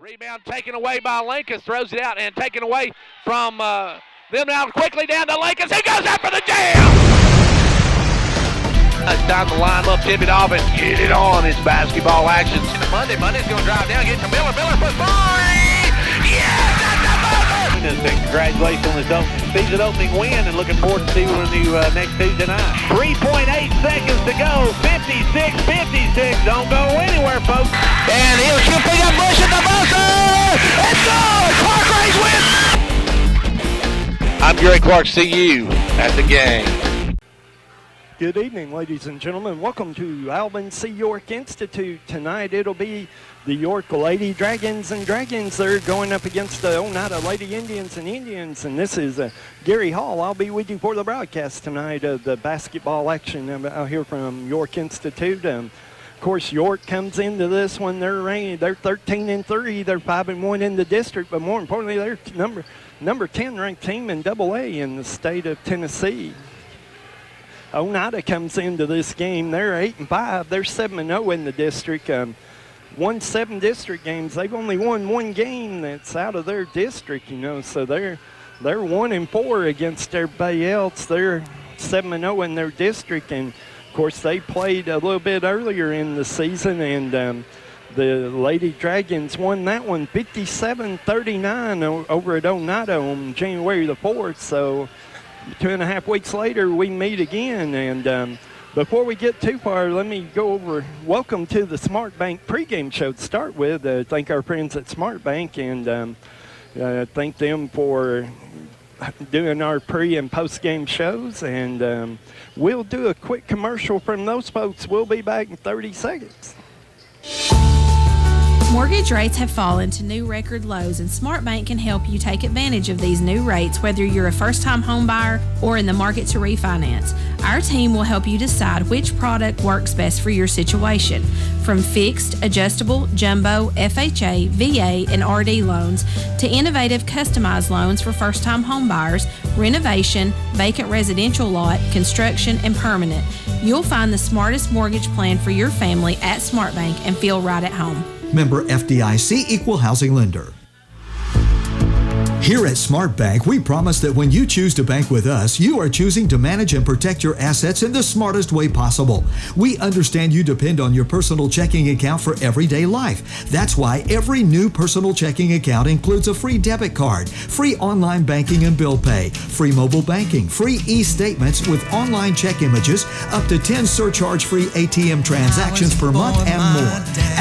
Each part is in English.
Rebound taken away by Lincoln, throws it out and taken away from them now quickly down to Lincoln. He goes out for the jam! It's time to line up, tip it off, and get it on. It's basketball action. Monday, Monday's going to drive down, get to Miller. Miller for three! Yes, that's the buzzer! And congratulations on this season opening win, and looking forward to seeing you next Tuesday night. 3.8 seconds to go. 56-56. Don't go anywhere, folks. And he'll shoot for the Bush at the buzzer! It's good! Clark Rays wins! I'm Gary Clark. See you at the game. Good evening, ladies and gentlemen. Welcome to Alvin C. York Institute. Tonight it'll be the York Lady Dragons and Dragons. They're going up against the Oneida Lady Indians and Indians. And this is Gary Hall. I'll be with you for the broadcast tonight of the basketball action out here from York Institute. Of course, York comes into this one. They're 13-3. They're 5-1 in the district, but more importantly, they're number 10 ranked team in AA in the state of Tennessee. Oneida comes into this game. They're 8-5. They're 7-0 in the district. Won 7 district games. They've only won 1 game that's out of their district, you know. So they're 1-4 against everybody else. They're 7-0 in their district, and of course they played a little bit earlier in the season, and the Lady Dragons won that one 57-39 over at Oneida on January the 4th. So 2.5 weeks later, we meet again. And before we get too far, let me go over welcome to the Smart Bank pregame show to start with. Thank our friends at Smart Bank, and thank them for doing our pre- and post-game shows. And we'll do a quick commercial from those folks. We'll be back in 30 seconds. Mortgage rates have fallen to new record lows, and Smart Bank can help you take advantage of these new rates, whether you're a first-time home buyer or in the market to refinance. Our team will help you decide which product works best for your situation. From fixed, adjustable, jumbo, FHA, VA, and RD loans to innovative customized loans for first-time home buyers, renovation, vacant residential lot, construction, and permanent. You'll find the smartest mortgage plan for your family at Smart Bank and feel right at home. Member FDIC Equal Housing Lender. Here at Smart Bank, we promise that when you choose to bank with us, you are choosing to manage and protect your assets in the smartest way possible. We understand you depend on your personal checking account for everyday life. That's why every new personal checking account includes a free debit card, free online banking and bill pay, free mobile banking, free e-statements with online check images, up to 10 surcharge-free ATM transactions per month, and more.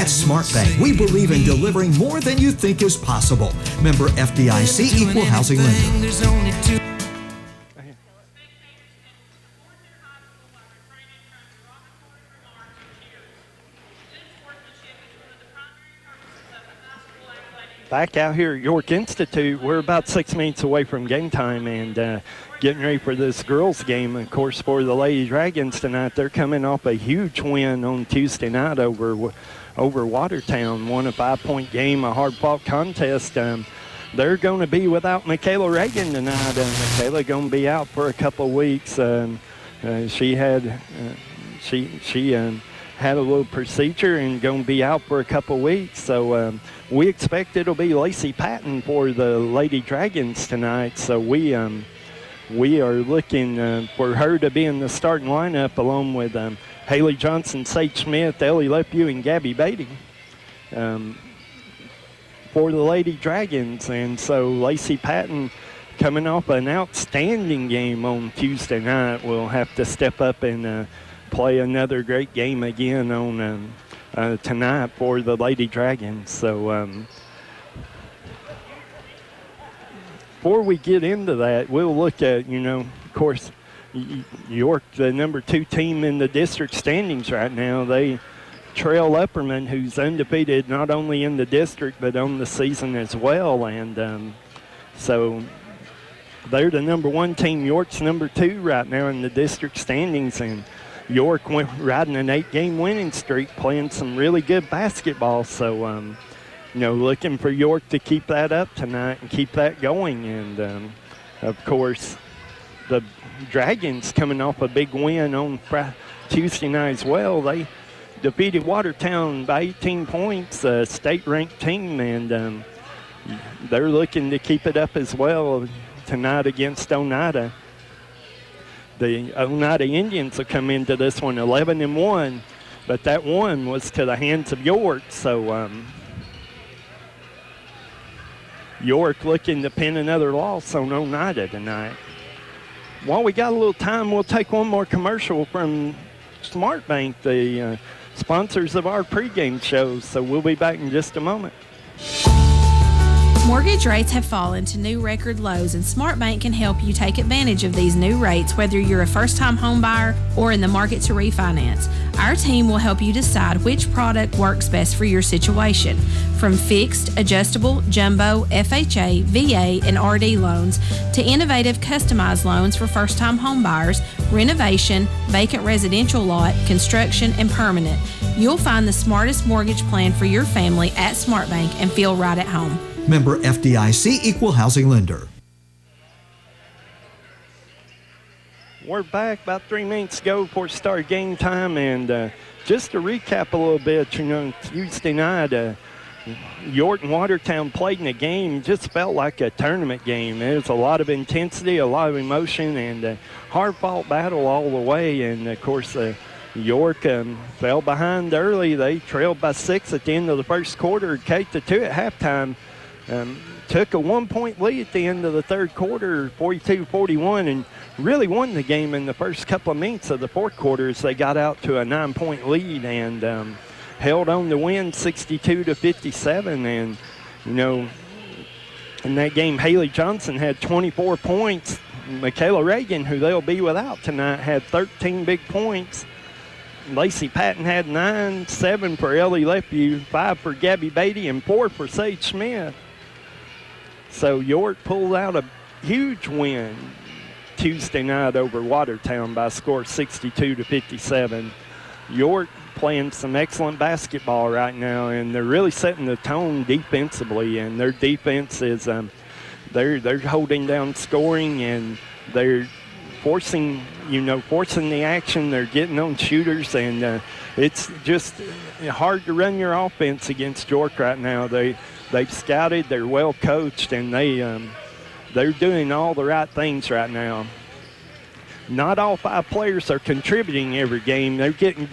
At Smart Bank, we believe in delivering more than you think is possible. Member FDIC Equal Housing Lender. Back out here at York Institute, we're about 6 minutes away from game time, and getting ready for this girls game. Of course, for the Lady Dragons tonight, they're coming off a huge win on Tuesday night over Watertown. Won a 5-point game, a hard-fought contest. They're going to be without Michaela Reagan tonight, and Michaela going to be out for a couple of weeks. She had a little procedure and going to be out for a couple of weeks. So we expect it'll be Lacey Patton for the Lady Dragons tonight. So we are looking for her to be in the starting lineup along with Haley Johnson, Sage Smith, Ellie Lepew, and Gabby Beatty. For the Lady Dragons. And so Lacey Patton, coming off an outstanding game on Tuesday night, will have to step up and play another great game again on tonight for the Lady Dragons. So before we get into that, we'll look at, of course, York, the number 2 team in the district standings right now. They trail Upperman, who's undefeated not only in the district but on the season as well. And so they're the number 1 team. York's number 2 right now in the district standings, and York went riding an 8-game winning streak, playing some really good basketball. So looking for York to keep that up tonight and keep that going. And of course, the Dragons coming off a big win on Tuesday night as well. defeated Watertown by 18 points, a state-ranked team, and they're looking to keep it up as well tonight against Oneida. The Oneida Indians will come into this one 11-1, but that one was to the hands of York. So York looking to pin another loss on Oneida tonight. While we got a little time, we'll take one more commercial from Smart Bank, the sponsors of our pregame shows. So we'll be back in just a moment. Mortgage rates have fallen to new record lows, and Smart Bank can help you take advantage of these new rates, whether you're a first-time home buyer or in the market to refinance. Our team will help you decide which product works best for your situation. From fixed, adjustable, jumbo, FHA, VA, and RD loans to innovative customized loans for first-time home buyers, renovation, vacant residential lot, construction, and permanent. You'll find the smartest mortgage plan for your family at Smart Bank and feel right at home. Member FDIC, Equal Housing Lender. We're back about 3 minutes ago before start game time, and just to recap a little bit, Tuesday night, York and Watertown played in a game, just felt like a tournament game. There was a lot of intensity, a lot of emotion, and a hard-fought battle all the way. And, of course, York fell behind early. They trailed by 6 at the end of the first quarter, Kate to 2 at halftime. Took a 1-point lead at the end of the third quarter, 42-41, and really won the game in the first couple of minutes of the fourth quarter as they got out to a 9-point lead and held on to win 62-57. And, in that game, Haley Johnson had 24 points. Michaela Reagan, who they'll be without tonight, had 13 big points. Lacey Patton had 9, 7 for Ellie Lephew, 5 for Gabby Beatty, and 4 for Sage Smith. So York pulled out a huge win Tuesday night over Watertown by a score of 62-57. York playing some excellent basketball right now, and they're really setting the tone defensively. And their defense is they're holding down scoring, and they're forcing the action. They're getting on shooters, and it's just hard to run your offense against York right now. They've scouted, they're well coached, and they're doing all the right things right now. Not all 5 players are contributing every game. They're getting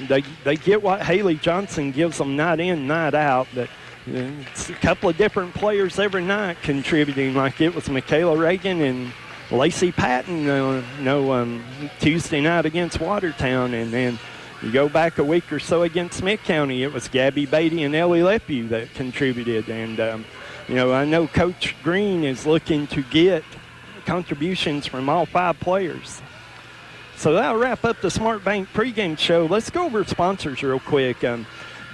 they get what Haley Johnson gives them night in, night out. But it's a couple of different players every night contributing, like it was Michaela Reagan and Lacey Patton, Tuesday night against Watertown. And then you go back a week or so against Smith County, it was Gabby Beatty and Ellie Lephew that contributed. And, I know Coach Green is looking to get contributions from all 5 players. So that'll wrap up the Smart Bank pregame show. Let's go over sponsors real quick.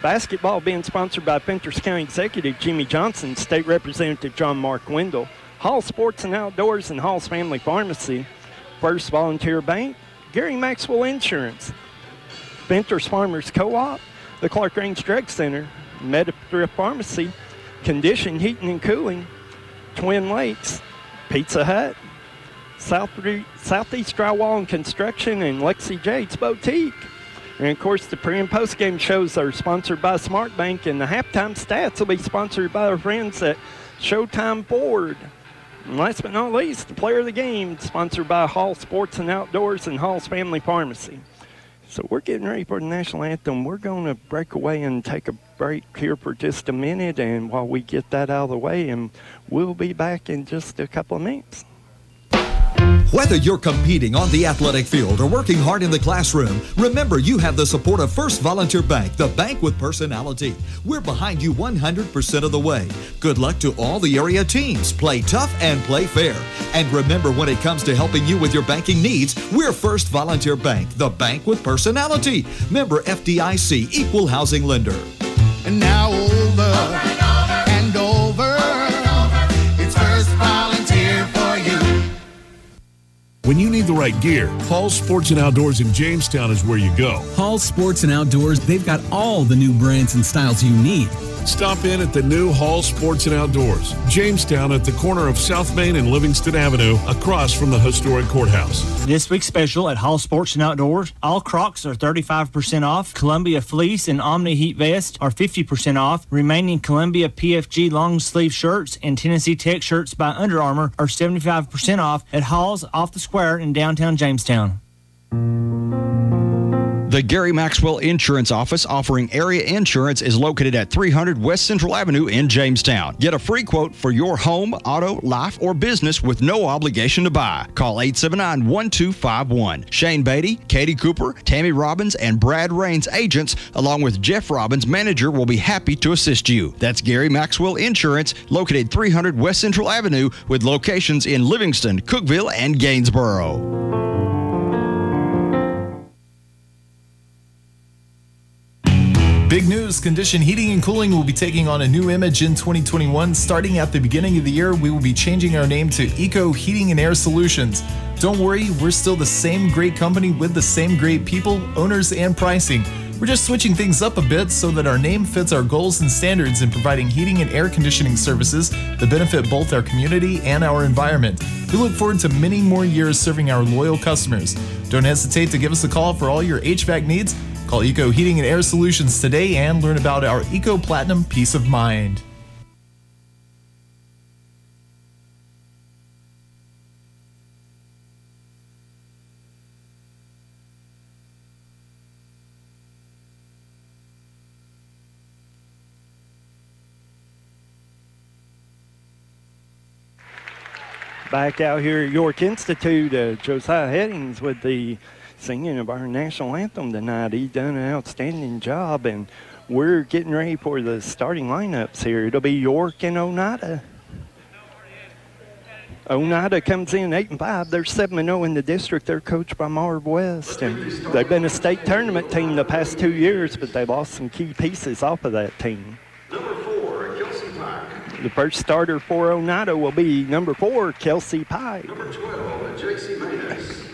Basketball being sponsored by Fentress County Executive Jimmy Johnson, State Representative John Mark Wendell, Hall Sports and Outdoors, and Hall's Family Pharmacy, First Volunteer Bank, Gary Maxwell Insurance, Fentress Farmers Co-op, the Clark Range Drug Center, MediThrift Pharmacy, Condition Heating and Cooling, Twin Lakes, Pizza Hut, Southeast Drywall and Construction, and Lexi Jade's Boutique. And, of course, the pre- and post-game shows are sponsored by Smart Bank, and the halftime stats will be sponsored by our friends at Showtime Ford. And last but not least, the player of the game, sponsored by Hall Sports and Outdoors and Hall's Family Pharmacy. So we're getting ready for the national anthem. We're going to break away and take a break here for just a minute, and while we get that out of the way, and we'll be back in just a couple of minutes. Whether you're competing on the athletic field or working hard in the classroom, remember you have the support of First Volunteer Bank, the bank with personality. We're behind you 100% of the way. Good luck to all the area teams. Play tough and play fair. And remember, when it comes to helping you with your banking needs, we're First Volunteer Bank, the bank with personality. Member FDIC, Equal Housing Lender. And now over and over, it's First Volunteer for you. When you need the right gear, Hall Sports and Outdoors in Jamestown is where you go. Hall Sports and Outdoors, they've got all the new brands and styles you need. Stop in at the new Hall Sports and Outdoors, Jamestown, at the corner of South Main and Livingston Avenue, across from the historic courthouse. This week's special at Hall Sports and Outdoors, all Crocs are 35% off. Columbia Fleece and Omni Heat Vest are 50% off. Remaining Columbia PFG long sleeve shirts and Tennessee Tech shirts by Under Armour are 75% off at Hall's off the square in downtown Jamestown. The Gary Maxwell Insurance Office, offering area insurance, is located at 300 West Central Avenue in Jamestown. Get a free quote for your home, auto, life, or business with no obligation to buy. Call 879-1251. Shane Beatty, Katie Cooper, Tammy Robbins, and Brad Raines, agents, along with Jeff Robbins, manager, will be happy to assist you. That's Gary Maxwell Insurance, located 300 West Central Avenue, with locations in Livingston, Cookeville, and Gainesboro. Big news, Condition Heating and Cooling will be taking on a new image in 2021. Starting at the beginning of the year, we will be changing our name to Eco Heating and Air Solutions. Don't worry, we're still the same great company with the same great people, owners, and pricing. We're just switching things up a bit so that our name fits our goals and standards in providing heating and air conditioning services that benefit both our community and our environment. We look forward to many more years serving our loyal customers. Don't hesitate to give us a call for all your HVAC needs. Call Eco Heating and Air Solutions today and learn about our Eco Platinum Peace of Mind. Back out here at York Institute, Josiah Headings with the singing of our national anthem tonight. He's done an outstanding job, and we're getting ready for the starting lineups here. It'll be York and Oneida. Oneida comes in 8-5. They're 7-0 in the district. They're coached by Marv West, and they've been a state tournament team the past 2 years, but they've lost some key pieces off of that team. Number 4, Kelsey Pike. The first starter for Oneida will be number 4, Kelsey Pike. Number 12, J.C. Maness.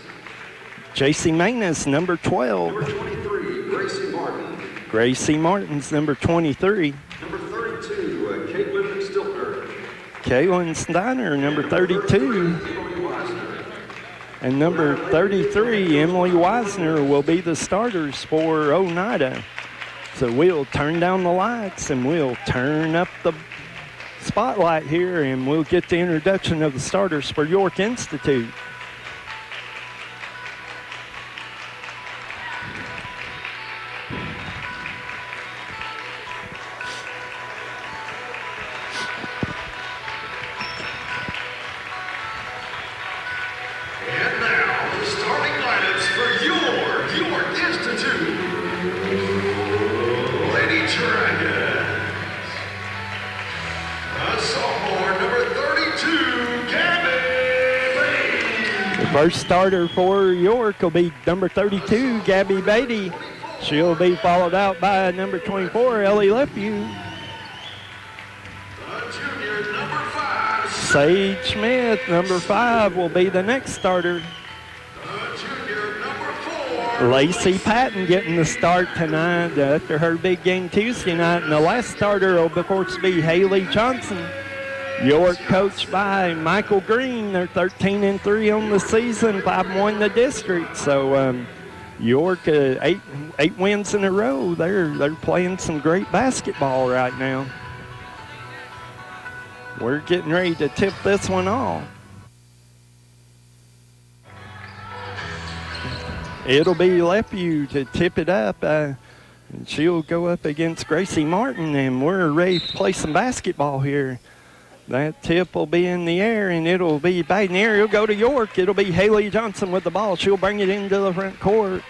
J.C. Maness, number 12. Number 23, Gracie Martin. Gracie Martin's number 23. Number 32, Caitlin Stiltner. Caitlin Steiner, number 32. And number 33, Emily Wisner, will be the starters for Oneida. So we'll turn down the lights and we'll turn up the spotlight here, and we'll get the introduction of the starters for York Institute. First starter for York will be number 32, Gabby Beatty. She'll be followed out by number 24, Ellie Lepew. Sage Smith, number 5, will be the next starter. Lacey Patton getting the start tonight after her big game Tuesday night. And the last starter will, of course, be Haley Johnson. York coached by Michael Green. They're 13-3 on the season, 5-1 the district. So York, eight wins in a row. They're playing some great basketball right now. We're getting ready to tip this one off. It'll be Lepew to tip it up. She'll go up against Gracie Martin, and we're ready to play some basketball here. That tip will be in the air, and it'll be back in the air. It'll go to York. It'll be Haley Johnson with the ball. She'll bring it into the front court.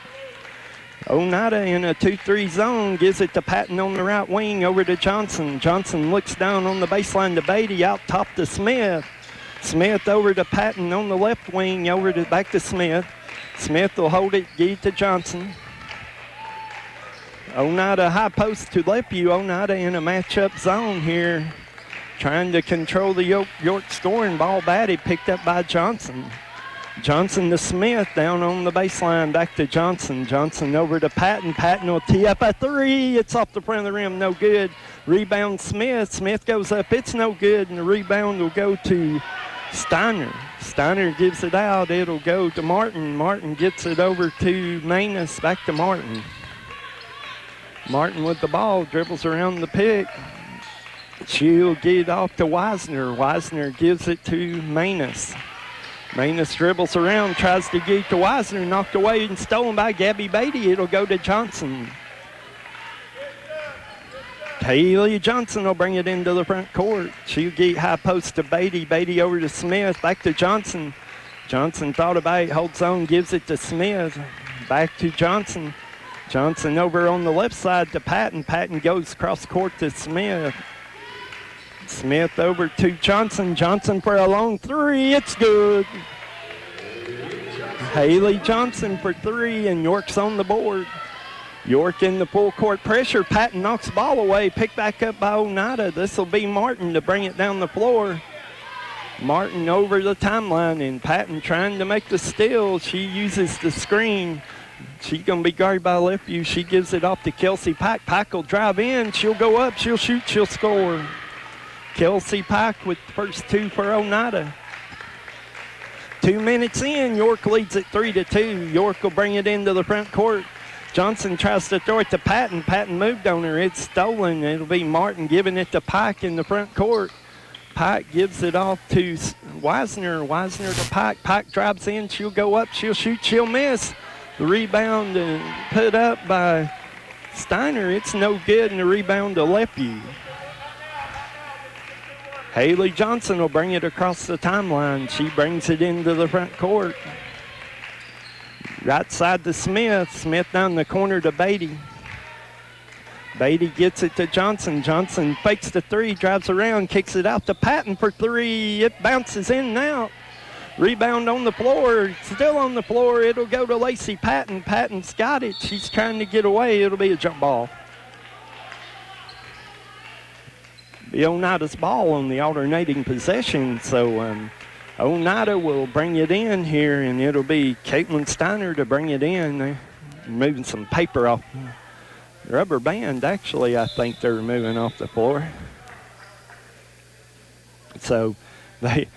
Oneida in a 2-3 zone gives it to Patton on the right wing over to Johnson. Johnson looks down on the baseline to Beatty, out top to Smith. Smith over to Patton on the left wing, back to Smith. Smith will hold it, give it to Johnson. Oneida high post to Lepew. Oneida in a matchup zone here, trying to control the York scoring ball. Batted, picked up by Johnson. Johnson to Smith, down on the baseline, back to Johnson. Johnson over to Patton. Patton will tee up a three. It's off the front of the rim, no good. Rebound Smith. Smith goes up, it's no good, and the rebound will go to Steiner. Steiner gives it out. It'll go to Martin. Martin gets it over to Manus, back to Martin. Martin with the ball, dribbles around the pick. She'll get off to Wisner. Wisner gives it to Manus. Manus dribbles around, tries to get to Wisner, knocked away and stolen by Gabby Beatty. It'll go to Johnson. Haley Johnson will bring it into the front court. She'll get high post to Beatty. Beatty over to Smith, back to Johnson. Johnson thought about it, holds on, gives it to Smith. Back to Johnson. Johnson over on the left side to Patton. Patton goes cross court to Smith. Smith over to Johnson. Johnson for a long three. It's good. Haley Johnson for three, and York's on the board. York in the full court pressure. Patton knocks the ball away. Picked back up by Oneida. This will be Martin to bring it down the floor. Martin over the timeline, and Patton trying to make the steal. She uses the screen. She's going to be guarded by Lefeview. She gives it off to Kelsey Pike. Pike will drive in. She'll go up. She'll shoot. She'll score. Kelsey Pike with the first two for Oneida. 2 minutes in, York leads it 3-2. York will bring it into the front court. Johnson tries to throw it to Patton. Patton moved on her. It's stolen. It'll be Martin giving it to Pike in the front court. Pike gives it off to Wisner. Wisner to Pike. Pike drives in. She'll go up. She'll shoot. She'll miss. The rebound put up by Steiner. It's no good, and the rebound to Lefeview. Haley Johnson will bring it across the timeline. She brings it into the front court. Right side to Smith. Smith down the corner to Beatty. Beatty gets it to Johnson. Johnson fakes the three, drives around, kicks it out to Patton for three. It bounces in and out. Rebound on the floor. Still on the floor. It'll go to Lacey Patton. Patton's got it. She's trying to get away. It'll be a jump ball. Be Oneida's ball on the alternating possession. So Oneida will bring it in here, and it'll be Caitlin Steiner to bring it in. They're moving some paper off. Rubber band, actually, I think they're removing off the floor. So it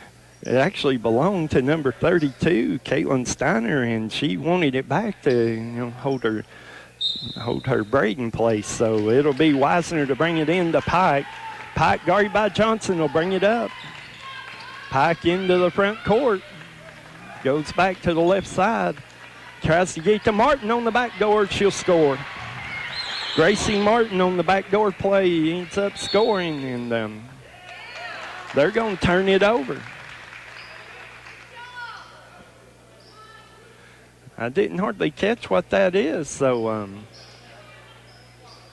actually belonged to number 32, Caitlin Steiner, and she wanted it back to hold her braid in place. So it'll be Wisner to bring it in to Pike. Pike guarded by Johnson will bring it up. Pike into the front court. Goes back to the left side. Tries to get to Martin on the back door. She'll score. Gracie Martin on the backdoor play ends up scoring, and they're going to turn it over. I didn't hardly catch what that is, so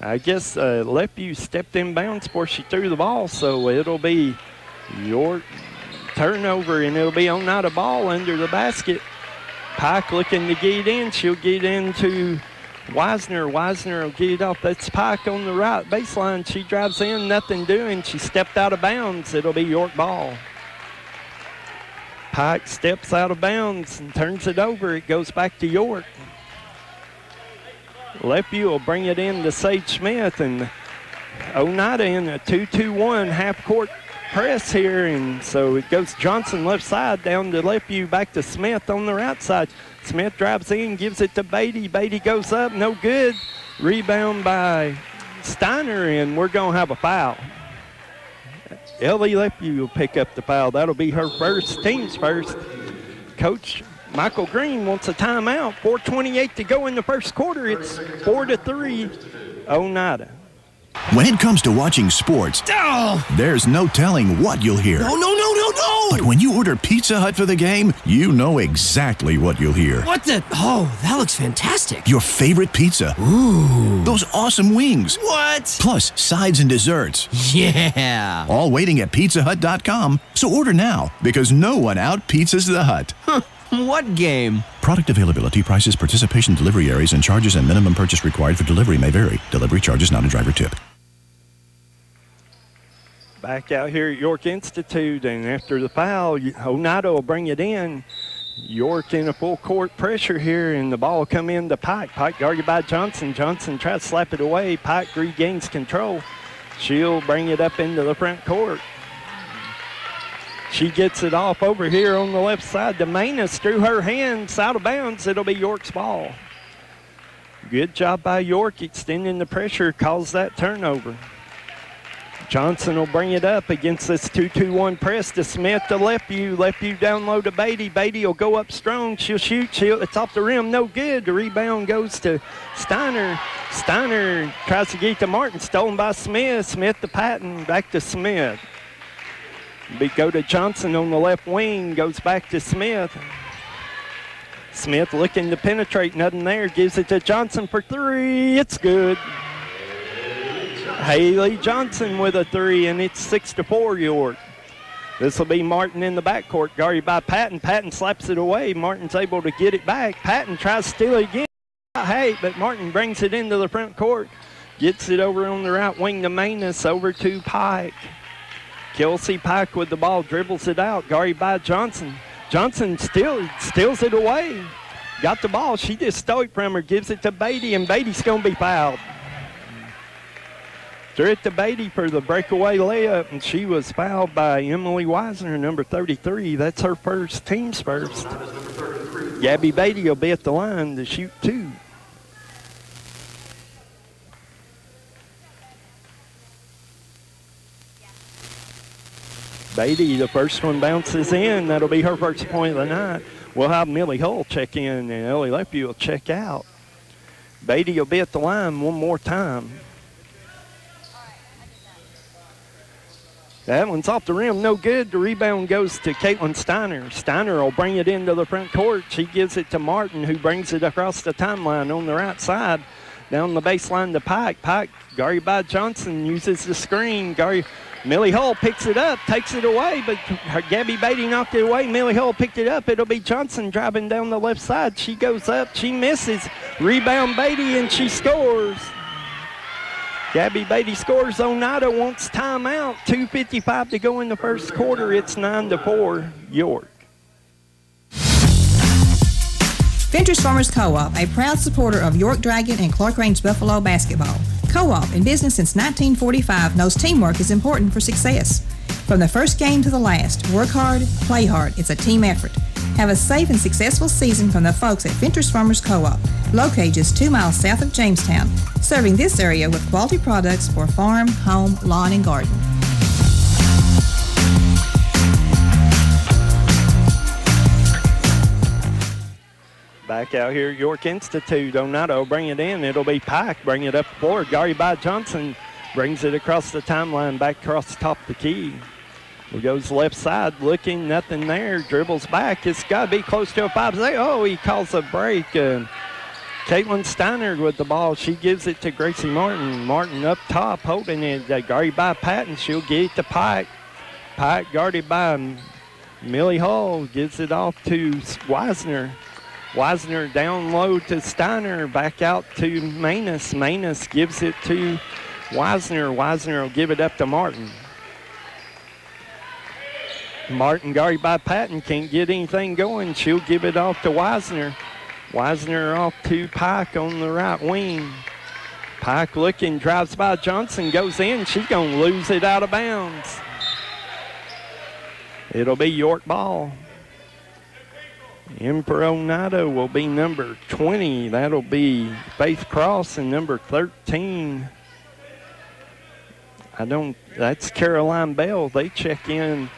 I guess Lefeview stepped in bounds before she threw the ball, so it'll be York turnover, and it'll be Oneida ball under the basket. Pike looking to get in. She'll get into Wisner. Wisner will get it off. That's Pike on the right baseline. She drives in, nothing doing. She stepped out of bounds. It'll be York ball. Pike steps out of bounds and turns it over. It goes back to York. Lefeview will bring it in to Sage Smith, and Oneida in a 2-2-1 half-court press here, and so it goes Johnson left side down to Lefeview, back to Smith on the right side. Smith drives in, gives it to Beatty. Beatty goes up, no good. Rebound by Steiner, and we're going to have a foul. Ellie Lefeview will pick up the foul. That'll be her first, team's first. Coach Michael Green wants a timeout. 4:28 to go in the first quarter. It's 4-3, Oneida. When it comes to watching sports, there's no telling what you'll hear. No. But when you order Pizza Hut for the game, you know exactly what you'll hear. What the? Oh, that looks fantastic. Your favorite pizza. Ooh. Those awesome wings. What? Plus sides and desserts. Yeah. All waiting at pizzahut.com. So order now, because no one out-pizzas the Hut. Huh. What game? Product availability, prices, participation, delivery areas, and charges and minimum purchase required for delivery may vary. Delivery charges not a driver tip. Back out here at York Institute, and after the foul, Oneida will bring it in. York in a full court pressure here, and the ball will come in to Pike. Pike guarded by Johnson. Johnson tries to slap it away. Pike regains control. She'll bring it up into the front court. She gets it off over here on the left side to Manus through her hands, out of bounds. It'll be York's ball. Good job by York extending the pressure, caused that turnover. Johnson will bring it up against this 2-2-1 press to Smith to Lepew. Lepew down low to Beatty. Beatty will go up strong. She'll shoot. It's off the rim. No good. The rebound goes to Steiner. Steiner tries to get it to Martin. Stolen by Smith. Smith to Patton. Back to Smith. Go to Johnson on the left wing. Goes back to Smith. Smith looking to penetrate. Nothing there. Gives it to Johnson for three. It's good. Haley Johnson with a three, and it's 6-4 York. This will be Martin in the backcourt, guarded by Patton. Patton slaps it away. Martin's able to get it back. Patton tries to steal it again. Hey, but Martin brings it into the front court. Gets it over on the right wing to Manus, over to Pike. Kelsey Pike with the ball, dribbles it out, guarded by Johnson. Johnson steals it away. Got the ball. She just stole it from her, gives it to Beatty, and Beatty's going to be fouled. Threw it to Beatty for the breakaway layup, and she was fouled by Emily Wisner, number 33. That's her first, team's first. Gabby Beatty will be at the line to shoot two. Beatty, the first one bounces in. That'll be her first point of the night. We'll have Millie Hull check in, and Ellie Lepew will check out. Beatty will be at the line one more time. That one's off the rim, no good. The rebound goes to Caitlin Steiner. Steiner will bring it into the front court. She gives it to Martin, who brings it across the timeline on the right side. Down the baseline to Pike. Pike, guarded by Johnson, uses the screen. Millie Hull picks it up, takes it away, but Gabby Beatty knocked it away. Millie Hull picked it up. It'll be Johnson driving down the left side. She goes up, she misses. Rebound Beatty, and she scores. Gabby Beatty scores. Oneida wants timeout. 2:55 to go in the first quarter. It's 9-4 York. Fentress Farmers Co-op, a proud supporter of York Dragon and Clark Range Buffalo basketball. Co-op, in business since 1945, knows teamwork is important for success. From the first game to the last, work hard, play hard. It's a team effort. Have a safe and successful season from the folks at Fentress Farmers Co-op, located just 2 miles south of Jamestown, serving this area with quality products for farm, home, lawn, and garden. Back out here at York Institute. Oneida will bring it in. It'll be Pike. Bring it up the floor. Guarded by Johnson. Brings it across the timeline, back across the top of the key. He goes left side, looking, nothing there. Dribbles back. It's got to be close to a 5-6. Oh, he calls a break. Caitlin Steiner with the ball. She gives it to Gracie Martin. Martin up top, holding it. Guarded by Patton. She'll get it to Pike. Pike guarded by Millie Hull. Gives it off to Wisner. Wisner down low to Steiner. Back out to Manus. Manus gives it to Wisner. Wisner will give it up to Martin. Martin guarded by Patton. Can't get anything going. She'll give it off to Wisner. Wisner off to Pike on the right wing. Pike looking, drives by Johnson, goes in. She's going to lose it out of bounds. It'll be York ball. In for Oneida will be number 20. That'll be Faith Cross, and number 13. That's Caroline Bell. They check in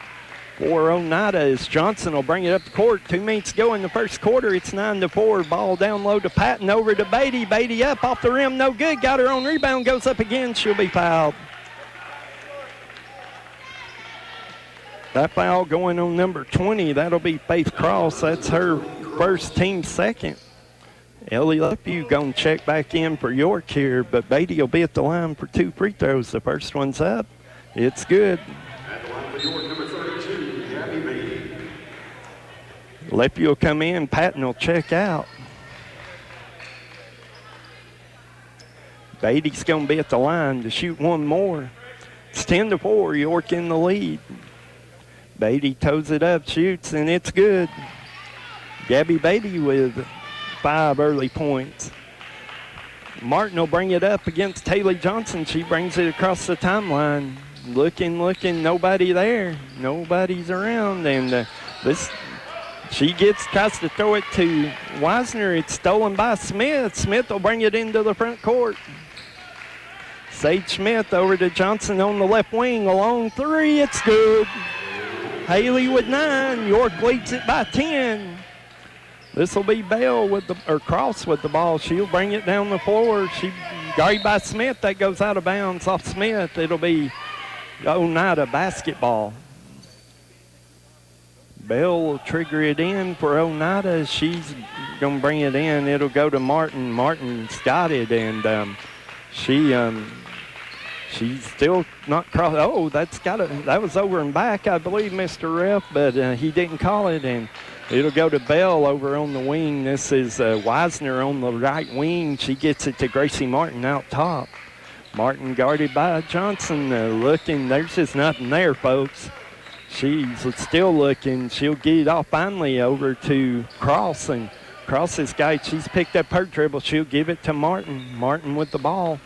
for Oneida as Johnson will bring it up the court. 2 minutes to go in the first quarter. It's 9-4. Ball down low to Patton, over to Beatty. Beatty up off the rim, no good. Got her own rebound, goes up again. She'll be fouled. That foul going on number 20. That'll be Faith Cross. That's her first, team second. Ellie Lepew going to check back in for York here, but Beatty will be at the line for 2 free throws. The first one's up. It's good. At the line for York, number 32, Gabby Beatty. Lepew will come in. Patton will check out. Beatty's going to be at the line to shoot one more. It's 10-4. York in the lead. Beatty toes it up, shoots, and it's good. Gabby Beatty with 5 early points. Martin will bring it up against Haley Johnson. She brings it across the timeline. Looking, nobody there. Nobody's around. And she tries to throw it to Wisner. It's stolen by Smith. Smith will bring it into the front court. Sage Smith over to Johnson on the left wing. A long 3. It's good. Haley with 9. York leads it by 10. This will be Bell Cross with the ball. She'll bring it down the floor. She guarded by Smith. That goes out of bounds off Smith. It'll be Oneida basketball. Bell will trigger it in for Oneida. She's going to bring it in. It'll go to Martin. Martin's got it, and she's still not crossed. Oh, that was over and back, I believe, Mr. Ref, but he didn't call it, and it'll go to Bell over on the wing. This is Wisner on the right wing. She gets it to Gracie Martin out top. Martin guarded by Johnson. Looking, there's just nothing there, folks. She's still looking. She'll get it off finally over to Cross, and Cross is guy. She's picked up her dribble. She'll give it to Martin. Martin with the ball.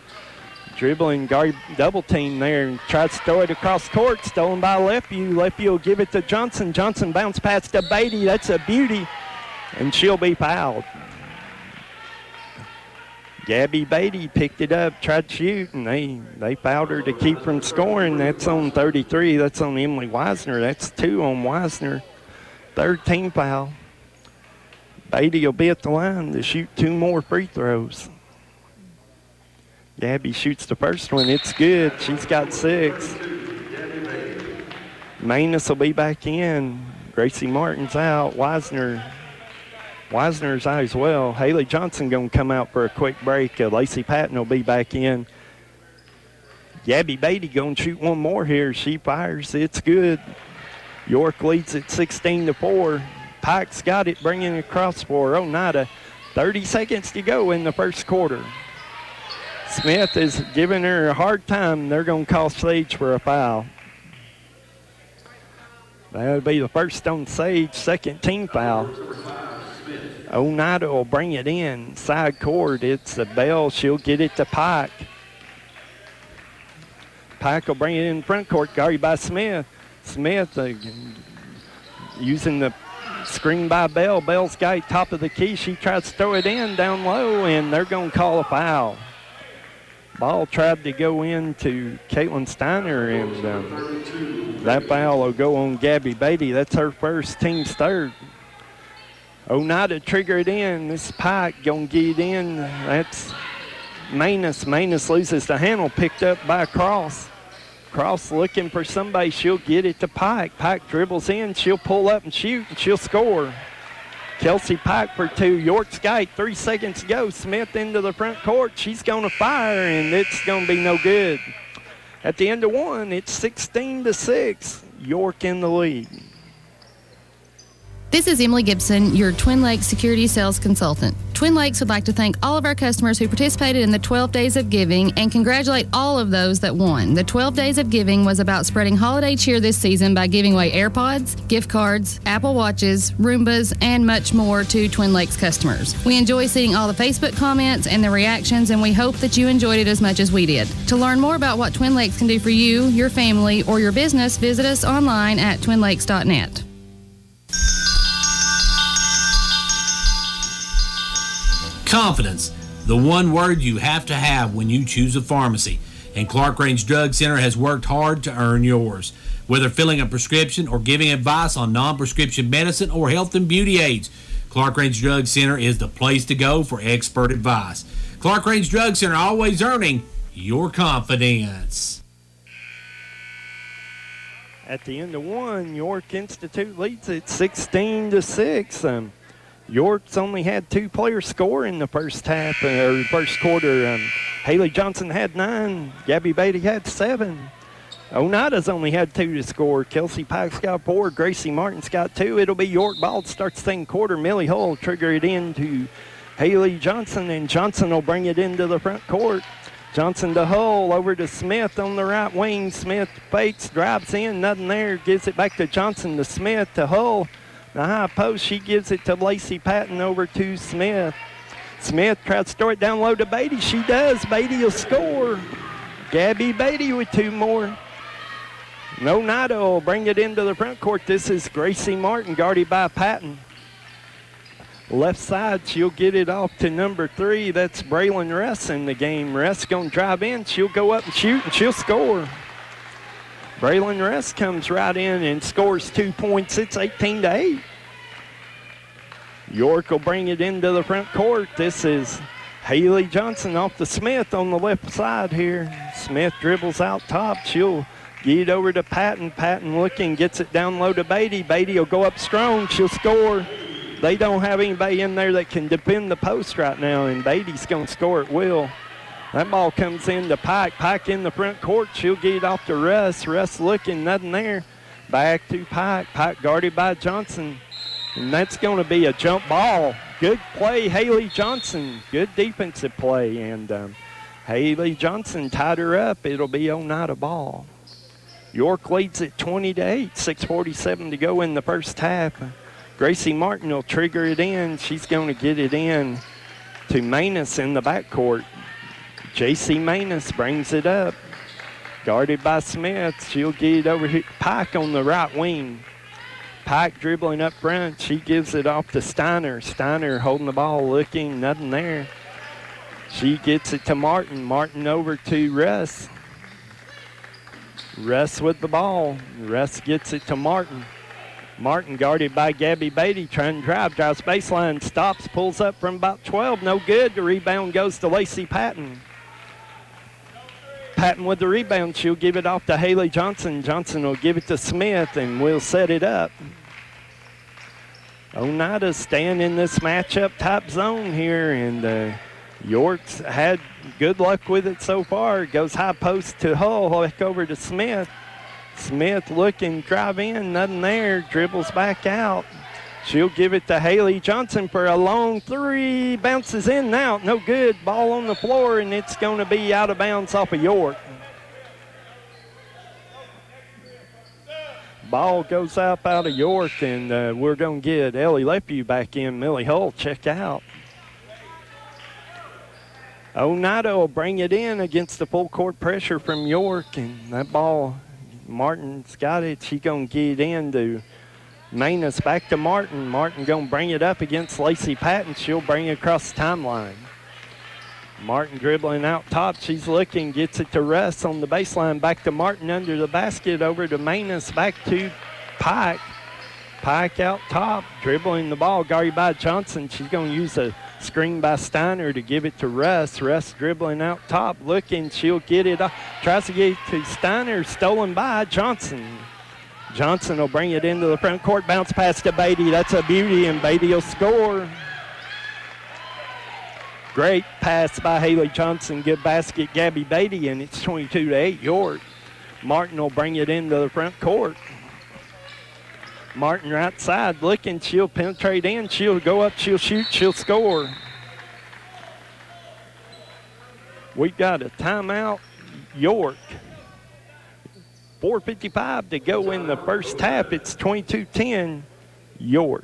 Dribbling, guard double team there, and tries to throw it across court. Stolen by Lephew. Lephew will give it to Johnson. Johnson bounce pass to Beatty. That's a beauty, and she'll be fouled. Gabby Beatty picked it up, tried to shoot, and they fouled her to keep from scoring. That's on 33. That's on Emily Wisner. That's 2 on Wisner. 3rd team foul. Beatty will be at the line to shoot 2 more free throws. Gabby shoots the first one. It's good. She's got 6. Manus will be back in. Gracie Martin's out. Wisner's out as well. Haley Johnson going to come out for a quick break. Lacey Patton will be back in. Gabby Beatty going to shoot one more here. She fires. It's good. York leads at 16-4. Pike's got it, bringing it across for Oneida. 30 seconds to go in the first quarter. Smith is giving her a hard time. They're going to call Sage for a foul. That'll be the first on Sage, 2nd team foul. Oneida will bring it in. Side court, it's the Bell. She'll get it to Pike. Pike will bring it in front court, guarded by Smith. Smith using the screen by Bell. Bell's got it top of the key. She tries to throw it in down low, and they're going to call a foul. Ball tried to go into Caitlin Steiner, and that foul will go on Gabby Beatty. That's her first, team's 3rd. Oneida trigger it in. This Pike going to get it in. That's Manus. Manus loses the handle, picked up by Cross. Cross looking for somebody. She'll get it to Pike. Pike dribbles in. She'll pull up and shoot, and she'll score. Kelsey Pike for 2. York's got 3 seconds to go. Smith into the front court. She's going to fire, and it's going to be no good. At the end of 1, it's 16-6. York in the lead. This is Emily Gibson, your Twin Lakes Security Sales Consultant. Twin Lakes would like to thank all of our customers who participated in the 12 Days of Giving and congratulate all of those that won. The 12 Days of Giving was about spreading holiday cheer this season by giving away AirPods, gift cards, Apple Watches, Roombas, and much more to Twin Lakes customers. We enjoy seeing all the Facebook comments and the reactions, and we hope that you enjoyed it as much as we did. To learn more about what Twin Lakes can do for you, your family, or your business, visit us online at twinlakes.net. Confidence, the one word you have to have when you choose a pharmacy. And Clark Range Drug Center has worked hard to earn yours. Whether filling a prescription or giving advice on non-prescription medicine or health and beauty aids, Clark Range Drug Center is the place to go for expert advice. Clark Range Drug Center, always earning your confidence. At the end of 1, York Institute leads it 16-6. York's only had 2 players score in the first half, or first quarter. Haley Johnson had 9. Gabby Beatty had 7. Oneida's only had 2 to score. Kelsey Pike's got 4. Gracie Martin's got 2. It'll be York ball to start the second quarter. Millie Hull will trigger it into Haley Johnson, and Johnson will bring it into the front court. Johnson to Hull, over to Smith on the right wing. Smith fakes, drives in, nothing there. Gives it back to Johnson to Smith to Hull. The high post, she gives it to Lacey Patton over to Smith. Smith tries to throw it down low to Beatty. She does. Beatty will score. Gabby Beatty with 2 more. Oneida will bring it into the front court. This is Gracie Martin, guarded by Patton. Left side, she'll get it off to number 3. That's Braylon Russ in the game. Russ going to drive in. She'll go up and shoot, and she'll score. Braylon Russ comes right in and scores 2 points. It's 18-8. York will bring it into the front court. This is Haley Johnson off the Smith on the left side here. Smith dribbles out top. She'll get it over to Patton. Patton looking, gets it down low to Beatty. Beatty will go up strong. She'll score. They don't have anybody in there that can defend the post right now, and Beatty's going to score at will. That ball comes into Pike. Pike in the front court. She'll get it off to Russ. Russ looking, nothing there. Back to Pike. Pike guarded by Johnson. And that's going to be a jump ball. Good play, Haley Johnson. Good defensive play. And Haley Johnson tied her up. It'll be Oneida ball. York leads at 20-8. 6:47 to go in the first half. Gracie Martin will trigger it in. She's going to get it in to Manus in the backcourt. J.C. Manus brings it up. Guarded by Smith. She'll get it over here. Pike on the right wing. Pike dribbling up front. She gives it off to Steiner. Steiner holding the ball, looking, nothing there. She gets it to Martin. Martin over to Russ. Russ with the ball. Russ gets it to Martin. Martin guarded by Gabby Beatty, trying to drive, drives baseline, stops, pulls up from about 12, no good. The rebound goes to Lacey Patton. Patton with the rebound. She'll give it off to Haley Johnson. Johnson will give it to Smith, and we'll set it up. Oneida's staying in this matchup type zone here, and York's had good luck with it so far. Goes high post to Hull, back over to Smith. Smith looking, drive in, nothing there. Dribbles back out. She'll give it to Haley Johnson for a long 3. Bounces in and out. No good. Ball on the floor, and it's going to be out of bounds off of York. Ball goes up out of York, and we're going to get Ellie Lepew back in. Millie Hull, check out. Oneida will bring it in against the full court pressure from York, and that ball, Martin's got it. She's going to get it in to Manus. Back to Martin. Martin going to bring it up against Lacey Patton. She'll bring it across the timeline. Martin dribbling out top. She's looking, gets it to Russ on the baseline. Back to Martin under the basket, over to Manus. Back to Pike. Pike out top, dribbling the ball, guarded by Johnson. She's going to use a screen by Steiner to give it to Russ. Russ dribbling out top, looking, she'll get it off. Tries to get it to Steiner, stolen by Johnson. Johnson will bring it into the front court, bounce pass to Beatty. That's a beauty, and Beatty will score. Great pass by Haley Johnson. Good basket, Gabby Beatty, and it's 22-8 York. Martin will bring it into the front court. Martin right side looking, she'll penetrate in, she'll go up, she'll shoot, she'll score. We got a timeout, York. 4:55 to go in the first half. It's 22-10 York.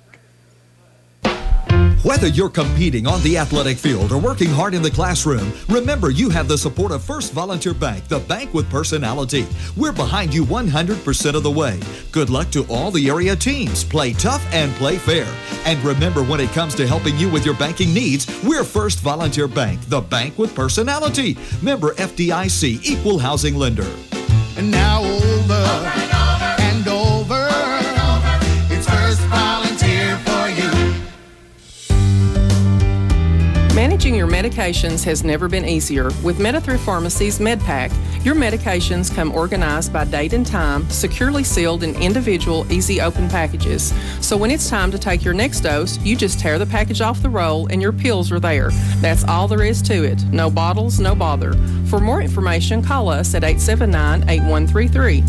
Whether you're competing on the athletic field or working hard in the classroom, remember you have the support of First Volunteer Bank, the bank with personality. We're behind you 100% of the way. Good luck to all the area teams. Play tough and play fair. And remember, when it comes to helping you with your banking needs, we're First Volunteer Bank, the bank with personality. Member FDIC, equal housing lender. And now over and over, it's First Volunteer for you. Managing your medications has never been easier. With Meta-Thrift Pharmacy's MedPack, your medications come organized by date and time, securely sealed in individual, easy open packages. So when it's time to take your next dose, you just tear the package off the roll and your pills are there. That's all there is to it. No bottles, no bother. For more information, call us at 879-8133.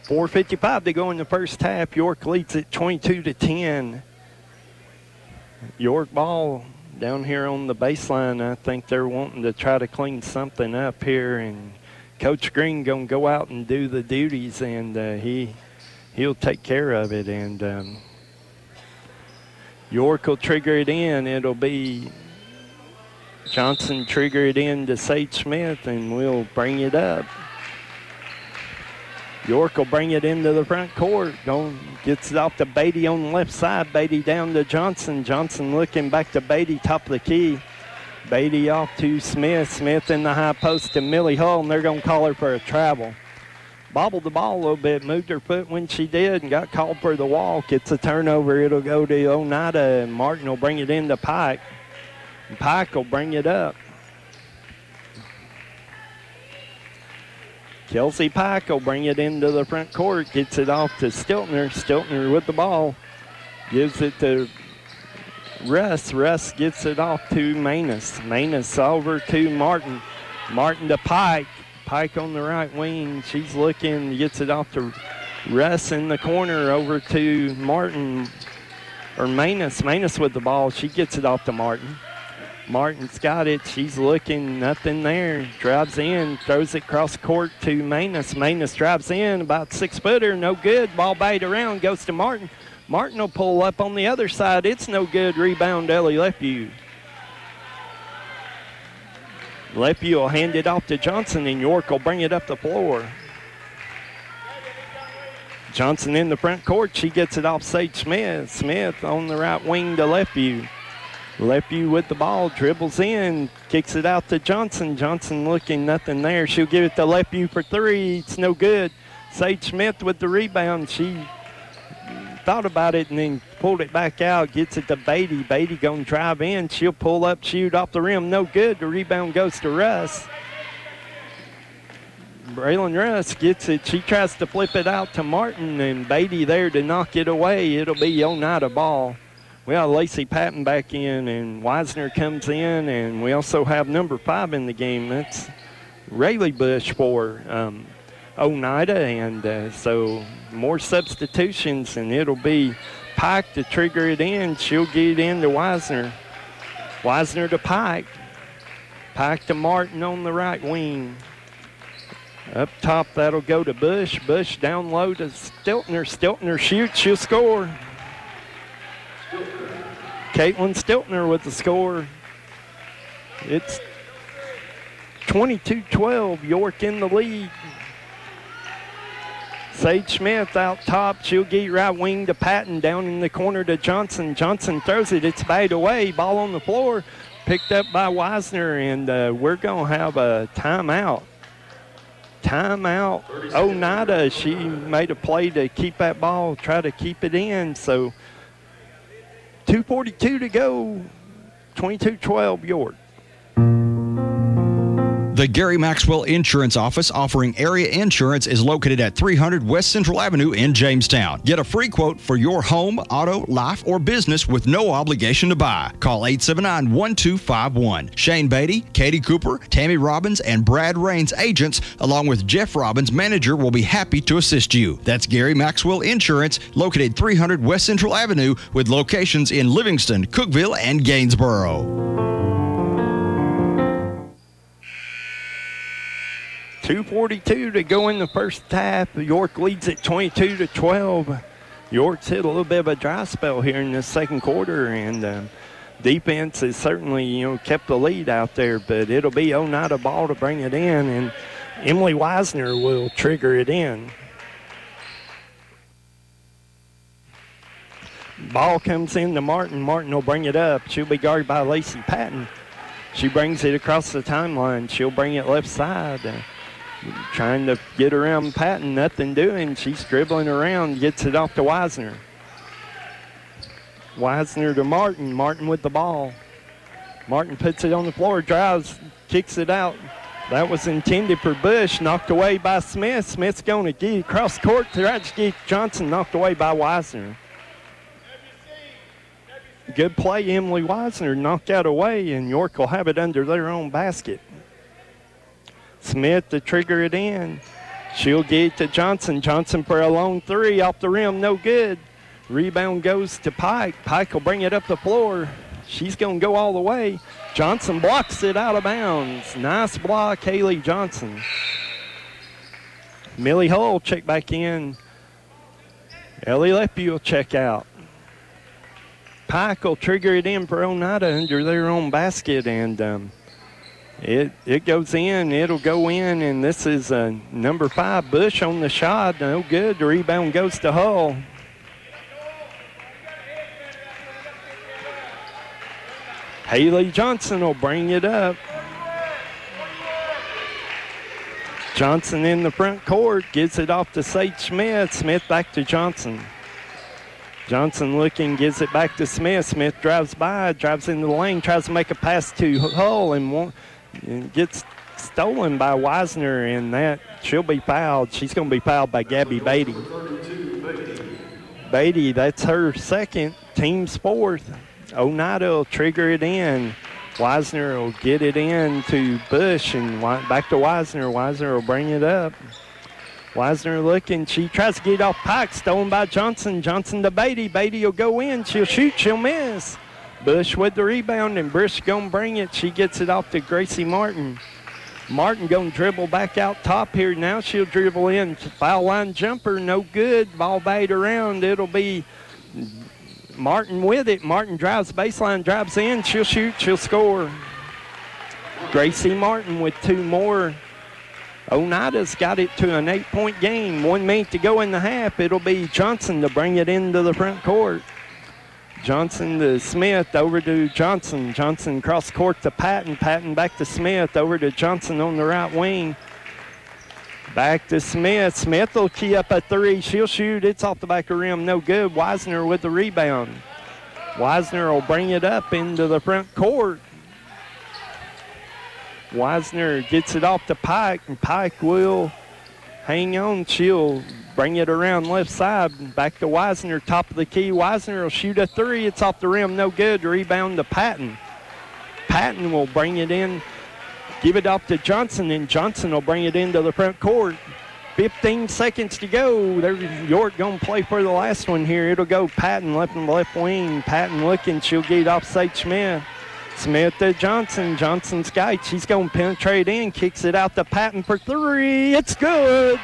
4:55 to go in the first half. York leads at 22-10. York ball down here on the baseline. I think they're wanting to try to clean something up here, and Coach Green going to go out and do the duties, and he'll take care of it. And York will trigger it in. It'll be Johnson trigger it in to Sage Smith, and we'll bring it up. York will bring it into the front court. Gets it off to Beatty on the left side. Beatty down to Johnson. Johnson looking back to Beatty, top of the key. Beatty off to Smith. Smith in the high post to Millie Hull, and they're going to call her for a travel. Bobbled the ball a little bit, moved her foot when she did, and got called for the walk. It's a turnover. It'll go to Oneida, and Martin will bring it into Pike. And Pike will bring it up. Kelsey Pike will bring it into the front court, gets it off to Stiltner. Stiltner with the ball, gives it to Russ. Russ gets it off to Manus. Manus over to Martin. Martin to Pike. Pike on the right wing. She's looking, gets it off to Russ in the corner, over to Martin, or Manus. Manus with the ball. She gets it off to Martin. Martin's got it. She's looking, nothing there. Drives in, throws it cross court to Manus. Manus drives in, about 6-footer, no good. Ball batted around, goes to Martin. Martin will pull up on the other side. It's no good. Rebound, Ellie Lepew. Lepew will hand it off to Johnson, and York will bring it up the floor. Johnson in the front court. She gets it off Sage Smith. Smith on the right wing to Lepew. Lepew with the ball, dribbles in, kicks it out to Johnson. Johnson looking, nothing there. She'll give it to Lepew for three. It's no good. Sage Smith with the rebound. She thought about it and then pulled it back out, gets it to Beatty. Beatty going to drive in. She'll pull up, shoot off the rim. No good. The rebound goes to Russ. Braylon Russ gets it. She tries to flip it out to Martin, and Beatty there to knock it away. It'll be Oneida ball. We have Lacey Patton back in, and Wisner comes in, and we also have number 5 in the game. That's Rayleigh Bush for Oneida, and so more substitutions, and it'll be Pike to trigger it in. She'll get it in to Wisner. Wisner to Pike. Pike to Martin on the right wing. Up top, that'll go to Bush. Bush down low to Stiltner. Stiltner shoots, she'll score. Caitlin Stiltner with the score. It's 22-12, York in the lead. Sage Smith out top. She'll get right wing to Patton, down in the corner to Johnson. Johnson throws it. It's batted away. Ball on the floor. Picked up by Wisner, and we're going to have a timeout. Timeout. Oneida, she made a play to keep that ball, try to keep it in. So 2:42 to go. 22-12 York. The Gary Maxwell Insurance Office offering area insurance is located at 300 West Central Avenue in Jamestown. Get a free quote for your home, auto, life, or business with no obligation to buy. Call 879-1251. Shane Beatty, Katie Cooper, Tammy Robbins, and Brad Rains agents, along with Jeff Robbins, manager, will be happy to assist you. That's Gary Maxwell Insurance, located 300 West Central Avenue, with locations in Livingston, Cookeville, and Gainsboro. 2:42 to go in the first half. York leads at 22-12. York's hit a little bit of a dry spell here in the second quarter, and defense has certainly, kept the lead out there, but it'll be Oneida ball to bring it in, and Emily Wisner will trigger it in. Ball comes in to Martin. Martin will bring it up. She'll be guarded by Lacey Patton. She brings it across the timeline. She'll bring it left side. Trying to get around Patton, nothing doing. She's dribbling around, gets it off to Wisner. Wisner to Martin. Martin with the ball. Martin puts it on the floor, drives, kicks it out. That was intended for Bush, knocked away by Smith. Smith's going to get across court to try to get Johnson, knocked away by Wisner. Good play, Emily Wisner, knocked out away, and York will have it under their own basket. Smith to trigger it in. She'll get it to Johnson. Johnson for a long three, off the rim, no good. Rebound goes to Pike. Pike will bring it up the floor. She's going to go all the way. Johnson blocks it out of bounds. Nice block, Haley Johnson. Millie Hull check back in. Ellie Leppy will check out. Pike will trigger it in for Oneida under their own basket, and it goes in. It'll go in, and this is number 5, Bush on the shot. No good. The rebound goes to Hull. Haley Johnson will bring it up. Johnson in the front court, gets it off to Sage Smith. Smith back to Johnson. Johnson looking, gives it back to Smith. Smith drives by, drives into the lane, tries to make a pass to Hull, and gets stolen by Wisner, and that she'll be fouled. She's going to be fouled by Gabby Beatty. Beatty, that's her second, team's fourth. Oneida will trigger it in. Wisner will get it in to Bush, and back to Wisner. Wisner will bring it up. Wisner looking. She tries to get off Pike. Stolen by Johnson. Johnson to Beatty. Beatty will go in. She'll shoot. She'll miss. Bush with the rebound, and Bush going to bring it. She gets it off to Gracie Martin. Martin going to dribble back out top here. Now she'll dribble in. Foul line jumper. No good. Ball batted around. It'll be Martin with it. Martin drives baseline, drives in. She'll shoot, she'll score. Gracie Martin with 2 more. Oneida's got it to an 8-point game. 1 minute to go in the half. It'll be Johnson to bring it into the front court. Johnson to Smith, over to Johnson. Johnson cross court to Patton. Patton back to Smith, over to Johnson on the right wing. Back to Smith. Smith will key up a 3. She'll shoot. It's off the back of the rim. No good. Wisner with the rebound. Wisner will bring it up into the front court. Wisner gets it off to Pike, and Pike will hang on. She'll bring it around left side. Back to Wisner, top of the key. Wisner will shoot a 3. It's off the rim. No good. Rebound to Patton. Patton will bring it in. Give it off to Johnson, and Johnson will bring it into the front court. 15 seconds to go. York going to play for the last one here. It'll go Patton, left wing. Patton looking. She'll get it off Sage Smith. Smith to Johnson. Johnson's got it. She's going to penetrate in. Kicks it out to Patton for 3. It's good.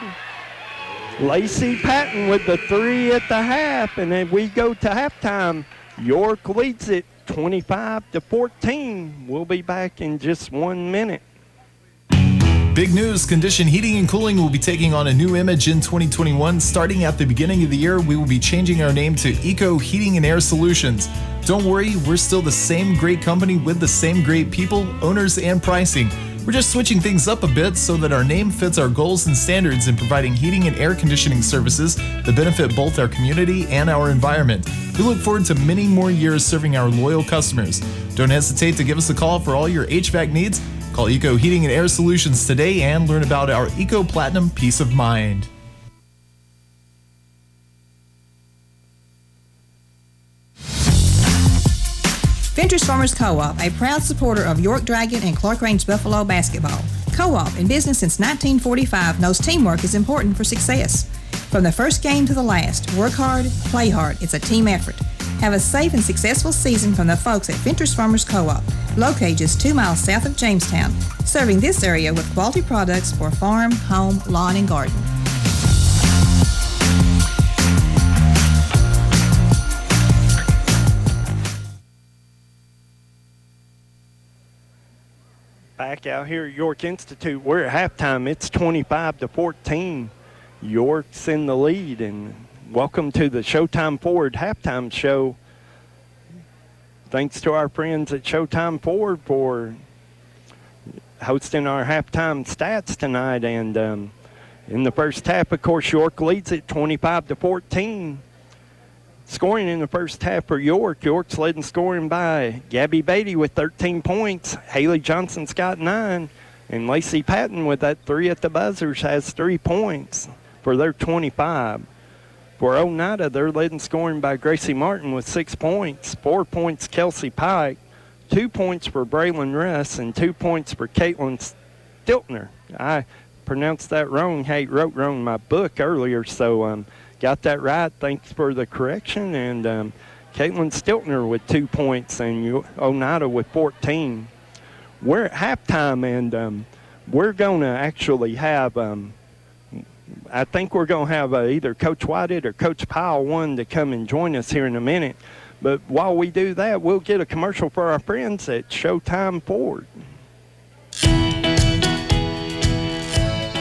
Lacey Patton with the 3 at the half. And then we go to halftime. York leads it 25-14. We'll be back in just 1 minute. Big news, Condition Heating and Cooling will be taking on a new image in 2021. Starting at the beginning of the year, we will be changing our name to Eco Heating and Air Solutions. Don't worry, we're still the same great company with the same great people, owners, and pricing. We're just switching things up a bit so that our name fits our goals and standards in providing heating and air conditioning services that benefit both our community and our environment. We look forward to many more years serving our loyal customers. Don't hesitate to give us a call for all your HVAC needs. Call Eco Heating and Air Solutions today and learn about our Eco Platinum Peace of Mind. Ventures Farmers Co-op, a proud supporter of York Dragon and Clark Range Buffalo basketball. Co-op, in business since 1945, knows teamwork is important for success. From the first game to the last, work hard, play hard. It's a team effort. Have a safe and successful season from the folks at Ventures Farmers Co-op, located just 2 miles south of Jamestown, serving this area with quality products for farm, home, lawn, and garden. Back out here at York Institute, we're at halftime. It's 25-14. York's in the lead, and welcome to the Showtime Forward halftime show. Thanks to our friends at Showtime Forward for hosting our halftime stats tonight. And in the first half, of course, York leads it 25-14. Scoring in the first half for York. York's led in scoring by Gabby Beatty with 13 points. Haley Johnson's got 9. And Lacey Patton with that 3 at the buzzers has 3 points for their 25. For Oneida, they're led in scoring by Gracie Martin with 6 points. 4 points, Kelsey Pike. 2 points for Braylon Russ and 2 points for Caitlin Stiltner. I pronounced that wrong. Hey, wrote wrong in my book earlier, so got that right. Thanks for the correction. And Caitlin Stiltner with 2 points and Oneida with 14. We're at halftime, and we're going to actually have I think we're going to have either Coach Whited or Coach Powell one to come and join us here in a minute. But while we do that, we'll get a commercial for our friends at Showtime Ford.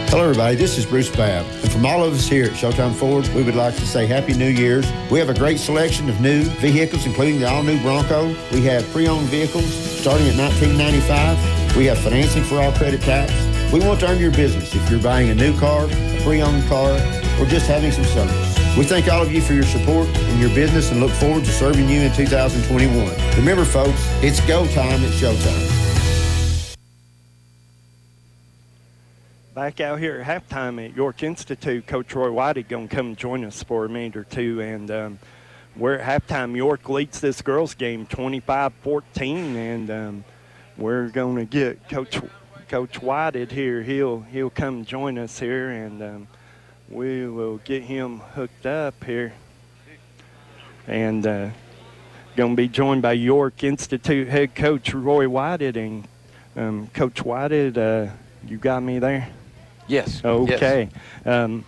Hello, everybody. This is Bruce Babb. And from all of us here at Showtime Ford, we would like to say Happy New Year's. We have a great selection of new vehicles, including the all-new Bronco. We have pre-owned vehicles starting at $19.95. We have financing for all credit types. We want to earn your business if you're buying a new car, a pre-owned car, or just having some service. We thank all of you for your support and your business and look forward to serving you in 2021. Remember, folks, it's go time at Showtime. Back out here at halftime at York Institute, Coach Roy White is going to come join us for a minute or two. And we're at halftime. York leads this girls' game 25-14, and we're going to get Coach White here. He'll come join us here, and we will get him hooked up here. And going to be joined by York Institute head coach Roy Whited. And Coach Whited, you got me there? Yes. Okay. Yes.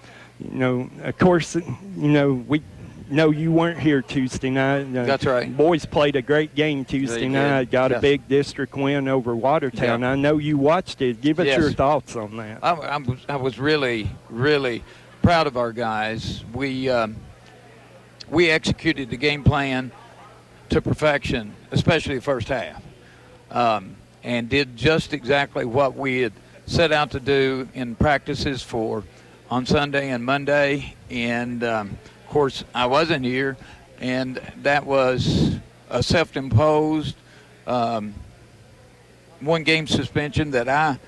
Of course, we know you weren't here Tuesday night. That's right. Boys played a great game Tuesday night, got a big district win over Watertown. I know you watched it. Give us your thoughts on that. I was really, really proud of our guys. We executed the game plan to perfection, especially the first half, and did just exactly what we had set out to do in practices for on Sunday and Monday. And of course I wasn't here, and that was a self-imposed one-game suspension that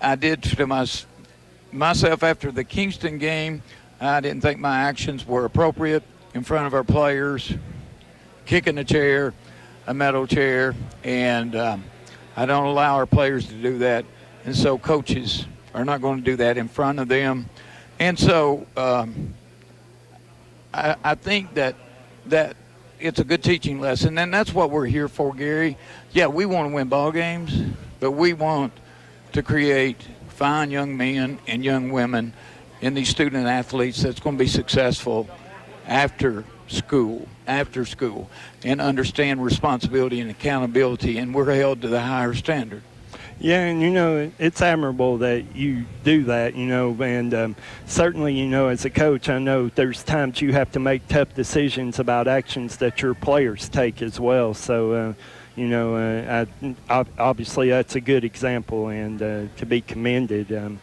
I did to myself after the Kingston game. I didn't think my actions were appropriate in front of our players, kicking a chair, a metal chair, and I don't allow our players to do that. And so coaches are not going to do that in front of them. And so I think that it's a good teaching lesson, and that's what we're here for, Gary. Yeah, we want to win ball games, but we want to create fine young men and young women in these student athletes that's going to be successful after school, and understand responsibility and accountability, and we're held to the higher standard. Yeah, and, it's admirable that you do that, and certainly, as a coach, I know there's times you have to make tough decisions about actions that your players take as well. So, obviously that's a good example and to be commended.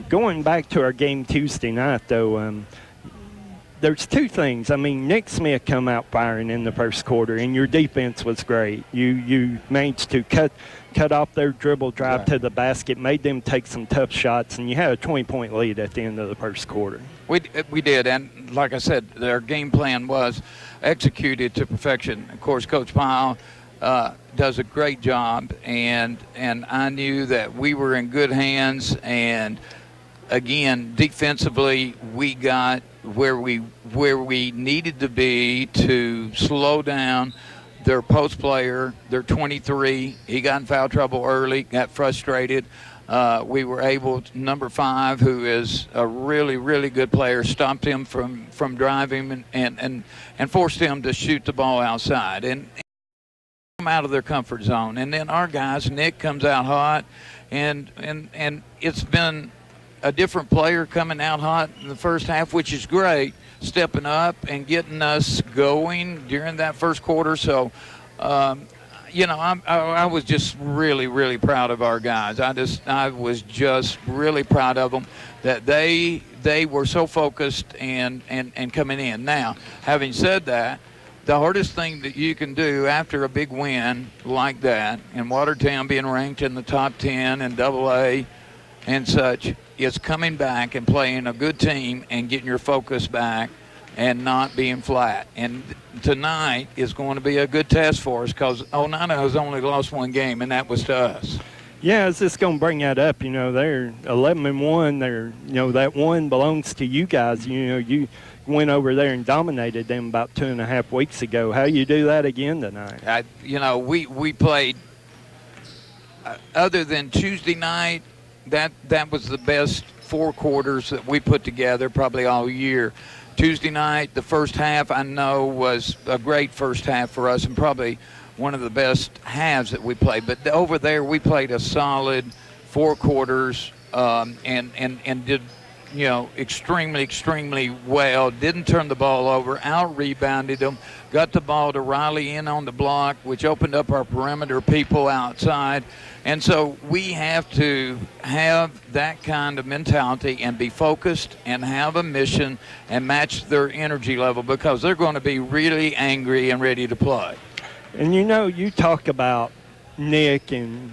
Going back to our game Tuesday night, though, there's two things. I mean, Nick Smith come out firing in the first quarter, and your defense was great. You managed to cut off their dribble drive to the basket, made them take some tough shots, and you had a 20-point lead at the end of the first quarter. We did, and like I said, their game plan was executed to perfection. Of course, Coach Powell does a great job, and I knew that we were in good hands. And again, defensively, we got where we needed to be to slow down their post player, their 23. He got in foul trouble early, got frustrated. We were able to, number 5, who is a really, really good player, stopped him from driving and forced him to shoot the ball outside and come out of their comfort zone. And then our guys, Nick comes out hot, and it's been a different player coming out hot in the first half, which is great, stepping up and getting us going during that first quarter. So, I was just really, really proud of our guys. I was just really proud of them that they were so focused and coming in. Now, having said that, the hardest thing that you can do after a big win like that, and Watertown being ranked in the top 10 and AA and such, is coming back and playing a good team and getting your focus back and not being flat. And tonight is going to be a good test for us because Oneida has only lost one game, and that was to us. Yeah, I was just going to bring that up. They're 11-1. They're, that one belongs to you guys. You went over there and dominated them about 2.5 weeks ago. How you do that again tonight? We played, other than Tuesday night, that was the best 4 quarters that we put together probably all year. Tuesday night, the first half, I know, was a great first half for us and probably one of the best halves that we played. But over there, we played a solid 4 quarters and did, extremely well. Didn't turn the ball over, out-rebounded them, got the ball to Riley in on the block, which opened up our perimeter people outside. And so we have to have that kind of mentality and be focused and have a mission and match their energy level, because they're going to be really angry and ready to play. And you talk about Nick and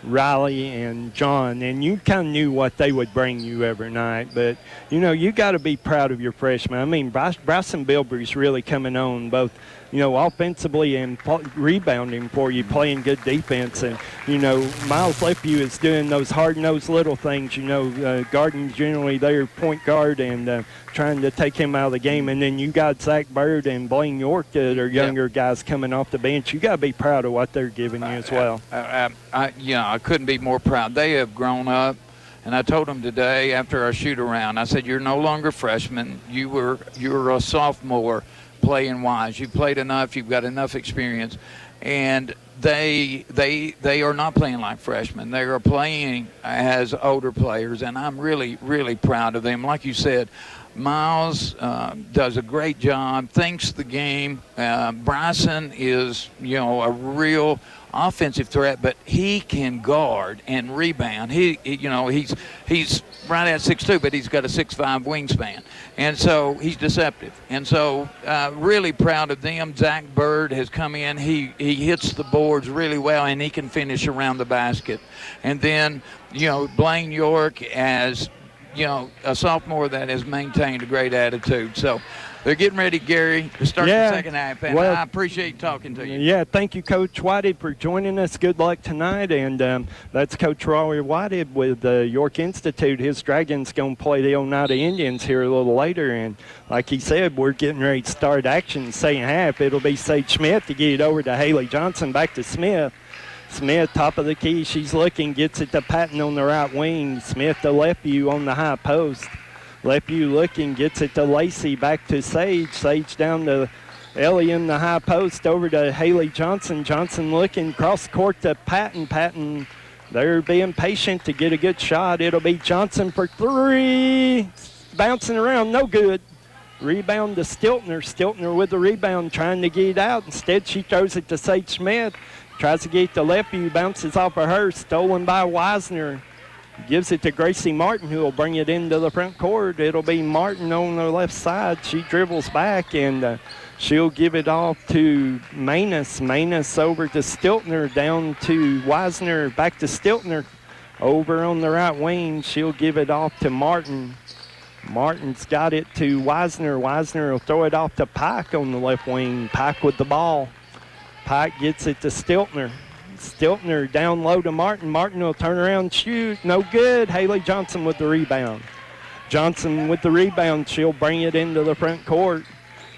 Riley and John, and you kind of knew what they would bring you every night. But, you got to be proud of your freshmen. I mean, Bryson Bilbrey's really coming on both, offensively and rebounding for you, playing good defense. And, Miles Lepew is doing those hard-nosed little things, guarding generally their point guard and trying to take him out of the game. And then you got Zach Bird and Blaine York that are younger guys coming off the bench. You got to be proud of what they're giving you as well. I couldn't be more proud. They have grown up. And I told them today after our shoot-around, I said, you're no longer freshmen. You're a sophomore playing wise. You've played enough. You've got enough experience. And they are not playing like freshmen. They are playing as older players, and I'm really, really proud of them. Like you said, Miles does a great job, thinks the game. Bryson is, a real offensive threat, but he can guard and rebound. He's right at 6'2", but he's got a 6'5" wingspan, and so he's deceptive. And so really proud of them. Zach Bird has come in. He hits the boards really well, and he can finish around the basket. And then Blaine York as a sophomore that has maintained a great attitude. So they're getting ready, Gary, to start the second half, and I appreciate talking to you. Yeah, thank you, Coach Whitehead, for joining us. Good luck tonight, and that's Coach Rory Whitehead with York Institute. His Dragons going to play the Oneida Indians here a little later, and like he said, we're getting ready to start action second half. It'll be Sage Smith to get it over to Haley Johnson, back to Smith. Smith, top of the key, she's looking, gets it to Patton on the right wing. Smith to Lepew on the high post. Lepew looking, gets it to Lacey, back to Sage. Sage down to Ellie in the high post, over to Haley Johnson. Johnson looking, cross court to Patton. Patton, they're being patient to get a good shot. It'll be Johnson for 3. Bouncing around, no good. Rebound to Stiltner. Stiltner with the rebound, trying to get it out. Instead, she throws it to Sage Smith. Tries to get it to Lepew, bounces off of her, stolen by Wisner. Gives it to Gracie Martin, who will bring it into the front court. It'll be Martin on the left side. She dribbles back, and she'll give it off to Manus. Manus over to Stiltner, down to Wisner, back to Stiltner. Over on the right wing, she'll give it off to Martin. Martin's got it to Wisner. Wisner will throw it off to Pike on the left wing. Pike with the ball. Pike gets it to Stiltner. Stiltner down low to Martin. Martin will turn around, shoot. No good. Haley Johnson with the rebound. Johnson with the rebound. She'll bring it into the front court.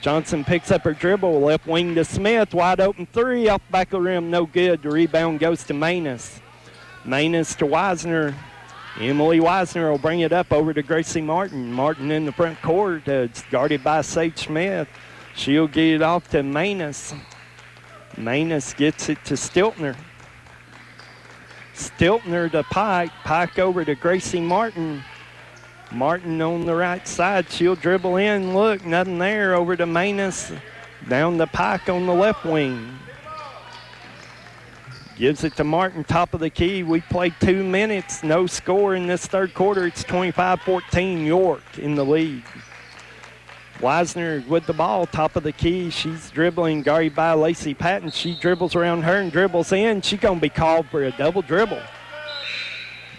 Johnson picks up her dribble. Left wing to Smith. Wide open 3 off the back of the rim. No good. The rebound goes to Manus. Manus to Wisner. Emily Wisner will bring it up over to Gracie Martin. Martin in the front court. It's guarded by Sage Smith. She'll get it off to Manus. Manus gets it to Stiltner. Stiltner to Pike. Pike over to Gracie Martin. Martin on the right side. She'll dribble in. Look, nothing there. Over to Manus. Down to Pike on the left wing. Gives it to Martin, top of the key. We played 2 minutes. No score in this third quarter. It's 25-14 York in the lead. Wisner with the ball, top of the key. She's dribbling, guarded by Lacey Patton. She dribbles around her and dribbles in. She's going to be called for a double dribble.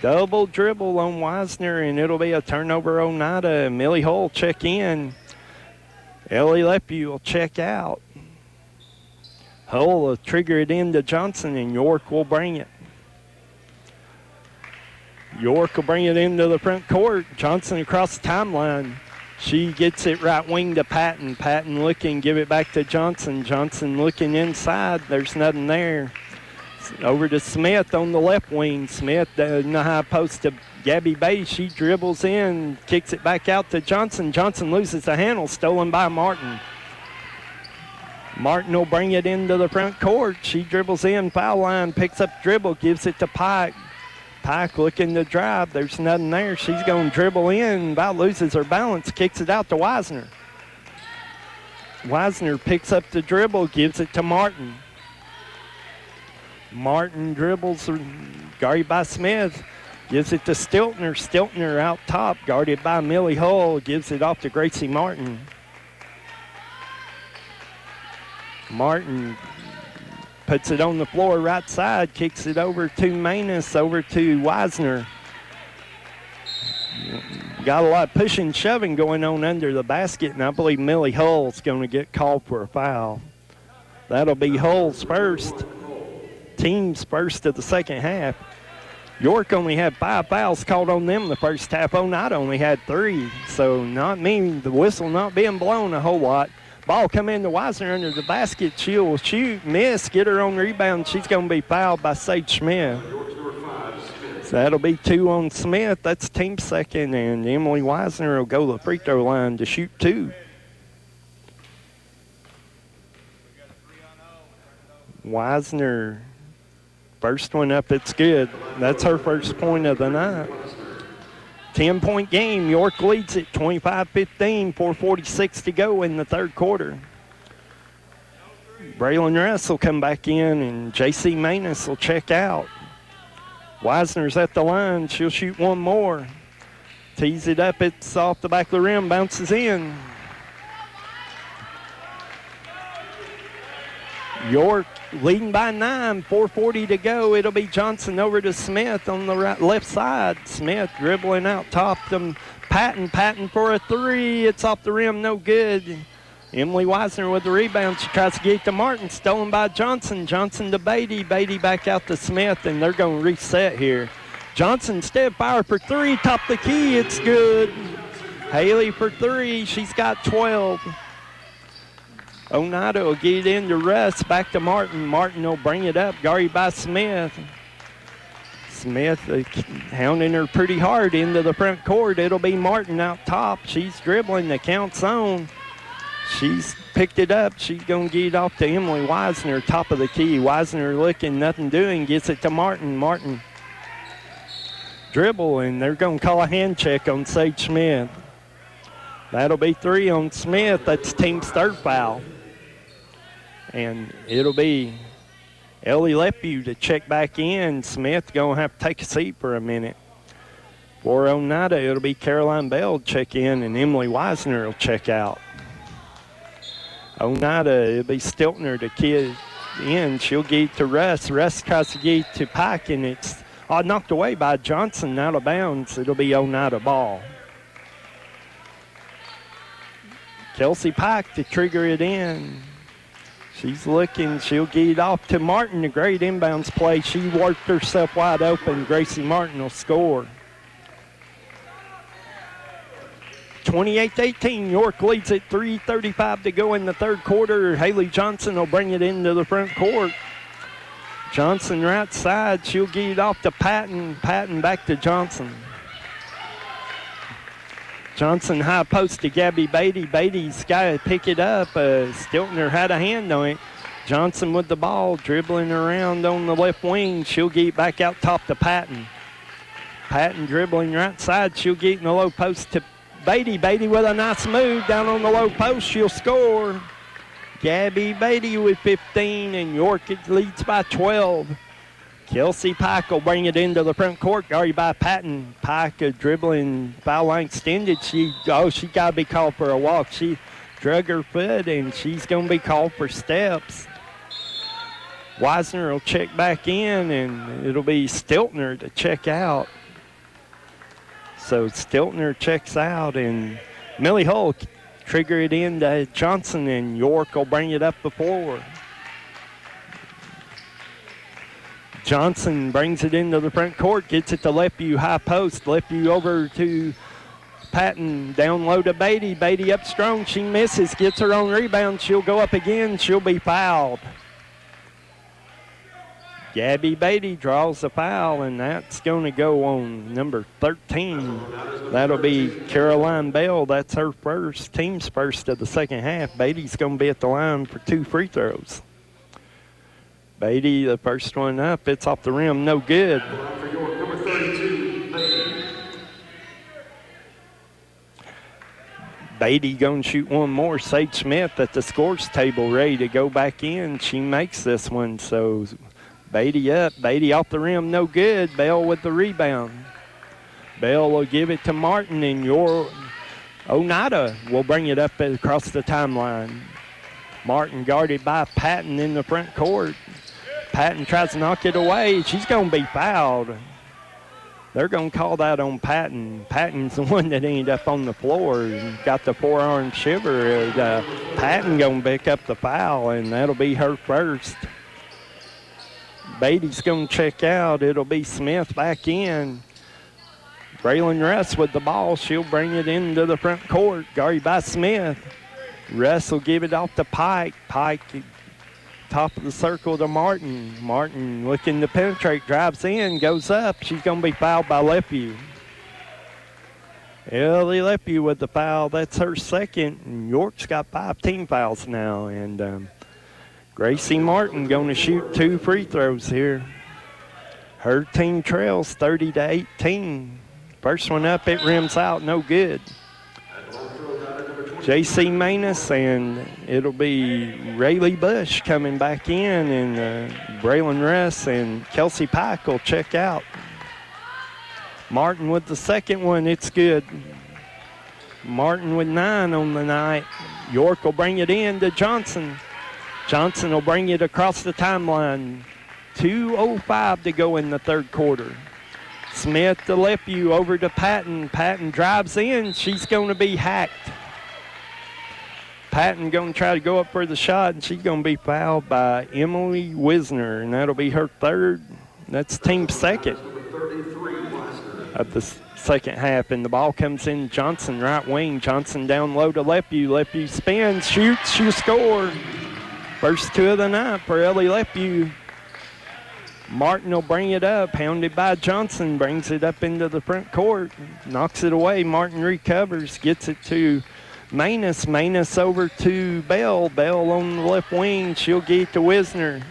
Double dribble on Wisner, and it'll be a turnover Oneida. Millie Hull check in. Ellie Lepew will check out. Hull will trigger it into Johnson, and York will bring it. York will bring it into the front court. Johnson across the timeline. She gets it right wing to Patton. Patton looking, give it back to Johnson. Johnson looking inside. There's nothing there. Over to Smith on the left wing. Smith in the high post to Gabby Bay. She dribbles in, kicks it back out to Johnson. Johnson loses the handle, stolen by Martin. Martin will bring it into the front court. She dribbles in, foul line, picks up dribble, gives it to Pike. Pike looking to drive. There's nothing there. She's going to dribble in, about loses her balance, kicks it out to Wisner. Wisner picks up the dribble, gives it to Martin. Martin dribbles, guarded by Smith, gives it to Stiltner. Stiltner out top, guarded by Millie Hull, gives it off to Gracie Martin. Martin puts it on the floor right side, kicks it over to Manus, over to Wisner. Got a lot of pushing, shoving going on under the basket, and I believe Millie Hull's going to get called for a foul. That'll be Hull's first. Team's first of the second half. York only had 5 fouls called on them the first half. Oneida only had 3, so not mean the whistle not being blown a whole lot. Ball come into Wisner under the basket. She'll shoot, miss, get her own rebound. She's going to be fouled by Sage Smith. So that'll be 2 on Smith. That's team second, and Emily Wisner will go to the free throw line to shoot 2. Wisner, first one up, it's good. That's her first point of the night. 10-point game. York leads it 25-15, 4:46 to go in the third quarter. Braylon Russ will come back in, and J.C. Manus will check out. Wisner's at the line. She'll shoot one more. Tees it up. It's off the back of the rim. Bounces in. York leading by 9, 4:40 to go. It'll be Johnson over to Smith on the left side. Smith dribbling out top to Patton. Patton for a 3. It's off the rim, no good. Emily Wisner with the rebound. She tries to get it to Martin. Stolen by Johnson. Johnson to Beatty. Beatty back out to Smith, and they're going to reset here. Johnson step fire for 3. Top the key. It's good. Haley for 3. She's got 12. Oneida will get it into Russ, back to Martin. Martin will bring it up, guarded by Smith. Smith hounding her pretty hard into the front court. It'll be Martin out top. She's dribbling, the count's on. She's picked it up. She's going to get it off to Emily Wisner, top of the key. Wisner looking, nothing doing, gets it to Martin. Martin dribble, and they're going to call a hand check on Sage Smith. That'll be 3 on Smith. That's team's third foul. And it'll be Ellie Lepew to check back in. Smith going to have to take a seat for a minute. For Oneida, it'll be Caroline Bell to check in, and Emily Wisner will check out. Oneida, it'll be Stiltner to kid in. She'll get it to Russ. Russ tries to get it to Pike, and it's knocked away by Johnson out of bounds. It'll be Oneida ball. Kelsey Pike to trigger it in. She's looking. She'll get it off to Martin. A great inbounds play. She worked herself wide open. Gracie Martin will score. 28-18. York leads at 3:35 to go in the third quarter. Haley Johnson will bring it into the front court. Johnson right side. She'll get it off to Patton. Patton back to Johnson. Johnson high post to Gabby Beatty. Beatty's got to pick it up. Stiltner had a hand on it. Johnson with the ball, dribbling around on the left wing. She'll get it back out top to Patton. Patton dribbling right side. She'll get in the low post to Beatty. Beatty with a nice move down on the low post. She'll score. Gabby Beatty with 15, and York leads by 12. Kelsey Pike will bring it into the front court, guarded by Patton. Pike dribbling, foul line extended. She got to be called for a walk. She drug her foot, and she's going to be called for steps. Wisner will check back in, and it'll be Stiltner to check out. So Stiltner checks out, and Millie Hull trigger it in to Johnson, and York will bring it up before. Johnson brings it into the front court, gets it to Lepew, high post. Lepew over to Patton, down low to Beatty. Beatty up strong, she misses, gets her own rebound. She'll go up again, she'll be fouled. Gabby Beatty draws the foul, and that's going to go on number 13. That'll be Caroline Bell. That's her first, team's first of the second half. Beatty's going to be at the line for 2 free throws. Beatty, the first one up. It's off the rim, no good. For York, number 32, Beatty. Beatty going to shoot one more. Sage Smith at the scores table ready to go back in. She makes this one, so Beatty up. Beatty off the rim, no good. Bell with the rebound. Bell will give it to Martin, and your Oneida will bring it up across the timeline. Martin guarded by Patton in the front court. Patton tries to knock it away. She's going to be fouled. They're going to call that on Patton. Patton's the one that ended up on the floor and got the forearm shiver. Patton going to pick up the foul, and that'll be her first. Beatty's going to check out. It'll be Smith back in. Braylon Russ with the ball. She'll bring it into the front court. Guarded by Smith. Russ will give it off to Pike. Pike, top of the circle to Martin. Martin looking to penetrate, drives in, goes up. She's going to be fouled by Lepew. Ellie Lepew with the foul. That's her second. And York's got 5 team fouls now. And Gracie Martin going to shoot 2 free throws here. Her team trails 30-18. First one up, it rims out, no good. J.C. Manus, and it'll be Rayleigh Bush coming back in, and Braylon Russ and Kelsey Pike will check out. Martin with the second one, it's good. Martin with 9 on the night. York will bring it in to Johnson. Johnson will bring it across the timeline. 2:05 to go in the third quarter. Smith to Lepew, over to Patton. Patton drives in. She's going to be hacked. Patton going to try to go up for the shot, and she's going to be fouled by Emily Wisner, and that'll be her third. That's team second of the second half, and the ball comes in Johnson, right wing. Johnson down low to Lepew. Lepew spins, shoots, she scores. First 2 of the night for Ellie Lepew. Martin will bring it up, hounded by Johnson, brings it up into the front court, knocks it away. Martin recovers, gets it to Manus. Manus over to Bell. Bell on the left wing. She'll get it to Wisner.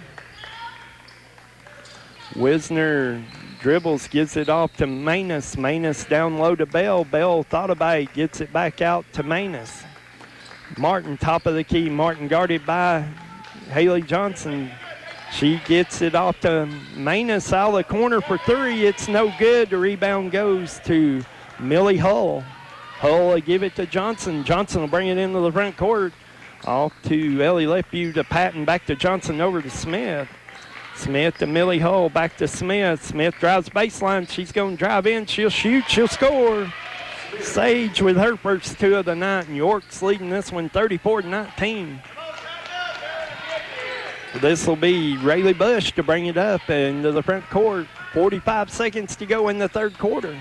Wisner dribbles, gives it off to Manus. Manus down low to Bell. Bell thought about it, gets it back out to Manus. Martin, top of the key. Martin guarded by Haley Johnson. She gets it off to Manus out of the corner for 3. It's no good. The rebound goes to Millie Hull. Hull will give it to Johnson. Johnson will bring it into the front court. Off to Ellie Lepew to Patton. Back to Johnson, over to Smith. Smith to Millie Hull. Back to Smith. Smith drives baseline. She's going to drive in. She'll shoot. She'll score. Sage with her first 2 of the night. And York's leading this one 34-19. This will be Rayleigh Bush to bring it up into the front court. 45 seconds to go in the third quarter.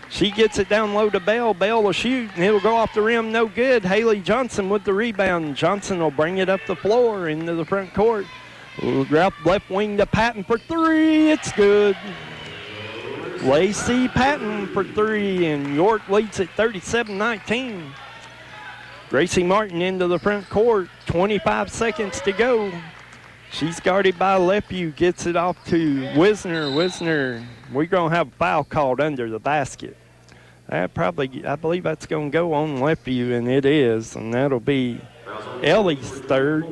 She gets it down low to Bell. Bell will shoot, and it'll go off the rim. No good. Haley Johnson with the rebound. Johnson will bring it up the floor into the front court. Left wing to Patton for 3. It's good. Lacey Patton for 3, and York leads at 37-19. Gracie Martin into the front court. 25 seconds to go. She's guarded by Lepew, gets it off to Wisner. Wisner, we're going to have a foul called under the basket. I believe that's going to go on Lepew, and it is. And that'll be Ellie's third,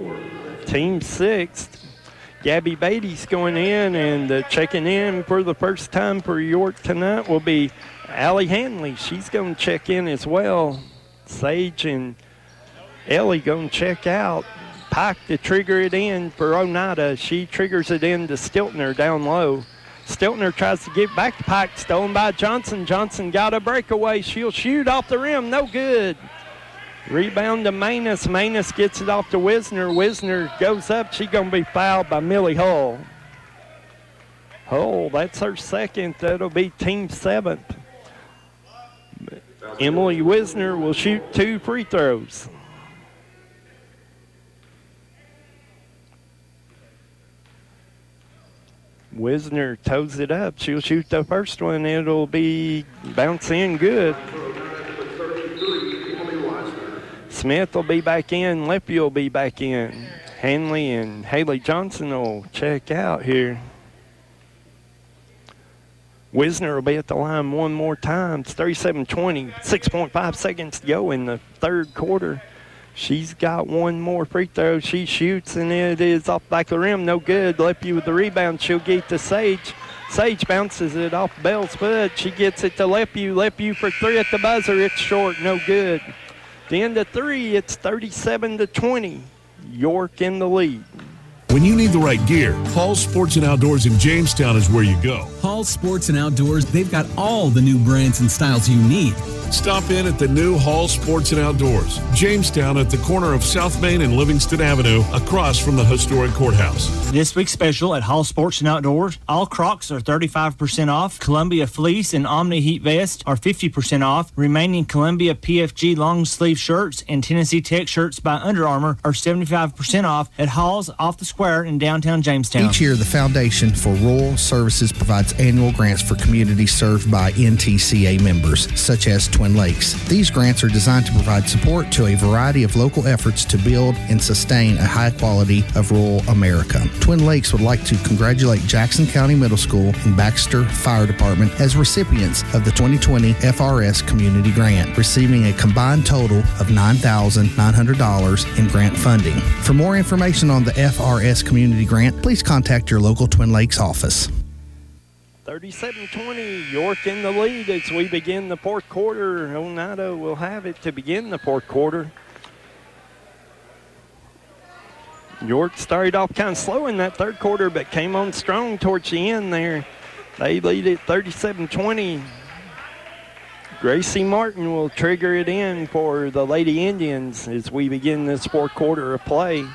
team 6th. Gabby Beatty's going in, and checking in for the first time for York tonight will be Allie Hanley. She's going to check in as well. Sage and Ellie going to check out. Pike to trigger it in for Oneida. She triggers it in to Stiltner down low. Stiltner tries to get back to Pike, stolen by Johnson. Johnson got a breakaway. She'll shoot off the rim, no good. Rebound to Manus. Manus gets it off to Wisner. Wisner goes up. She's going to be fouled by Millie Hull. Hull, that's her second. That'll be team 7th. Emily Wisner will shoot 2 free throws. Wisner toes it up. She'll shoot the first one. It'll be bounce in good. Smith will be back in. Leppy will be back in. Hanley and Haley Johnson will check out here. Wisner will be at the line one more time. It's 37-20, 6.5 seconds to go in the third quarter. She's got one more free throw. She shoots, and it is off back of the rim. No good. Leppy with the rebound. She'll get to Sage. Sage bounces it off Bell's foot. She gets it to Leppy. Leppy for three at the buzzer. It's short. No good. The end of three, it's 37-20. York in the lead. When you need the right gear, Hall Sports and Outdoors in Jamestown is where you go. Hall Sports and Outdoors, they've got all the new brands and styles you need. Stop in at the new Hall Sports and Outdoors, Jamestown, at the corner of South Main and Livingston Avenue, across from the historic courthouse. This week's special at Hall Sports and Outdoors, all Crocs are 35% off. Columbia Fleece and Omni Heat Vest are 50% off. Remaining Columbia PFG long sleeve shirts and Tennessee Tech shirts by Under Armour are 75% off at Hall's off the square in downtown Jamestown. Each year, the Foundation for Rural Services provides annual grants for communities served by NTCA members, such as Twin Lakes. These grants are designed to provide support to a variety of local efforts to build and sustain a high quality of rural America. Twin Lakes would like to congratulate Jackson County Middle School and Baxter Fire Department as recipients of the 2020 FRS Community Grant, receiving a combined total of $9,900 in grant funding. For more information on the FRS Community Grant, please contact your local Twin Lakes office. 37-20, York in the lead as we begin the fourth quarter. Oneida will have it to begin the fourth quarter. York started off kind of slow in that third quarter, but came on strong towards the end there. They lead it 37-20. Gracie Martin will trigger it in for the Lady Indians as we begin this fourth quarter of play.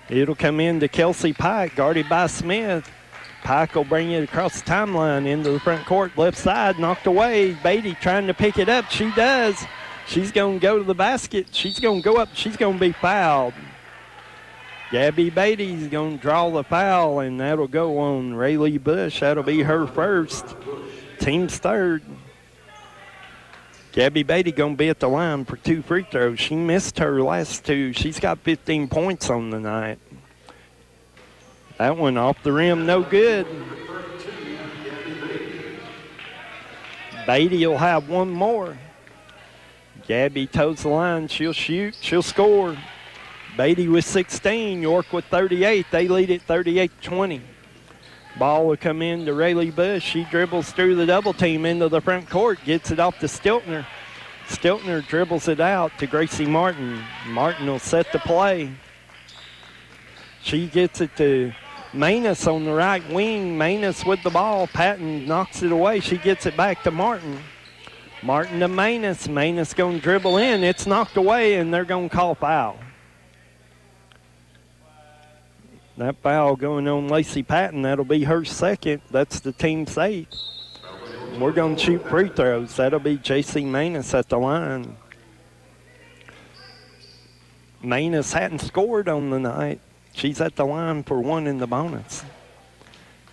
It'll come in to Kelsey Pike, guarded by Smith. Pike will bring it across the timeline into the front court. Left side, knocked away. Beatty trying to pick it up. She does. She's going to go to the basket. She's going to go up. She's going to be fouled. Gabby Beatty's going to draw the foul, and that'll go on Rayleigh Bush. That'll be her first. Team's third. Gabby Beatty going to be at the line for 2 free throws. She missed her last 2. She's got 15 points on the night. That one off the rim, no good. Beatty will have one more. Gabby toes the line. She'll shoot. She'll score. Beatty with 16. York with 38. They lead it 38-20. Ball will come in to Rayleigh Bush. She dribbles through the double team into the front court. Gets it off to Stiltner. Stiltner dribbles it out to Gracie Martin. Martin will set the play. She gets it to Manus on the right wing. Manus with the ball. Patton knocks it away. She gets it back to Martin. Martin to Manus. Manus going to dribble in. It's knocked away, and they're going to call foul. That foul going on Lacey Patton. That'll be her second. That's the team's 8th. We're going to shoot free throws. That'll be J.C. Manus at the line. Manus hadn't scored on the night. She's at the line for 1 in the bonus.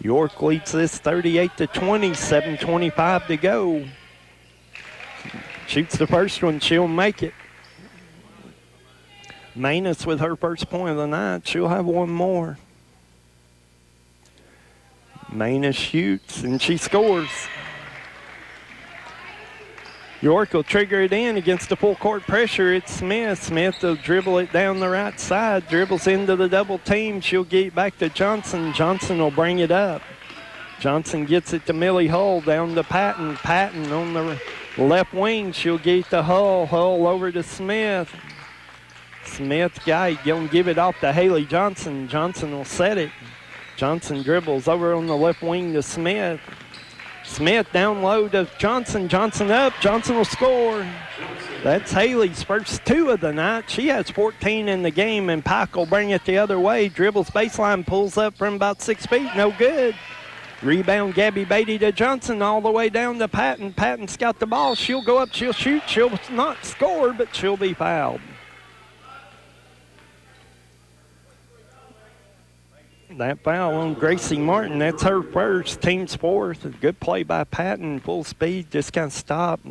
York leads this 38-20, 7:25 to go. Shoots the first one, she'll make it. Manus with her first point of the night. She'll have one more. Manus shoots and she scores. York will trigger it in against the full court pressure. It's Smith. Smith will dribble it down the right side. Dribbles into the double team. She'll get it back to Johnson. Johnson will bring it up. Johnson gets it to Millie Hull down to Patton. Patton on the left wing. She'll get it to Hull. Hull over to Smith. Smith guy going to give it off to Haley Johnson. Johnson will set it. Johnson dribbles over on the left wing to Smith. Smith down low to Johnson. Johnson up. Johnson will score. That's Haley's first 2 of the night. She has 14 in the game, and Pike will bring it the other way. Dribbles baseline, pulls up from about 6 feet. No good. Rebound, Gabby Beatty to Johnson all the way down to Patton. Patton's got the ball. She'll go up. She'll shoot. She'll not score, but she'll be fouled. That foul on Gracie Martin, that's her first, team's fourth. A good play by Patton, full speed, just kind of stopped,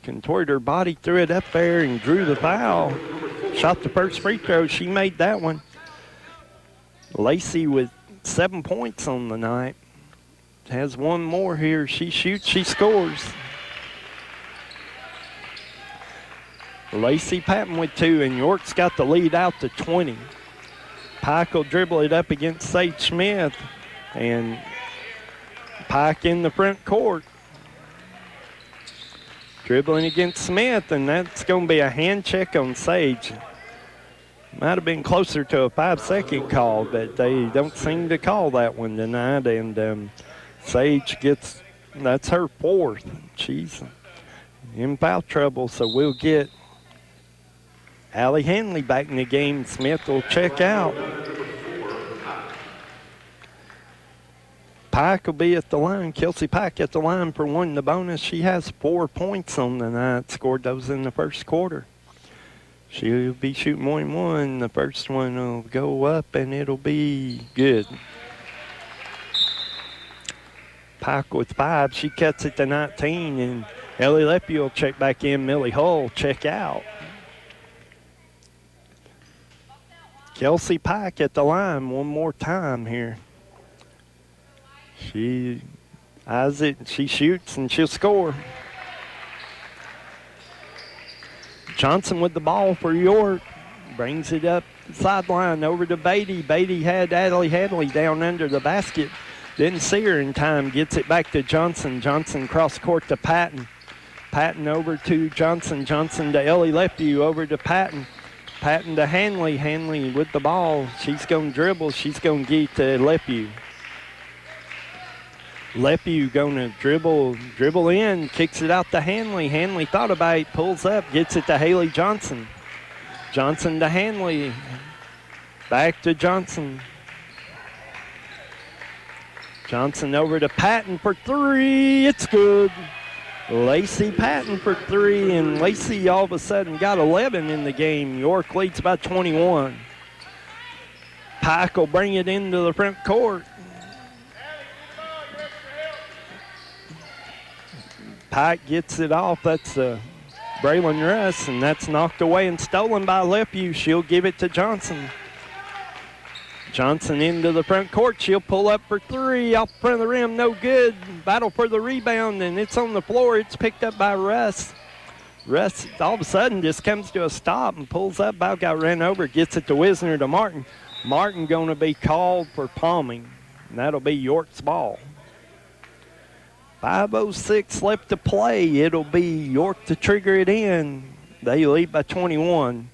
contorted her body, threw it up there and drew the foul. Shot the first free throw, she made that one. Lacey with 7 points on the night. Has one more here, she shoots, she scores. Lacey Patton with 2, and York's got the lead out to 20. Pike will dribble it up against Sage Smith, and Pike in the front court. Dribbling against Smith, and that's going to be a hand check on Sage. Might have been closer to a 5-second call, but they don't seem to call that one tonight, and Sage gets, that's her fourth. She's in foul trouble, so we'll get Allie Hanley back in the game. Smith will check out. Pike will be at the line. Kelsey Pike at the line for one. The bonus, she has 4 points on the night. Scored those in the first quarter. She'll be shooting 1-1. The first one will go up, and it'll be good. Pike with 5. She cuts it to 19, and Ellie Leppy will check back in. Millie Hull check out. Kelsey Pike at the line one more time here. She eyes it, she shoots, and she'll score. Johnson with the ball for York. Brings it up the sideline over to Beatty. Beatty had Allie Hadley down under the basket. Didn't see her in time. Gets it back to Johnson. Johnson cross court to Patton. Patton over to Johnson. Johnson to Ellie Leppy. Over to Patton. Patton to Hanley. Hanley with the ball. She's going to dribble. She's going to get to Leppy. Leppy going to dribble in, kicks it out to Hanley. Hanley thought about it, pulls up, gets it to Haley Johnson. Johnson to Hanley. Back to Johnson. Johnson over to Patton for 3. It's good. Lacey Patton for 3, and Lacey all of a sudden got 11 in the game. York leads by 21. Pike will bring it into the front court. Pike gets it off. That's Braylon Russ, and that's knocked away and stolen by Leppy. She'll give it to Johnson. Johnson into the front court. She'll pull up for 3 off front of the rim. No good. Battle for the rebound, and it's on the floor. It's picked up by Russ. Russ all of a sudden just comes to a stop and pulls up. Ball got ran over. Gets it to Wisner to Martin. Martin going to be called for palming, and that'll be York's ball. 5:06 left to play. It'll be York to trigger it in. They lead by 21.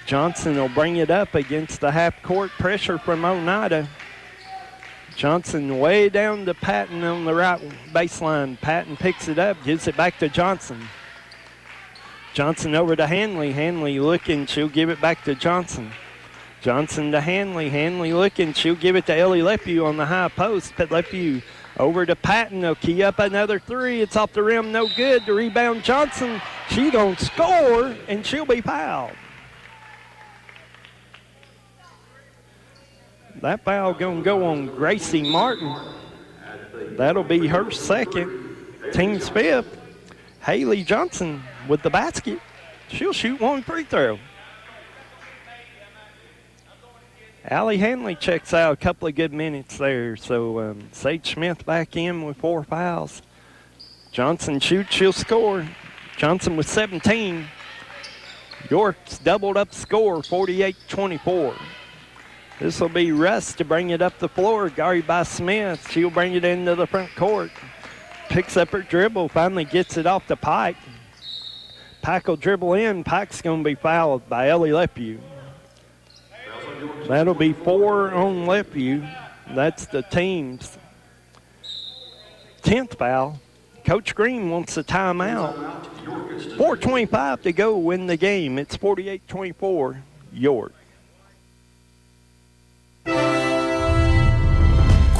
Johnson will bring it up against the half-court pressure from Oneida. Johnson way down to Patton on the right baseline. Patton picks it up, gives it back to Johnson. Johnson over to Hanley. Hanley looking, she'll give it back to Johnson. Johnson to Hanley. Hanley looking, she'll give it to Ellie Leppy on the high post. But Leppy over to Patton. They'll key up another 3. It's off the rim, no good. The rebound, Johnson. She gonna score, and she'll be fouled. That foul gonna go on Gracie Martin. That'll be her second, team's 5th. Haley Johnson with the basket. She'll shoot 1 free throw. Allie Hanley checks out, a couple of good minutes there. So Sage Smith back in with 4 fouls. Johnson shoots, she'll score. Johnson with 17. York's doubled up score, 48-24. This will be Russ to bring it up the floor, guarded by Smith. She'll bring it into the front court. Picks up her dribble, finally gets it off to Pike. Pike will dribble in. Pike's going to be fouled by Ellie Leppy. That'll be 4 on Leppy. That's the team's 10th foul. Coach Green wants a timeout. 4:25 to go, win the game. It's 48-24, York.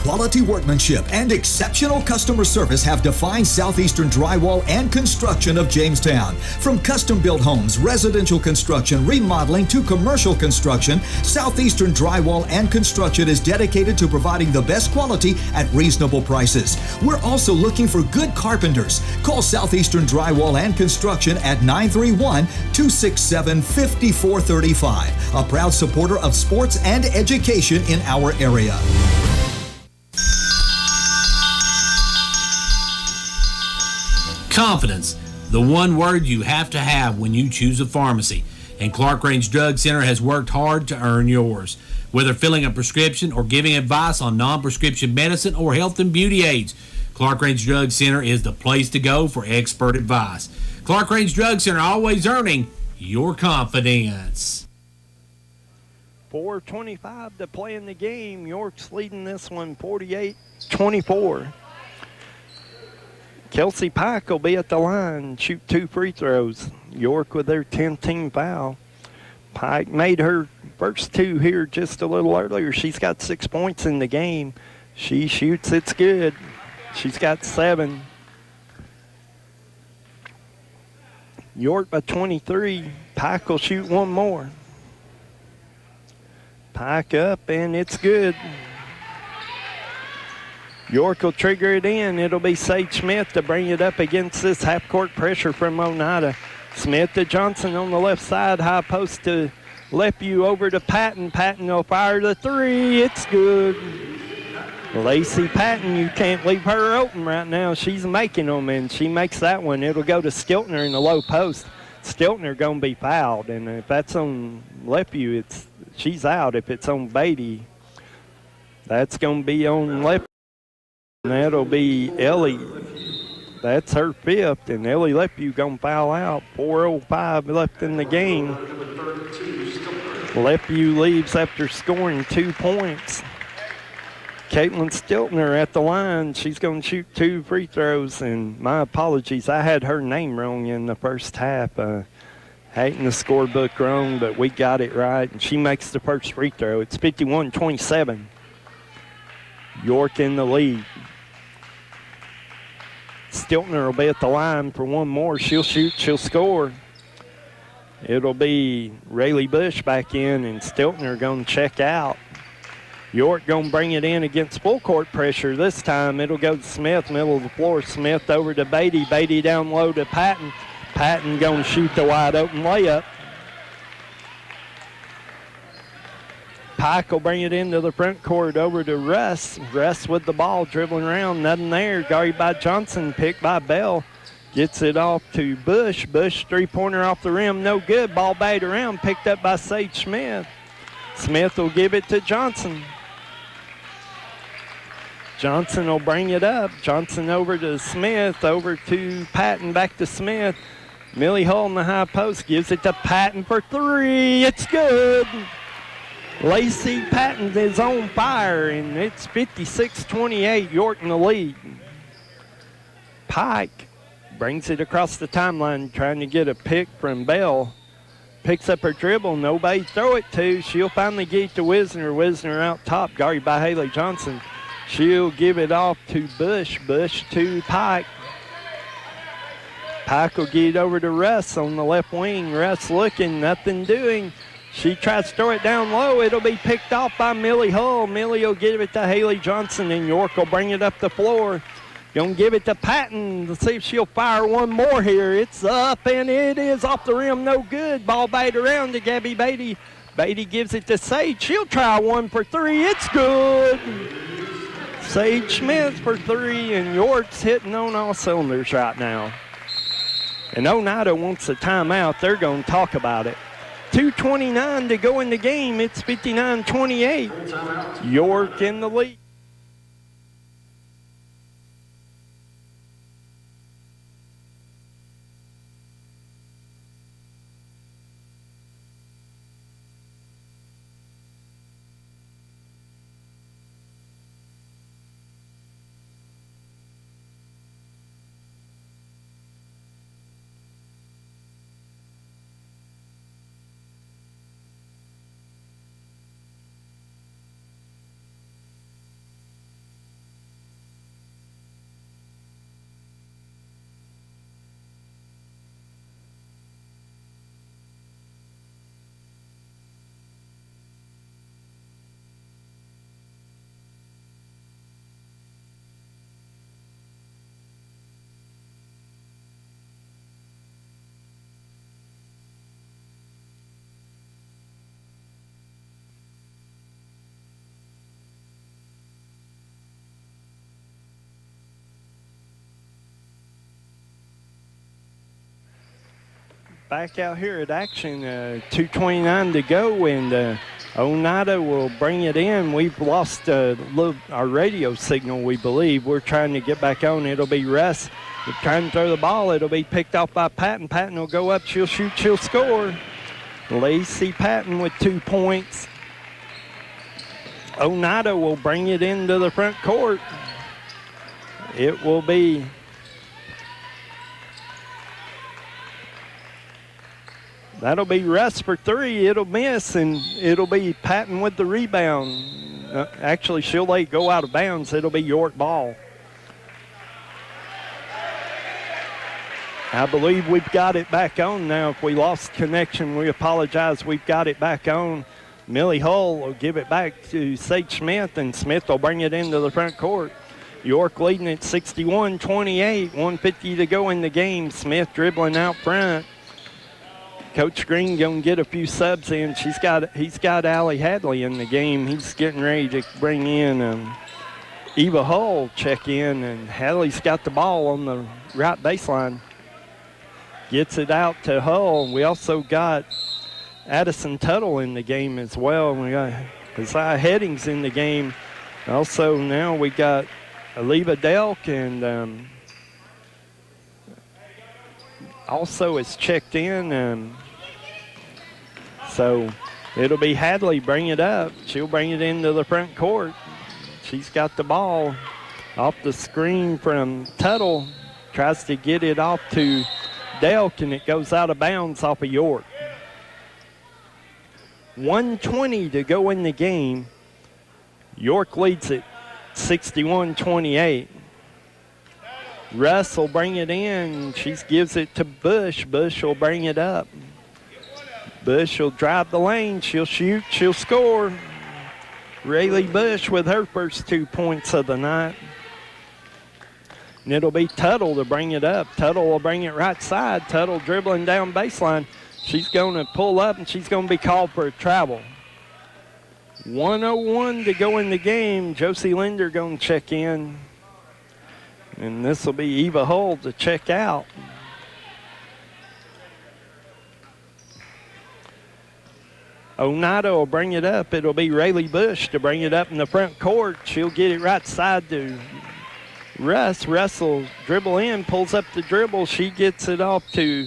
Quality workmanship and exceptional customer service have defined Southeastern Drywall and Construction of Jamestown. From custom-built homes, residential construction, remodeling to commercial construction, Southeastern Drywall and Construction is dedicated to providing the best quality at reasonable prices. We're also looking for good carpenters. Call Southeastern Drywall and Construction at 931-267-5435. A proud supporter of sports and education in our area. Confidence, the one word you have to have when you choose a pharmacy. And Clark Range Drug Center has worked hard to earn yours. Whether filling a prescription or giving advice on non-prescription medicine or health and beauty aids, Clark Range Drug Center is the place to go for expert advice. Clark Range Drug Center, always earning your confidence. 4:25 to play in the game. York's leading this one 48-24. Kelsey Pike will be at the line, shoot 2 free throws. York with their 10th team foul. Pike made her first 2 here just a little earlier. She's got 6 points in the game. She shoots, it's good. She's got 7. York by 23. Pike will shoot 1 more. Pike up, and it's good. York will trigger it in. It'll be Sage Smith to bring it up against this half-court pressure from Oneida. Smith to Johnson on the left side. High post to Lepew over to Patton. Patton will fire the 3. It's good. Lacey Patton, you can't leave her open right now. She's making them, and she makes that one. It'll go to Stiltner in the low post. Stiltner going to be fouled, and if that's on Lepew, she's out. If it's on Beatty, that's going to be on Lepew. And that'll be Ellie. That's her 5th, and Ellie Lepew going to foul out. 4:05 left in the game. Lepew leaves after scoring 2 points. Caitlin Stiltner at the line. She's going to shoot 2 free throws, and my apologies. I had her name wrong in the first half. Hating the scorebook wrong, but we got it right, and she makes the first free throw. It's 51-27. York in the lead. Stiltner will be at the line for 1 more. She'll shoot, she'll score. It'll be Rayleigh Bush back in, and Stiltner going to check out. York going to bring it in against full court pressure. This time it'll go to Smith, middle of the floor. Smith over to Beatty. Beatty down low to Patton. Patton going to shoot the wide open layup. Pike will bring it into the front court over to Russ. Russ with the ball, dribbling around, nothing there. Guarded by Johnson, picked by Bell. Gets it off to Bush. Bush 3-pointer off the rim, no good. Ball batted around, picked up by Sage Smith. Smith will give it to Johnson. Johnson will bring it up. Johnson over to Smith, over to Patton, back to Smith. Millie Hull in the high post, gives it to Patton for 3. It's good. Lacey Patton is on fire, and it's 56-28, York in the lead. Pike brings it across the timeline, trying to get a pick from Bell. Picks up her dribble, nobody throw it to. She'll finally get it to Wisner. Wisner out top, guarded by Haley Johnson. She'll give it off to Bush. Bush to Pike. Pike will get it over to Russ on the left wing. Russ looking, nothing doing. She tries to throw it down low. It'll be picked off by Millie Hull. Millie will give it to Haley Johnson, and York will bring it up the floor. Going to give it to Patton. Let's see if she'll fire 1 more here. It's up, and it is off the rim. No good. Ball batted around to Gabby Beatty. Beatty gives it to Sage. She'll try 1 for 3. It's good. Sage Smith for 3, and York's hitting on all cylinders right now. And Oneida wants a timeout. They're going to talk about it. 2:29 to go in the game. It's 59-28. York in the lead. back out here at action. 2:29 to go, and Oneida will bring it in. We've lost our radio signal, we believe. We're trying to get back on. It'll be Russ. We're trying to throw the ball. It'll be picked off by Patton. Patton will go up. She'll shoot. She'll score. Lacey Patton with 2 points. Oneida will bring it into the front court. It will be that'll be Russ for 3. It'll miss, and it'll be Patton with the rebound. Actually, she'll let it go out of bounds. It'll be York ball. I believe we've got it back on now. If we lost connection, we apologize. We've got it back on. Millie Hull will give it back to Sage Smith, and Smith will bring it into the front court. York leading at 61-28, 1:50 to go in the game. Smith dribbling out front. Coach Green going to get a few subs in. He's got Allie Hadley in the game. He's getting ready to bring in Eva Hull check in, and Hadley's got the ball on the right baseline. Gets it out to Hull. We also got Addison Tuttle in the game as well. We got Keziah Headings in the game. Also now we got Aleva Delk, and also is checked in. So it'll be Hadley bring it up. She'll bring it into the front court. She's got the ball off the screen from Tuttle. Tries to get it off to Delk, and it goes out of bounds off of York. 1:20 to go in the game. York leads it 61-28. Russ will bring it in. She gives it to Bush. Bush will bring it up. Bush will drive the lane. She'll shoot. She'll score. Rayleigh Bush with her first 2 points of the night. And it'll be Tuttle to bring it up. Tuttle will bring it right side. Tuttle dribbling down baseline. She's going to pull up, and she's going to be called for a travel. 1:01 to go in the game. Josie Linder going to check in. And this will be Eva Hull to check out. Oneida will bring it up. It'll be Rayleigh Bush to bring it up in the front court. She'll get it right side to Russ. Russ will dribble in, pulls up the dribble. She gets it off to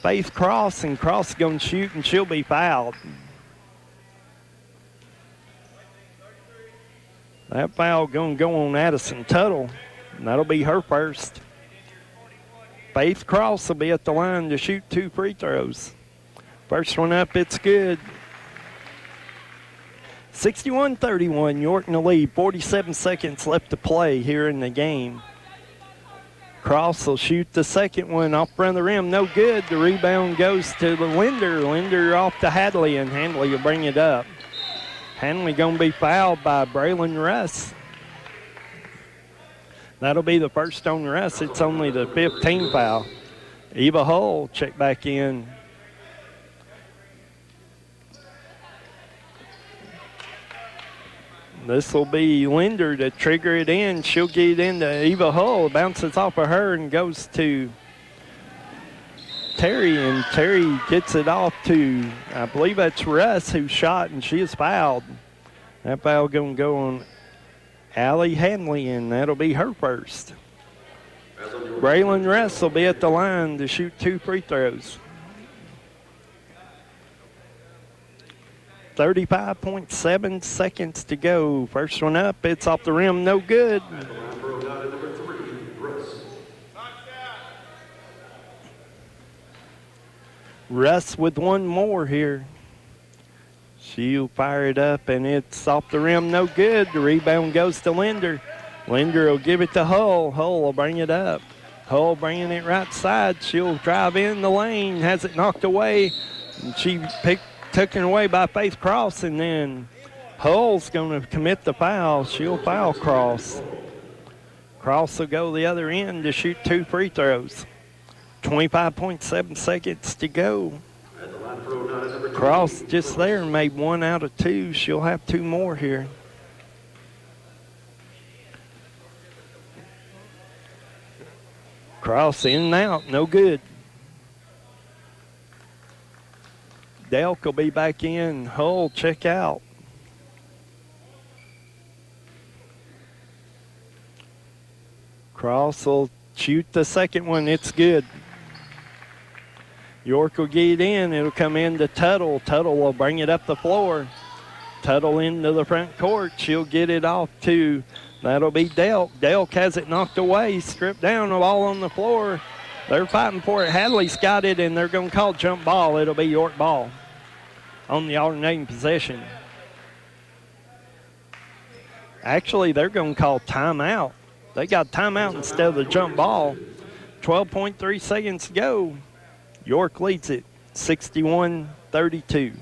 Faith Cross, and Cross is going to shoot, and she'll be fouled. That foul going to go on Addison Tuttle, and that'll be her first. Faith Cross will be at the line to shoot 2 free throws. First one up, it's good. 61-31, York in the lead. 47 seconds left to play here in the game. Cross will shoot the second one off front of the rim. No good. The rebound goes to the Linder. Linder off to Hadley, and Hadley will bring it up. Hadley going to be fouled by Braylon Russ. That'll be the first on Russ. It's only the 15th foul. Eva Hull check back in. This will be Linder to trigger it in. She'll get it into Eva Hull. Bounces off of her and goes to Terry. And Terry gets it off to, I believe that's Russ who shot, and she is fouled. That foul going to go on Allie Hanley, and that'll be her first. Braylon Russ will be at the line to shoot 2 free throws. 35.7 seconds to go. First one up, it's off the rim, no good. Russ with one more here. She'll fire it up, and it's off the rim, no good. The rebound goes to Linder. Linder will give it to Hull. Hull will bring it up. Hull bringing it right side. She'll drive in the lane, has it knocked away, and she taken away by Faith Cross, and then Hull's going to commit the foul. She'll foul Cross. Cross will go the other end to shoot 2 free throws. 25.7 seconds to go. Cross just there made 1 out of 2. She'll have 2 more here. Cross in and out, no good. Delk will be back in. Hull, check out. Cross will shoot the second one. It's good. York will get in. It'll come in to Tuttle. Tuttle will bring it up the floor. Tuttle into the front court. She'll get it off to, that'll be Delk. Delk has it knocked away. Stripped down, the ball on the floor. They're fighting for it. Hadley's got it, and they're going to call jump ball. It'll be York ball on the alternating possession. Actually, they're going to call timeout. They got timeout instead of the jump ball. 12.3 seconds to go. York leads it 61-32.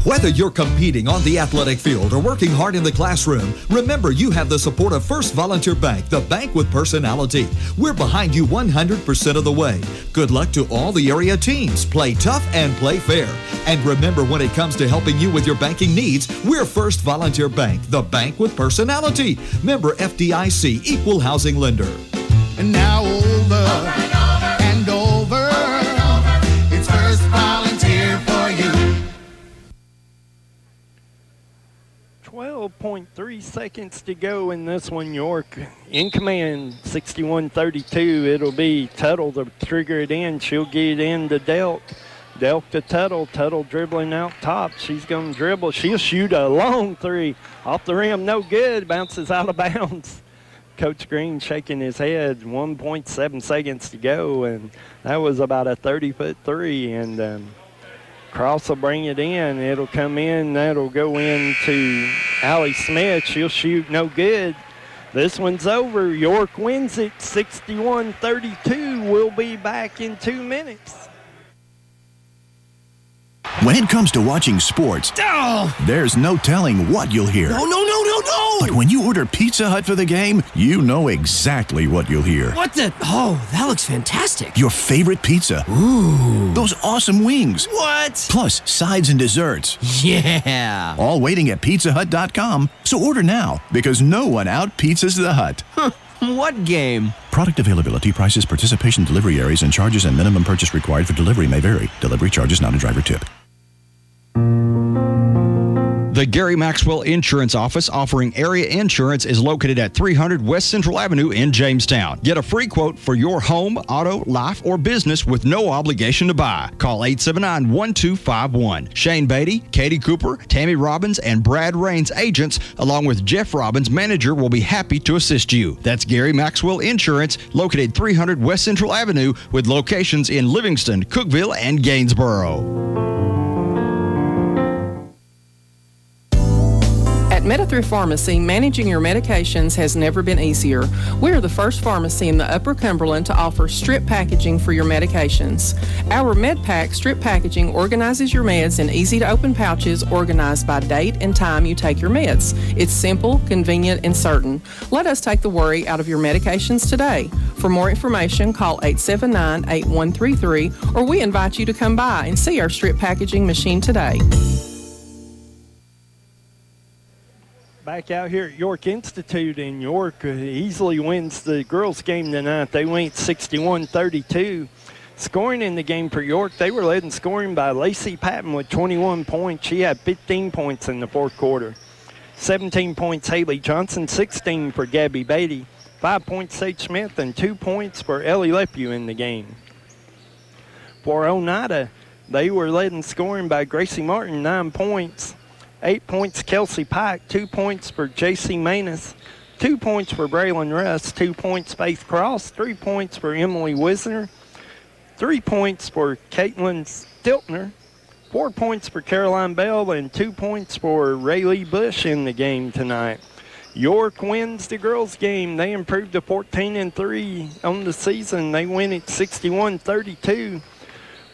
Whether you're competing on the athletic field or working hard in the classroom, remember you have the support of First Volunteer Bank, the bank with personality. We're behind you 100% of the way. Good luck to all the area teams. Play tough and play fair. And remember, when it comes to helping you with your banking needs, we're First Volunteer Bank, the bank with personality. Member FDIC, Equal Housing Lender. And now over and over, it's First Volunteer for you. 12.3 seconds to go in this one. York in command, 61-32. It'll be Tuttle to trigger it in. She'll get it in to Delk. Delk to Tuttle. Tuttle dribbling out top. She's going to dribble. She'll shoot a long three. Off the rim, no good. Bounces out of bounds. Coach Green shaking his head. 1.7 seconds to go, and that was about a 30-foot three. And Cross will bring it in. It'll come in. That'll go into Allie Smith. She'll shoot no good. This one's over. York wins it 61-32. We'll be back in 2 minutes. When it comes to watching sports, there's no telling what you'll hear. No! But when you order Pizza Hut for the game, you know exactly what you'll hear. What the? Oh, that looks fantastic. Your favorite pizza. Ooh. Those awesome wings. What? Plus sides and desserts. Yeah. All waiting at pizzahut.com. So order now, because no one out-pizzas the Hut. Huh. What game? Product availability, prices, participation, delivery areas, and charges and minimum purchase required for delivery may vary. Delivery charges not a driver tip. The Gary Maxwell Insurance Office offering area insurance is located at 300 West Central Avenue in Jamestown. Get a free quote for your home, auto, life, or business with no obligation to buy. Call 879-1251. Shane Beatty, Katie Cooper, Tammy Robbins, and Brad Rains agents, along with Jeff Robbins, manager, will be happy to assist you. That's Gary Maxwell Insurance, located 300 West Central Avenue, with locations in Livingston, Cookeville, and Gainsboro. At Meta-Through Pharmacy, managing your medications has never been easier. We are the first pharmacy in the Upper Cumberland to offer strip packaging for your medications. Our MedPack strip packaging organizes your meds in easy-to-open pouches organized by date and time you take your meds. It's simple, convenient, and certain. Let us take the worry out of your medications today. For more information, call 879-8133, or we invite you to come by and see our strip packaging machine today. Back out here at York Institute, and York easily wins the girls' game tonight. They went 61-32. Scoring in the game for York, they were led in scoring by Lacey Patton with 21 points. She had 15 points in the fourth quarter. 17 points Haley Johnson, 16 for Gabby Beatty, 5 points Sage Smith, and 2 points for Ellie Lepew in the game. For Oneida, they were led in scoring by Gracie Martin, 9 points. 8 points, Kelsey Pike. 2 points for J.C. Manus. 2 points for Braylon Russ. 2 points, Faith Cross. 3 points for Emily Wisner. 3 points for Caitlin Stiltner. 4 points for Caroline Bell. And 2 points for Rayleigh Bush in the game tonight. York wins the girls' game. They improved to 14-3 on the season. They win it 61-32.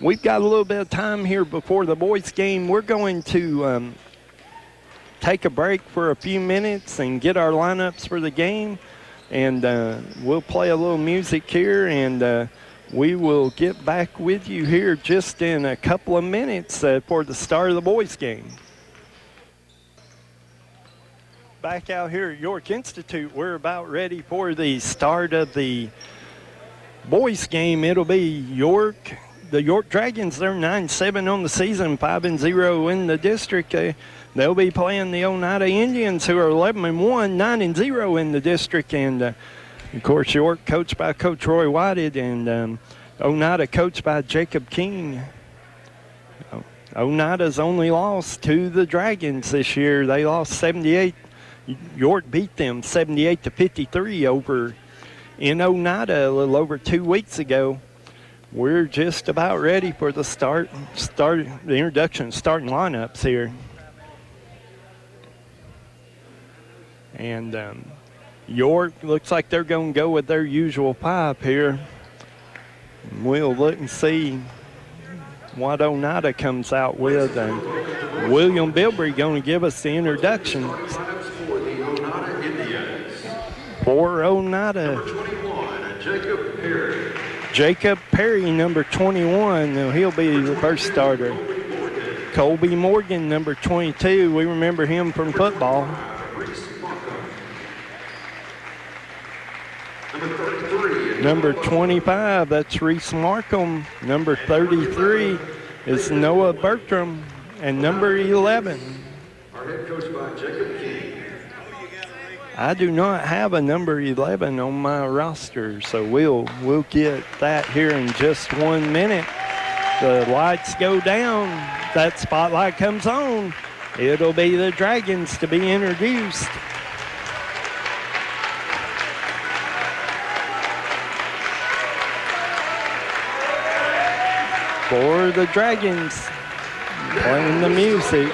We've got a little bit of time here before the boys' game. We're going to take a break for a few minutes and get our lineups for the game. And we'll play a little music here, and we will get back with you here just in a couple of minutes for the start of the boys' game. Back out here at York Institute, we're about ready for the start of the boys' game. It'll be York the York Dragons, they're 9-7 on the season, 5-0 in the district. They'll be playing the Oneida Indians, who are 11-1, 9-0 in the district. And, of course, York coached by Coach Roy Whited, and Oneida coached by Jacob King. Oneida's only lost to the Dragons this year. They lost 78. York beat them 78-53 over in Oneida a little over 2 weeks ago. We're just about ready for the the introduction, starting lineups here. And York looks like they're going to go with their usual pipe here. We'll look and see what Oneida comes out with. And William Bilbrey going to give us the introduction. For Oneida, Jacob Perry, number 21. He'll be the first starter. Colby Morgan, number 22. We remember him from football. Number 25, that's Reese Markham. Number 33 is Noah Bertram. And number 11. Our head coach by Jacob King. I do not have a number 11 on my roster, so we'll get that here in just 1 minute. The lights go down. That spotlight comes on. It'll be the Dragons to be introduced. For the Dragons, playing the music.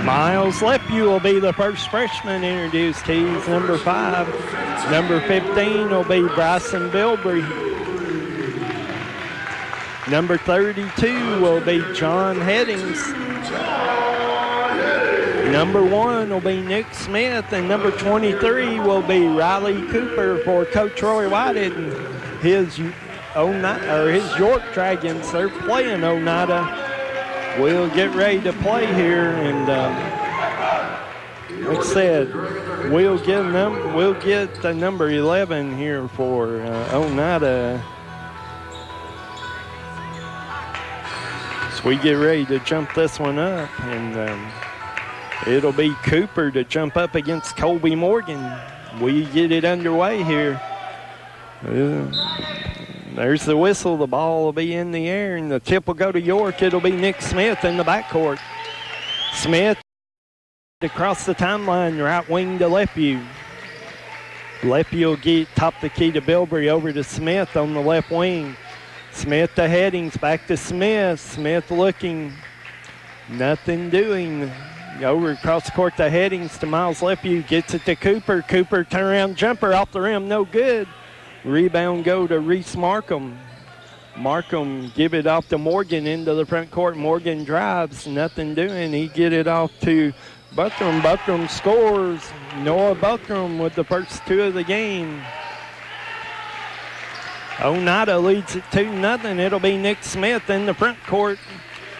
Miles Lepue will be the first freshman introduced. He's number 5. Number 15 will be Bryson Bilbrey. Number 32 will be John Headings. Number 1 will be Nick Smith, and number 23 will be Riley Cooper for Coach Roy Whited and his York Dragons. They're playing Oneida. We'll get ready to play here, and like I said, we'll get the number 11 here for Oneida. So we get ready to jump this one up, and it'll be Cooper to jump up against Colby Morgan. We get it underway here. There's the whistle. The ball will be in the air, and the tip will go to York. It'll be Nick Smith in the backcourt. Smith across the timeline, right wing to Lepue. Lepue will top the key to Bilbrey, over to Smith on the left wing. Smith to Headings, back to Smith. Smith looking, nothing doing. Over across the court to Headings to Miles Lepue, gets it to Cooper. Cooper turnaround jumper off the rim, no good. Rebound go to Reese Markham. Markham give it off to Morgan into the front court. Morgan drives, nothing doing. He get it off to Buttram. Buttram scores. Noah Buttram with the first 2 of the game. Oneida leads it 2-0. It'll be Nick Smith in the front court.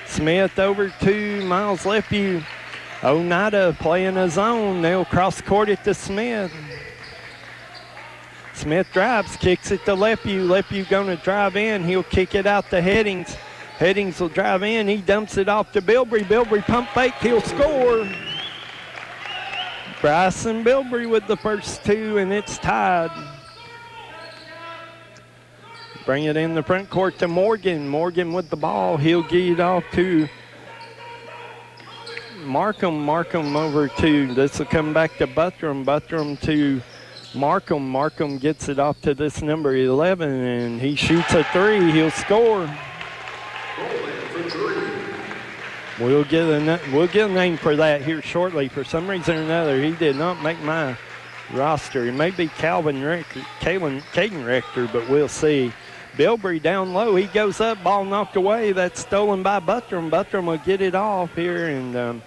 Smith over to Miles Lepue. Oneida playing a zone. They'll cross court it to Smith. Smith drives, kicks it to Lepue. Lepue going to drive in. He'll kick it out to Headings. Headings will drive in. He dumps it off to Bilbrey. Bilbrey pump fake. He'll score. Bryson Bilbrey with the first 2, and it's tied. Bring it in the front court to Morgan. Morgan with the ball. He'll get it off to Markham. Markham over to, this will come back to Buttram. Buttram to Markham. Markham gets it off to this number 11, and he shoots a 3. He'll score. We'll get a name for that here shortly. For some reason or another, he did not make my roster. It may be Caden Rector, but we'll see. Bilbrey down low. He goes up, ball knocked away. That's stolen by Buttram. Buttram will get it off here, and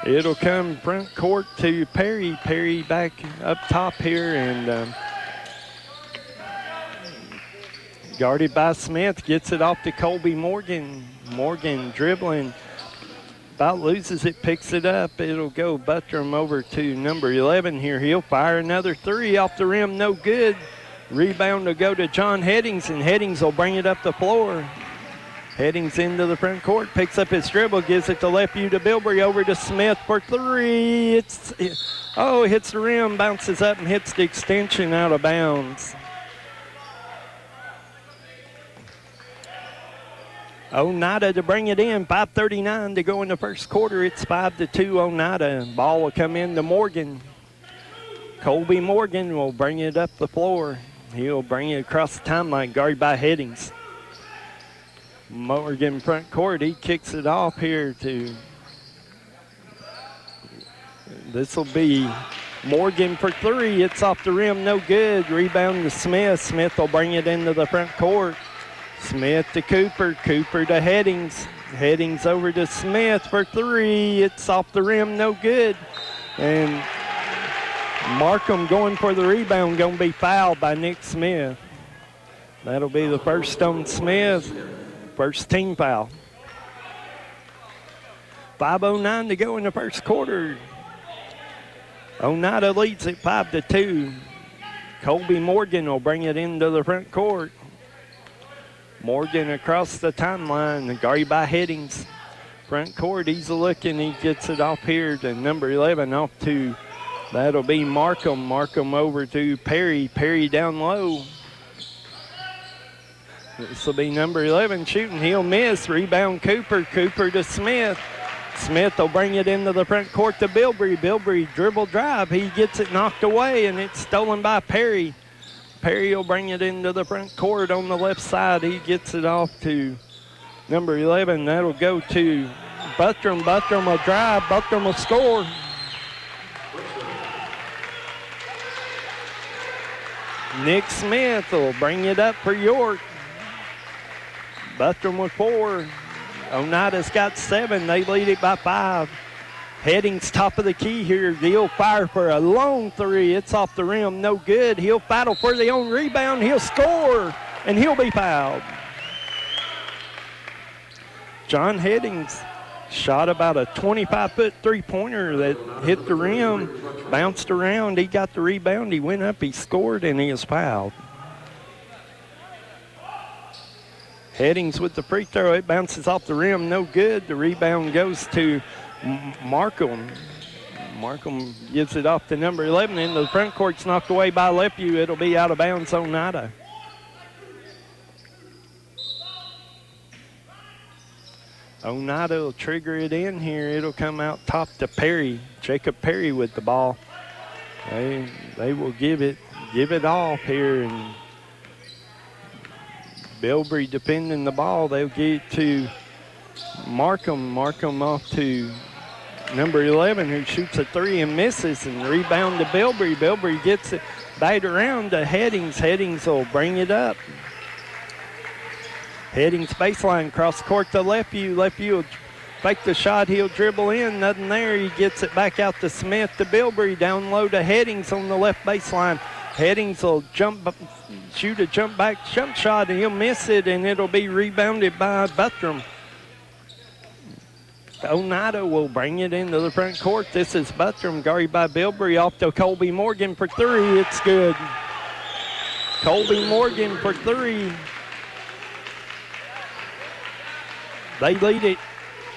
it'll come front court to Perry. Perry back up top here, and guarded by Smith. Gets it off to Colby Morgan. Morgan dribbling about loses it, picks it up. It'll go Buttram over to number 11 here. He'll fire another three off the rim, no good. Rebound will go to John Headings, and Headings will bring it up the floor. Headings into the front court, picks up his dribble, gives it to Lefeview to Bilbrey, over to Smith for three. Hits the rim, bounces up and hits the extension out of bounds. Oneida to bring it in, 5:39 to go in the first quarter. It's 5-2 Oneida. Ball will come in to Morgan. Colby Morgan will bring it up the floor. He'll bring it across the timeline, guarded by Headings. Morgan front court, he kicks it off here to, this will be Morgan for three. It's off the rim, no good. Rebound to Smith. Smith will bring it into the front court. Smith to Cooper. Cooper to Headings. Headings over to Smith for three. It's off the rim, no good. And Markham going for the rebound, going to be fouled by Nick Smith. That'll be the first on Smith. First team foul. 5:09 to go in the first quarter. Oneida leads it 5-2. Colby Morgan will bring it into the front court. Morgan across the timeline, guarded by Headings. Front court, he's looking, he gets it off here to number 11, off to, that'll be Markham. Markham over to Perry. Perry down low. This will be number 11 shooting. He'll miss. Rebound Cooper. Cooper to Smith. Smith will bring it into the front court to Bilbrey. Bilbrey dribble drive. He gets it knocked away, and it's stolen by Perry. Perry will bring it into the front court on the left side. He gets it off to number 11. That'll go to Buttram. Buttram will drive. Buttram will score. Nick Smith will bring it up for York. Buttram with 4. Oneida's got 7. They lead it by 5. Headings top of the key here. He'll fire for a long three. It's off the rim, no good. He'll battle for the own rebound. He'll score, and he'll be fouled. John Headings shot about a 25-foot three-pointer that hit the rim, bounced around. He got the rebound. He went up, he scored, and he is fouled. Headings with the free throw. It bounces off the rim, no good. The rebound goes to Markham. Markham gives it off to number 11 into the front court. It's knocked away by Lefeview. It'll be out of bounds on Oneida. Oneida will trigger it in here. It'll come out top to Perry. Jacob Perry with the ball. They will give it off here, and Bilbrey defending the ball. They'll get it to Markham. Markham off to number 11, who shoots a three and misses, and rebound to Bilbrey. Bilbrey gets it back around to Headings. Headings will bring it up. Headings baseline, cross court to Lefeview. Lefeview will fake the shot. He'll dribble in. Nothing there. He gets it back out to Smith to Bilbrey. Down low to Headings on the left baseline. Headings will shoot a jump shot, and he'll miss it, and it'll be rebounded by Buttram. Oneida will bring it into the front court. This is Buttram, guarded by Bilbrey, off to Colby Morgan for three. It's good. Colby Morgan for three. They lead it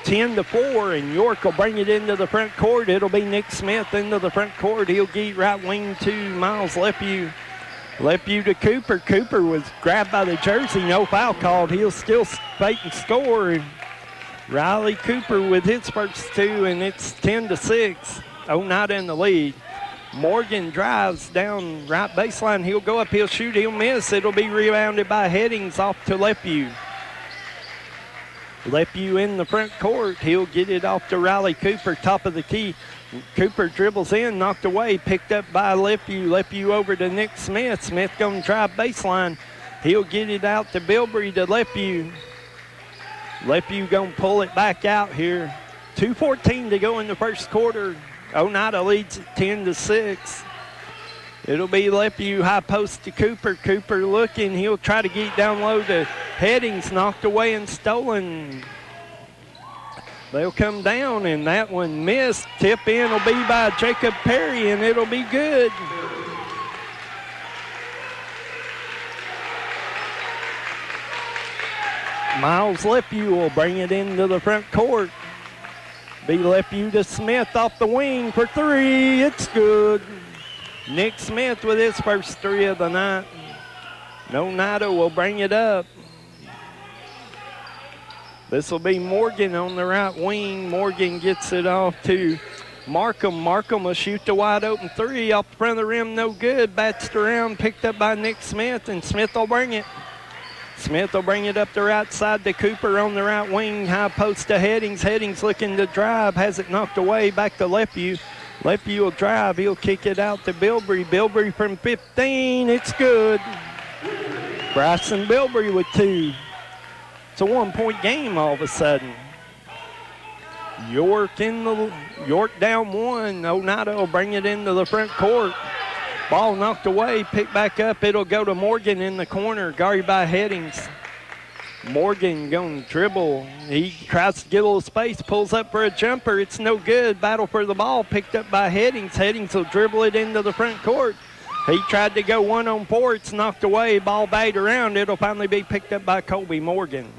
10-4, and York will bring it into the front court. It'll be Nick Smith into the front court. He'll get right wing to Miles Lefeview. Lefeview to Cooper. Cooper was grabbed by the jersey. No foul called. He'll still fake and score. Riley Cooper with his first two, and it's 10-6. Oneida in the lead. Morgan drives down right baseline. He'll go up, he'll shoot, he'll miss. It'll be rebounded by Headings off to Lefeview. Lefeview in the front court. He'll get it off to Riley Cooper, top of the key. Cooper dribbles in, knocked away, picked up by Lefeview. Lefeview over to Nick Smith. Smith going to drive baseline. He'll get it out to Bilbrey to Lefeview. Lefeview going to pull it back out here. 2:14 to go in the first quarter. Oneida leads it 10-6. It'll be Lefeview high post to Cooper. Cooper looking. He'll try to get down low to Headings. Knocked away and stolen They'll come down, and that one missed. Tip in will be by Jacob Perry, and it'll be good. Miles Lepew will bring it into the front court. Be Lepew to Smith off the wing for three. It's good. Nick Smith with his first three of the night. Oneida will bring it up. This will be Morgan on the right wing. Morgan gets it off to Markham. Markham will shoot the wide open three off the front of the rim. No good. Batched around, picked up by Nick Smith, and Smith will bring it. Smith will bring it up the right side to Cooper on the right wing. High post to Headings. Headings looking to drive. Has it knocked away. Back to Lepew. Lepew will drive. He'll kick it out to Bilbrey. Bilbrey from 15. It's good. Bryson Bilbrey with two. It's a one-point game all of a sudden. York down one. Oneida will bring it into the front court. Ball knocked away, picked back up. It'll go to Morgan in the corner, guarded by Headings. Morgan going to dribble. He tries to get a little space, pulls up for a jumper. It's no good. Battle for the ball, picked up by Headings. Headings will dribble it into the front court. He tried to go 1-on-4. It's knocked away. Ball batted around. It'll finally be picked up by Colby Morgan.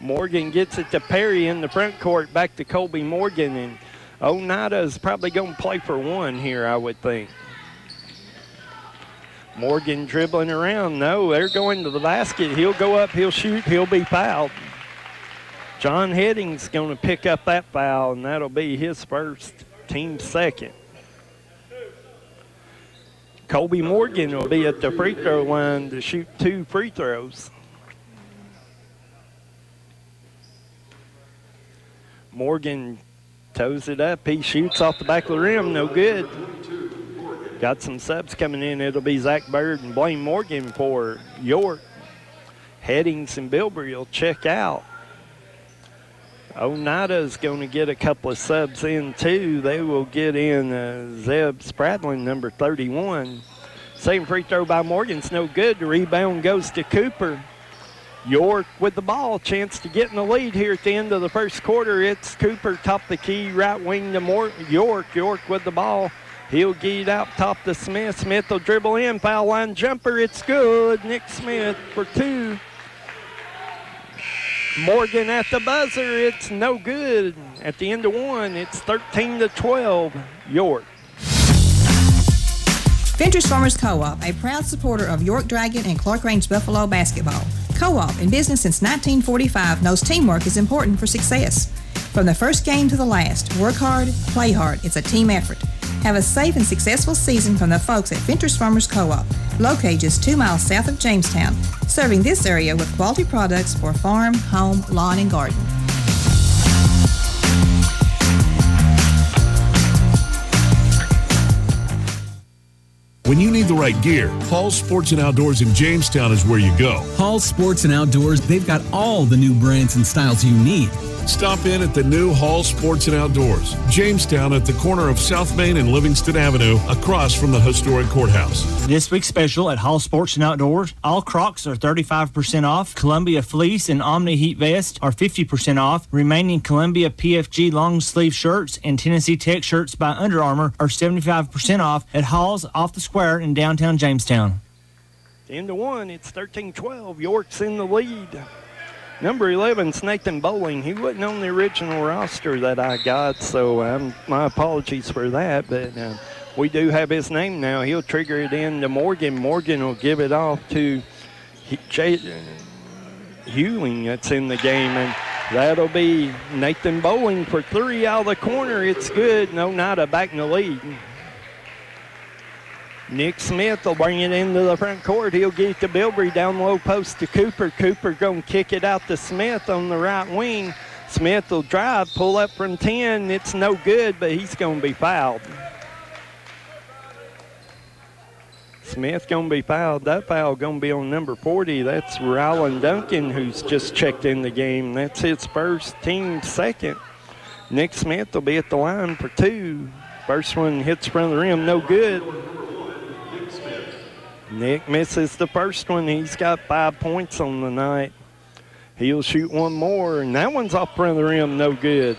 Morgan gets it to Perry in the front court. Back to Colby Morgan. And Oneida is probably going to play for one here, I would think. Morgan dribbling around. No, they're going to the basket. He'll go up, he'll shoot, he'll be fouled. John Headings going to pick up that foul, and that'll be his first, team second. Colby Morgan will be at the free throw line to shoot 2 free throws. Morgan toes it up. He shoots off the back of the rim. No good. Got some subs coming in. It'll be Zach Bird and Blaine Morgan for York. Headings and Bilbrey will check out. Oneida is going to get a couple of subs in too. They will get in Zeb Spradlin, number 31. Same free throw by Morgan's no good. The rebound goes to Cooper. York with the ball. Chance to get in the lead here at the end of the first quarter. It's Cooper top the key, right wing to York. York with the ball. He'll get it out top to Smith. Smith will dribble in. Foul line jumper. It's good. Nick Smith for 2. Morgan at the buzzer. It's no good. At the end of 1, it's 13-12, York. Ventures Farmers Co-op, a proud supporter of York Dragon and Clark Range Buffalo basketball. Co-op, in business since 1945, knows teamwork is important for success. From the first game to the last, work hard, play hard. It's a team effort. Have a safe and successful season from the folks at Ventures Farmers Co-op, located just 2 miles south of Jamestown, serving this area with quality products for farm, home, lawn, and garden. When you need the right gear, Hall Sports and Outdoors in Jamestown is where you go. Hall Sports and Outdoors, they've got all the new brands and styles you need. Stop in at the new Hall Sports and Outdoors, Jamestown, at the corner of South Main and Livingston Avenue, across from the historic courthouse. This week's special at Hall Sports and Outdoors, all Crocs are 35% off. Columbia Fleece and Omni Heat Vest are 50% off. Remaining Columbia PFG long sleeve shirts and Tennessee Tech shirts by Under Armour are 75% off at Hall's off the square in downtown Jamestown. End of 1, it's 13-12. York's in the lead. Number 11 is Nathan Bowling. He wasn't on the original roster that I got, so my apologies for that. But we do have his name now. He'll trigger it in to Morgan. Morgan will give it off to Hewling that's in the game. And that'll be Nathan Bowling for 3 out of the corner. It's good. Oneida back in the lead. Nick Smith will bring it into the front court. He'll get it to Bilbrey down low post to Cooper. Cooper going to kick it out to Smith on the right wing. Smith will drive, pull up from 10. It's no good, but he's going to be fouled. Smith going to be fouled. That foul going to be on number 40. That's Rylan Duncan, who's just checked in the game. That's his first, team second. Nick Smith will be at the line for 2. First one hits front of the rim, no good. Nick misses the first one. He's got 5 points on the night. He'll shoot one more, and that one's off front of the rim, no good.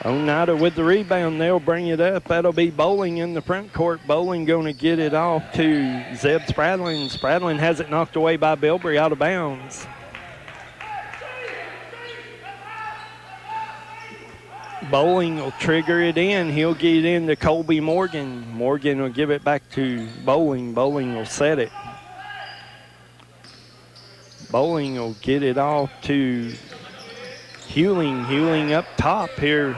Oneida with the rebound. They'll bring it up. That'll be Bowling in the front court. Bowling going to get it off to Zeb Spradlin. Spradlin has it knocked away by Bilbrey out of bounds. Bowling will trigger it in. He'll get it in to Colby Morgan. Morgan will give it back to Bowling. Bowling will set it. Bowling will get it off to Hewling. Hewling up top here.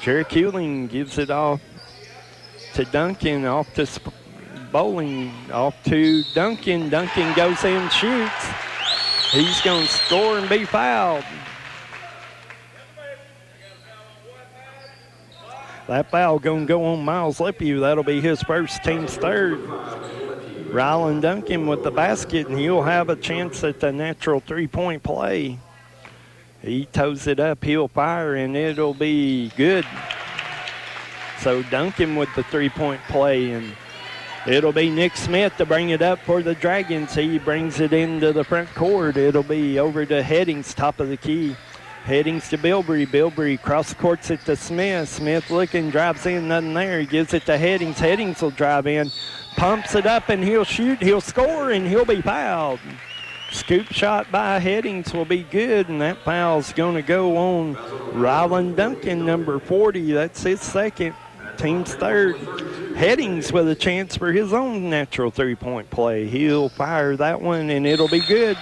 Jarek Hewling gives it off to Duncan. Off to Bowling. Off to Duncan. Duncan goes in, shoots. He's going to score and be fouled. That foul going to go on Miles Lepew. That'll be his first, team's third. Rylan Duncan with the basket, and he'll have a chance at the natural three-point play. He toes it up, he'll fire, and it'll be good. So Duncan with the three-point play, and it'll be Nick Smith to bring it up for the Dragons. He brings it into the front court. It'll be over to Headings, top of the key. Headings to Bilbrey. Bilbrey cross courts it to Smith. Smith looking, drives in, nothing there. He gives it to Headings. Headings will drive in, pumps it up, and he'll shoot. He'll score, and he'll be fouled. Scoop shot by Headings will be good, and that foul's going to go on Rylan Duncan, number 40. That's his second, team's third. Headings with a chance for his own natural three-point play. He'll fire that one, and it'll be good.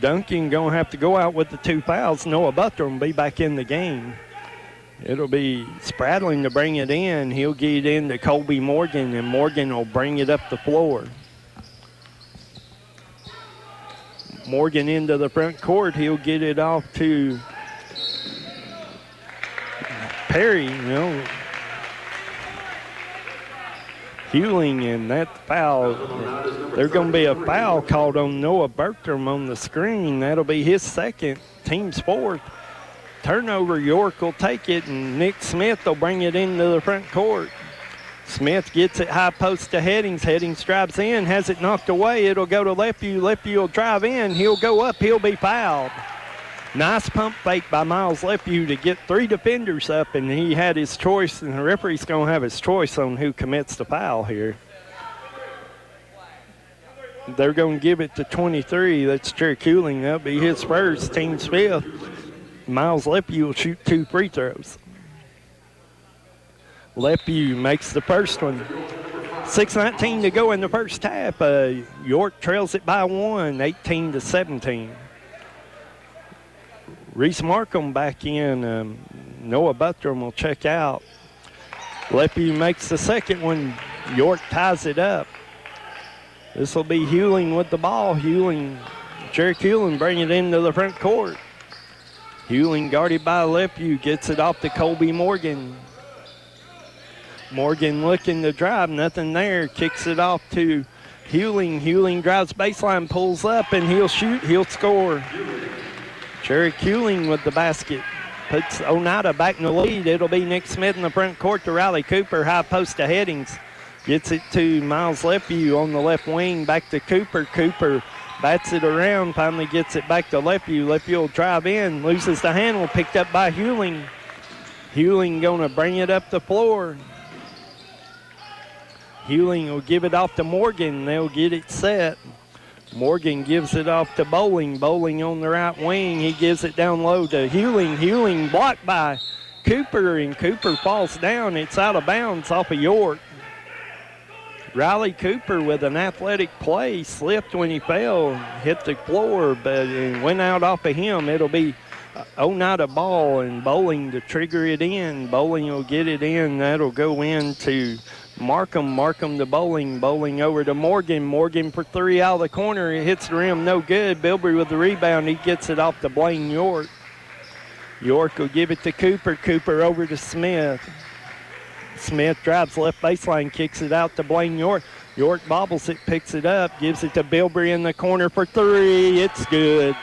Duncan going to have to go out with the two fouls. Noah Butler will be back in the game. It'll be Spradlin to bring it in. He'll get it in to Colby Morgan, and Morgan will bring it up the floor. Morgan into the front court. He'll get it off to Perry, Hewling, and that foul, there's going to be a foul called on Noah Bertram on the screen. That'll be his second, team's fourth. Turnover, York will take it, and Nick Smith will bring it into the front court. Smith gets it high post to Headings. Headings drives in, has it knocked away. It'll go to Lepew. Lepew will drive in. He'll go up. He'll be fouled. Nice pump fake by Miles Lepew to get three defenders up, and he had his choice, and the referee's going to have his choice on who commits the foul here. They're going to give it to 23. That's Jerry Cooling. That'll be his first, team's fifth. Miles Lepew will shoot two free throws. Lepew makes the first one. 6:19 to go in the first half. York trails it by one, 18-17. Reese Markham back in. Noah Buttram will check out. Lepew makes the second one. York ties it up. This will be Hewling with the ball. Jerry Hewling bring it into the front court. Hewling guarded by Lepew, gets it off to Colby Morgan. Morgan looking to drive, nothing there. Kicks it off to Hewling. Hewling drives baseline, pulls up, and he'll shoot, he'll score. Jerry Hewling with the basket. Puts Oneida back in the lead. It'll be Nick Smith in the front court to Riley Cooper. High post to Headings. Gets it to Miles Lepew on the left wing. Back to Cooper. Cooper bats it around. Finally gets it back to Lepew. Lepew will drive in. Loses the handle. Picked up by Hewling. Hewling going to bring it up the floor. Hewling will give it off to Morgan. They'll get it set. Morgan gives it off to Bowling. Bowling on the right wing. He gives it down low to Hewling. Hewling blocked by Cooper, and Cooper falls down. It's out of bounds off of York. Riley Cooper with an athletic play. Slipped when he fell. Hit the floor, but it went out off of him. It'll be Oneida ball, and Bowling to trigger it in. Bowling will get it in. That'll go into Markham. Markham to Bowling. Bowling over to Morgan. Morgan for three out of the corner. It hits the rim, no good. Bilbrey with the rebound. He gets it off to Blaine York. York will give it to Cooper. Cooper over to Smith. Smith drives left baseline, kicks it out to Blaine York. York bobbles it, picks it up, gives it to Bilbrey in the corner for three. It's good.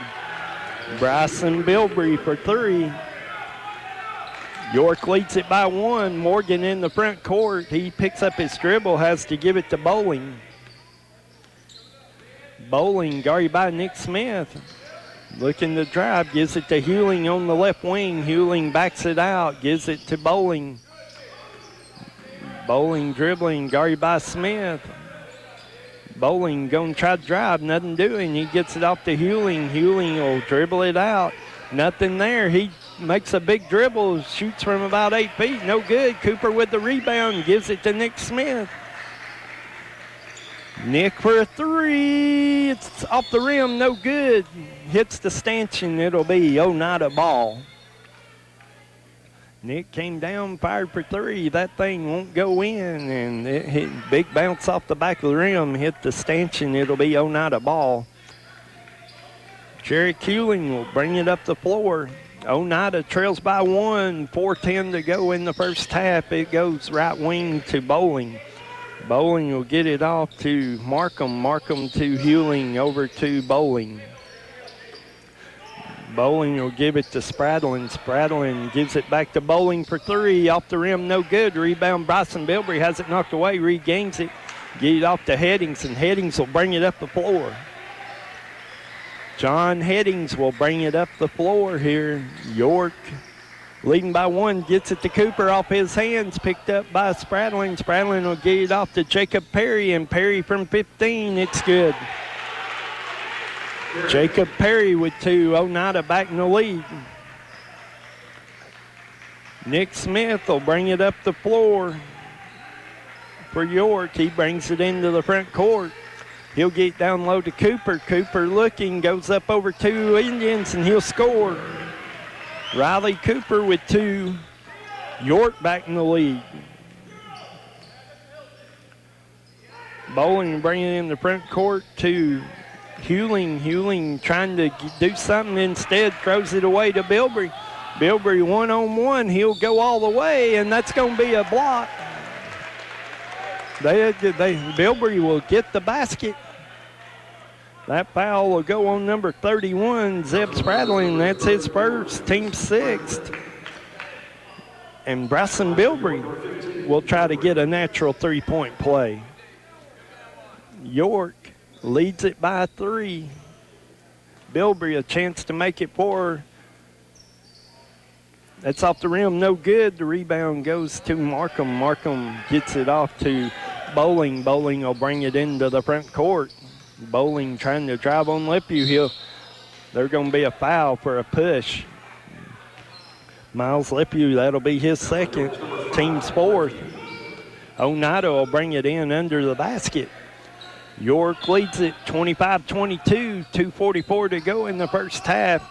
Bryson Bilbrey for three. York leads it by one. Morgan in the front court. He picks up his dribble, has to give it to Bowling. Bowling, guarded by Nick Smith. Looking to drive, gives it to Hewling on the left wing. Hewling backs it out, gives it to Bowling. Bowling dribbling, guarded by Smith. Bowling going to try to drive, nothing doing. He gets it off to Hewling. Hewling will dribble it out. Nothing there. He makes a big dribble, shoots from about 8 feet, no good. Cooper with the rebound, gives it to Nick Smith. Nick for a three. It's off the rim, no good. Hits the stanchion. It'll be Oneida ball. Nick came down, fired for three. That thing won't go in, and it hit big bounce off the back of the rim, hit the stanchion. It'll be Oneida ball. Jerry Hewling will bring it up the floor. Oneida trails by 1, 4:10 to go in the first half. It goes right wing to Bowling. Bowling will get it off to Markham. Markham to Hewling, over to Bowling. Bowling will give it to Spradlin. Spradlin gives it back to Bowling for three. Off the rim, no good. Rebound, Bryson Bilbrey has it knocked away, regains it. Get it off to Headings, and Headings will bring it up the floor. John Headings will bring it up the floor here. York leading by 1, gets it to Cooper off his hands, picked up by Spradlin. Spradlin will get it off to Jacob Perry, and Perry from 15, it's good. Jacob Perry with 2, Oneida back in the lead. Nick Smith will bring it up the floor for York. He brings it into the front court. He'll get down low to Cooper. Cooper looking, goes up over 2 Indians, and he'll score. Riley Cooper with 2. York back in the lead. Bowling bringing it in the front court to Hewling. Hewling trying to do something, instead throws it away to Bilbrey. Bilbrey one-on-one. He'll go all the way, and that's going to be a block. Bilbrey will get the basket. That foul will go on number 31, Zeb Spradlin. That's his first, team 6th. And Bryson Bilbrey will try to get a natural three-point play. York leads it by 3. Bilbrey a chance to make it 4. That's off the rim, no good. The rebound goes to Markham. Markham gets it off to Bowling. Bowling will bring it into the front court. Bowling trying to drive on Lepew. There's going to be a foul for a push. Miles Lepew, that'll be his second, team's 4th. Oneida will bring it in under the basket. York leads it 25-22, 2:44 to go in the first half.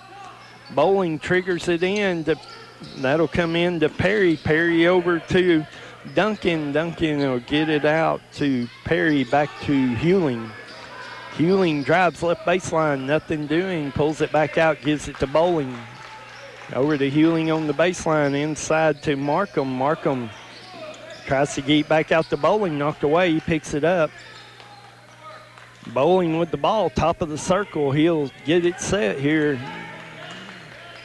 Bowling triggers it in. That'll come in to Perry. Perry over to Duncan. Duncan will get it out to Perry, back to Hewling. Hewling drives left baseline, nothing doing, pulls it back out, gives it to Bowling. Over to Hewling on the baseline, inside to Markham. Markham tries to get back out to Bowling, knocked away, he picks it up. Bowling with the ball, top of the circle, he'll get it set here.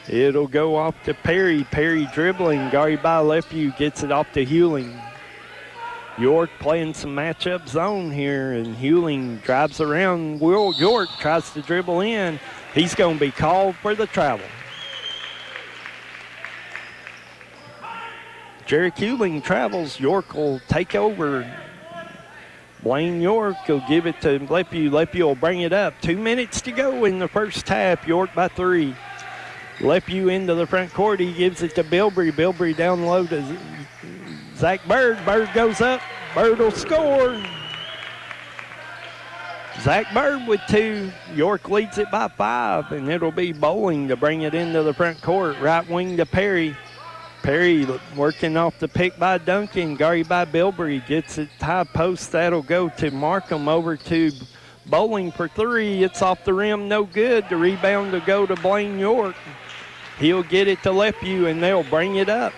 It'll go off to Perry. Perry dribbling, guarded by Lepew, gets it off to Hewling. York playing some matchup zone here, and Hewling drives around. Will York tries to dribble in. He's going to be called for the travel. Jerry Hewling travels. York will take over. Blaine York will give it to Lepew. Lepew will bring it up. 2 minutes to go in the first half. York by 3. Lepew into the front court. He gives it to Bilbrey. Bilbrey down low to Zach Bird. Bird goes up. Bird will score. Zach Bird with 2. York leads it by 5, and it'll be Bowling to bring it into the front court. Right wing to Perry. Perry working off the pick by Duncan. Guarded by Bilbrey. Gets it high post. That'll go to Markham, over to Bowling for 3. It's off the rim, no good. The rebound to go to Blaine York. He'll get it to Lepew, and they'll bring it up.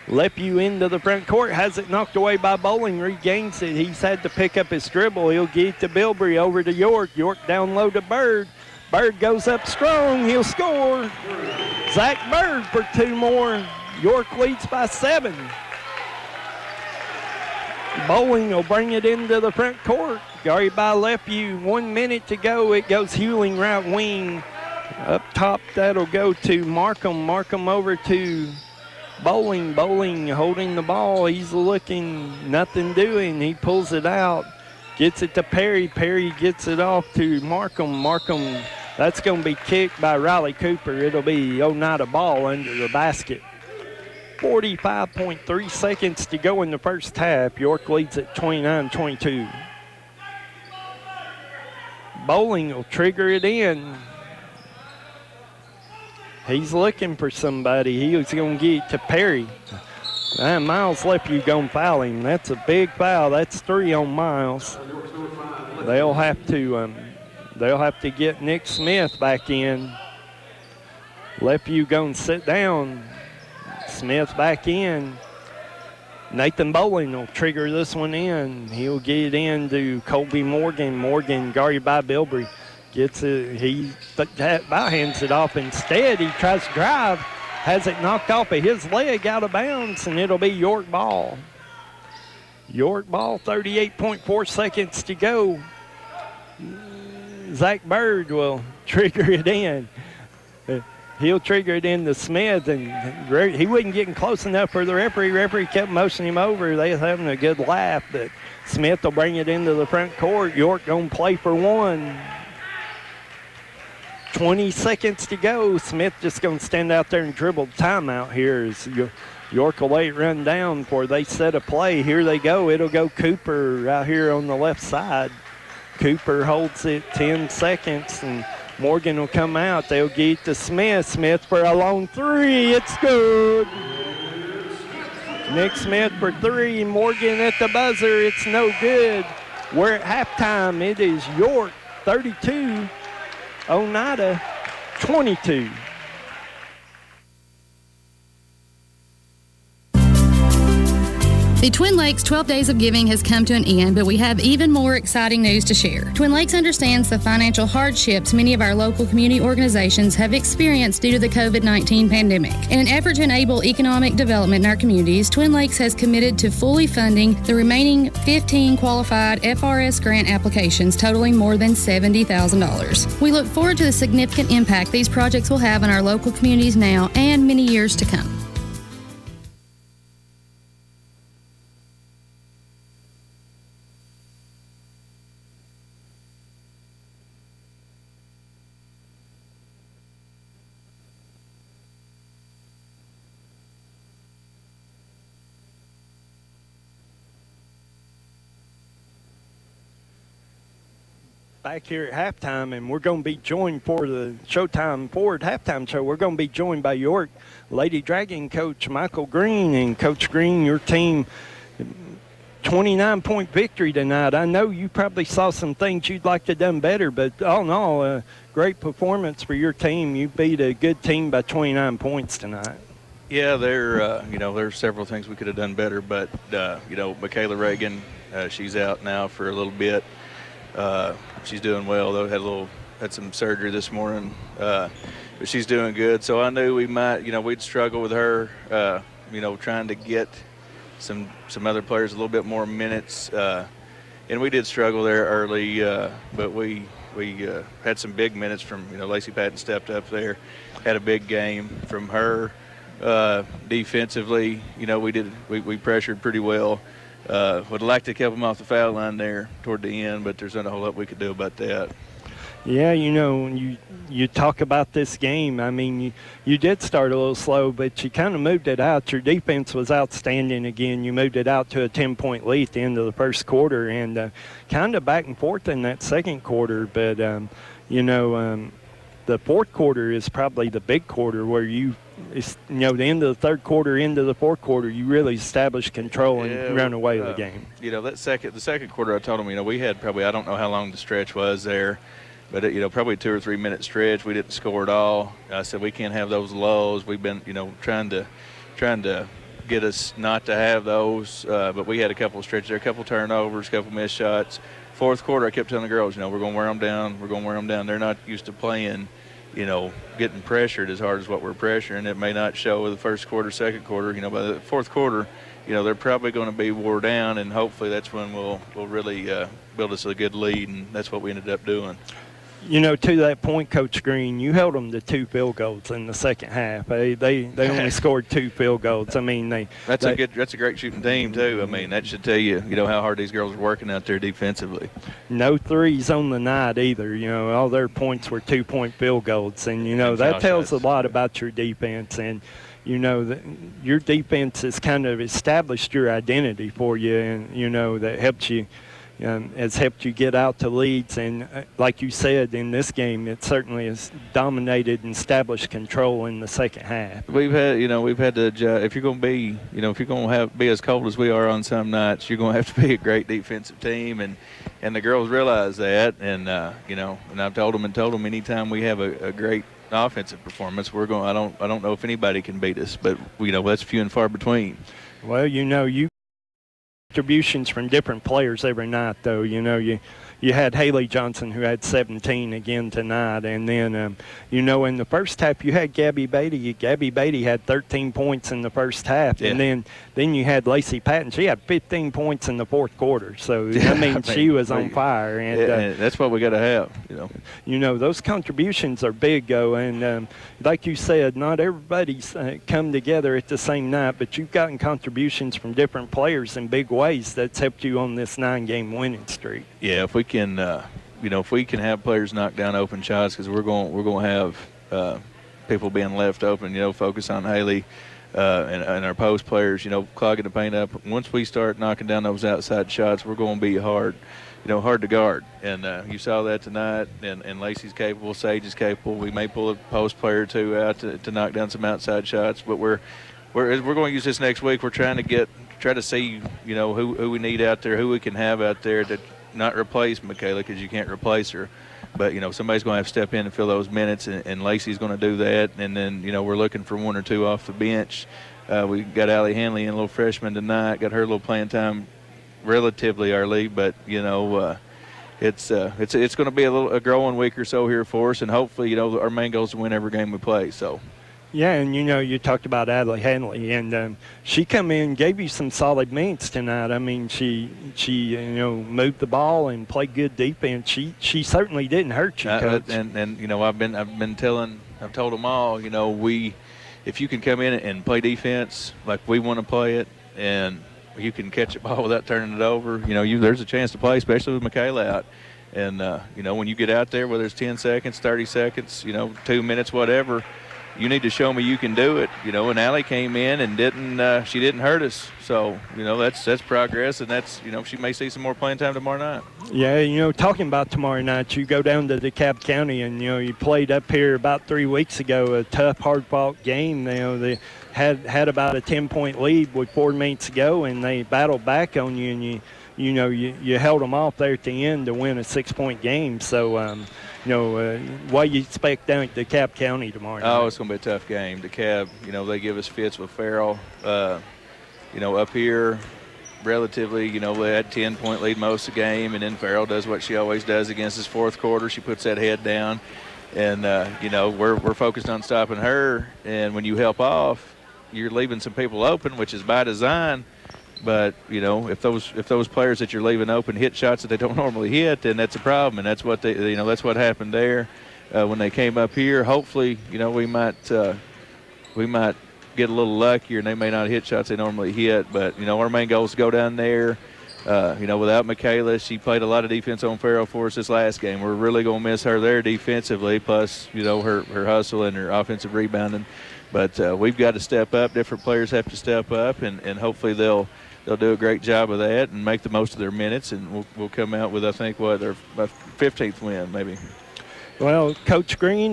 Lepew into the front court, has it knocked away by Bowling, regains it. He's had to pick up his dribble. He'll get it to Bilbrey, over to York. York down low to Bird. Bird goes up strong, he'll score. Zach Bird for 2 more. York leads by 7. Bowling will bring it into the front court. Guarded by Lepew. 1 minute to go. It goes Hewling right wing. Up top, that'll go to Markham. Markham over to Bowling. Bowling holding the ball. He's looking, nothing doing. He pulls it out. Gets it to Perry. Perry gets it off to Markham. Markham, that's going to be kicked by Riley Cooper. It'll be Oneida ball under the basket. 45.3 seconds to go in the first half. York leads at 29-22. Bowling will trigger it in. He's looking for somebody. He was going to get it to Perry. Miles Lepew going to foul him. That's a big foul. That's 3 on Miles. They'll have to get Nick Smith back in. Lepew going to sit down. Smith back in. Nathan Bowling will trigger this one in. He'll get it in to Colby Morgan. Morgan guarded by Bilbrey. Gets it. He hands it off. Instead, he tries to drive. Has it knocked off of his leg out of bounds, and it'll be York ball. York ball, 38.4 seconds to go. Zach Bird will trigger it in. He'll trigger it into Smith, and he wasn't getting close enough for the referee. Referee kept motioning him over. They was having a good laugh, but Smith will bring it into the front court. York going to play for one. 20 seconds to go. Smith just going to stand out there and dribble timeout here as York will let it run down before they set a play. Here they go. It'll go Cooper out here on the left side. Cooper holds it 10 seconds, and Morgan will come out. They'll get to Smith. Smith for a long three. It's good. Nick Smith for three. Morgan at the buzzer. It's no good. We're at halftime. It is York 32. Oneida 22. The Twin Lakes 12 Days of Giving has come to an end, but we have even more exciting news to share. Twin Lakes understands the financial hardships many of our local community organizations have experienced due to the COVID-19 pandemic. In an effort to enable economic development in our communities, Twin Lakes has committed to fully funding the remaining 15 qualified FRS grant applications totaling more than $70,000. We look forward to the significant impact these projects will have on our local communities now and many years to come. Back here at halftime, and we're going to be joined for the Showtime Forward halftime show. We're going to be joined by York Lady Dragon coach Michael Green. And Coach Green, your team, 29-point victory tonight. I know you probably saw some things you'd like to have done better, but all in all, a great performance for your team. You beat a good team by 29 points tonight. Yeah, there's several things we could have done better, but Michaela Reagan, she's out now for a little bit. She's doing well, though. Had some surgery this morning, but she's doing good. So I knew we'd struggle with her, trying to get some other players a little bit more minutes. And we did struggle there early, but we had some big minutes from, Lacey Patton stepped up there, had a big game from her. Defensively, we pressured pretty well. Would like to keep them off the foul line there toward the end, but there's not a whole lot we could do about that. Yeah, when you talk about this game, I mean, you did start a little slow, but you kind of moved it out. Your defense was outstanding again. You moved it out to a 10-point lead at the end of the first quarter, and kind of back and forth in that second quarter. But, the fourth quarter is probably the big quarter where the end of the third quarter into the fourth quarter, you really establish control and run away with the game. The second quarter, I told them, we had probably, I don't know how long the stretch was there, but probably a 2 or 3 minute stretch. We didn't score at all. I said we can't have those lows. We've been, trying to get us not to have those, but we had a couple of stretches there, a couple of turnovers, a couple of missed shots. Fourth quarter, I kept telling the girls, we're going to wear them down. We're going to wear them down. They're not used to playing, getting pressured as hard as what we're pressuring. It may not show with the first quarter, second quarter. By the fourth quarter, they're probably going to be wore down, and hopefully that's when we'll really build us a good lead, and that's what we ended up doing. To that point, Coach Green, you held them to 2 field goals in the second half. They only scored 2 field goals. I mean, that's a great shooting team too. I mean, that should tell you, how hard these girls are working out there defensively. No threes on the night either. All their points were 2-point field goals, and that tells a lot about your defense. And that your defense has kind of established your identity for you, and that helps you. Has helped you get out to leads, and like you said, in this game, it certainly has dominated and established control in the second half. We've had to adjust. If you're going to be, if you're going to be as cold as we are on some nights, you're going to have to be a great defensive team, and the girls realize that, and and I've told them anytime we have a great offensive performance, we're going. I don't know if anybody can beat us, but that's few and far between. Well, you. Contributions from different players every night, though. You had Haley Johnson, who had 17 again tonight, and then in the first half you had Gabby Beatty. Gabby Beatty had 13 points in the first half, and then you had Lacey Patton. She had 15 points in the fourth quarter. So she was on fire, and that's what we got to have. Those contributions are big, though, and like you said, not everybody's come together at the same night, but you've gotten contributions from different players in big ways that's helped you on this 9-game winning streak. Yeah, if we can, if we can have players knock down open shots, because we're going to have people being left open. Focus on Haley and our post players. Clogging the paint up. Once we start knocking down those outside shots, we're going to be hard to guard. And you saw that tonight. And Lacey's capable, Sage is capable. We may pull a post player or two out to knock down some outside shots, but we're going to use this next week. We're trying to see who we need out there, who we can have out there to not replace Michaela, because you can't replace her, but somebody's going to have to step in and fill those minutes, and Lacey's going to do that. And then we're looking for 1 or 2 off the bench. We got Allie Hanley in, a little freshman tonight, got her a little playing time relatively early, but it's going to be a growing week or so here for us, and hopefully our main goal is to win every game we play. So. Yeah, and you talked about Adley Hanley, and she come in, gave you some solid minutes tonight. I mean, she moved the ball and played good defense. She certainly didn't hurt you, Coach. I've told them all, if you can come in and play defense like we want to play it, and you can catch a ball without turning it over, there's a chance to play, especially with Michaela out. And when you get out there, whether it's 10 seconds, 30 seconds, 2 minutes, whatever. You need to show me you can do it, and Allie came in and she didn't hurt us. So, that's progress, and that's, she may see some more playing time tomorrow night. Yeah, talking about tomorrow night, you go down to DeKalb County, and, you played up here about 3 weeks ago, a tough, hard-fought game. They had about a 10-point lead with 4 minutes to go, and they battled back on you, and you held them off there at the end to win a 6-point game. So, what you expect down at DeKalb County tomorrow night? Oh, it's going to be a tough game. DeKalb, they give us fits with Farrell. Up here, relatively, they had 10-point lead most of the game, and then Farrell does what she always does against us fourth quarter. She puts that head down, and, we're focused on stopping her. And when you help off, you're leaving some people open, which is by design. But if those players that you're leaving open hit shots that they don't normally hit, then that's a problem, and that's what that's what happened there when they came up here. Hopefully, we might get a little luckier, and they may not hit shots they normally hit. But our main goal is to go down there. Without Michaela, she played a lot of defense on Farrell for us this last game. We're really going to miss her there defensively, plus her hustle and her offensive rebounding. But we've got to step up. Different players have to step up, and hopefully they'll do a great job of that and make the most of their minutes, and we'll come out with, I think, their 15th win maybe. Well, Coach Green,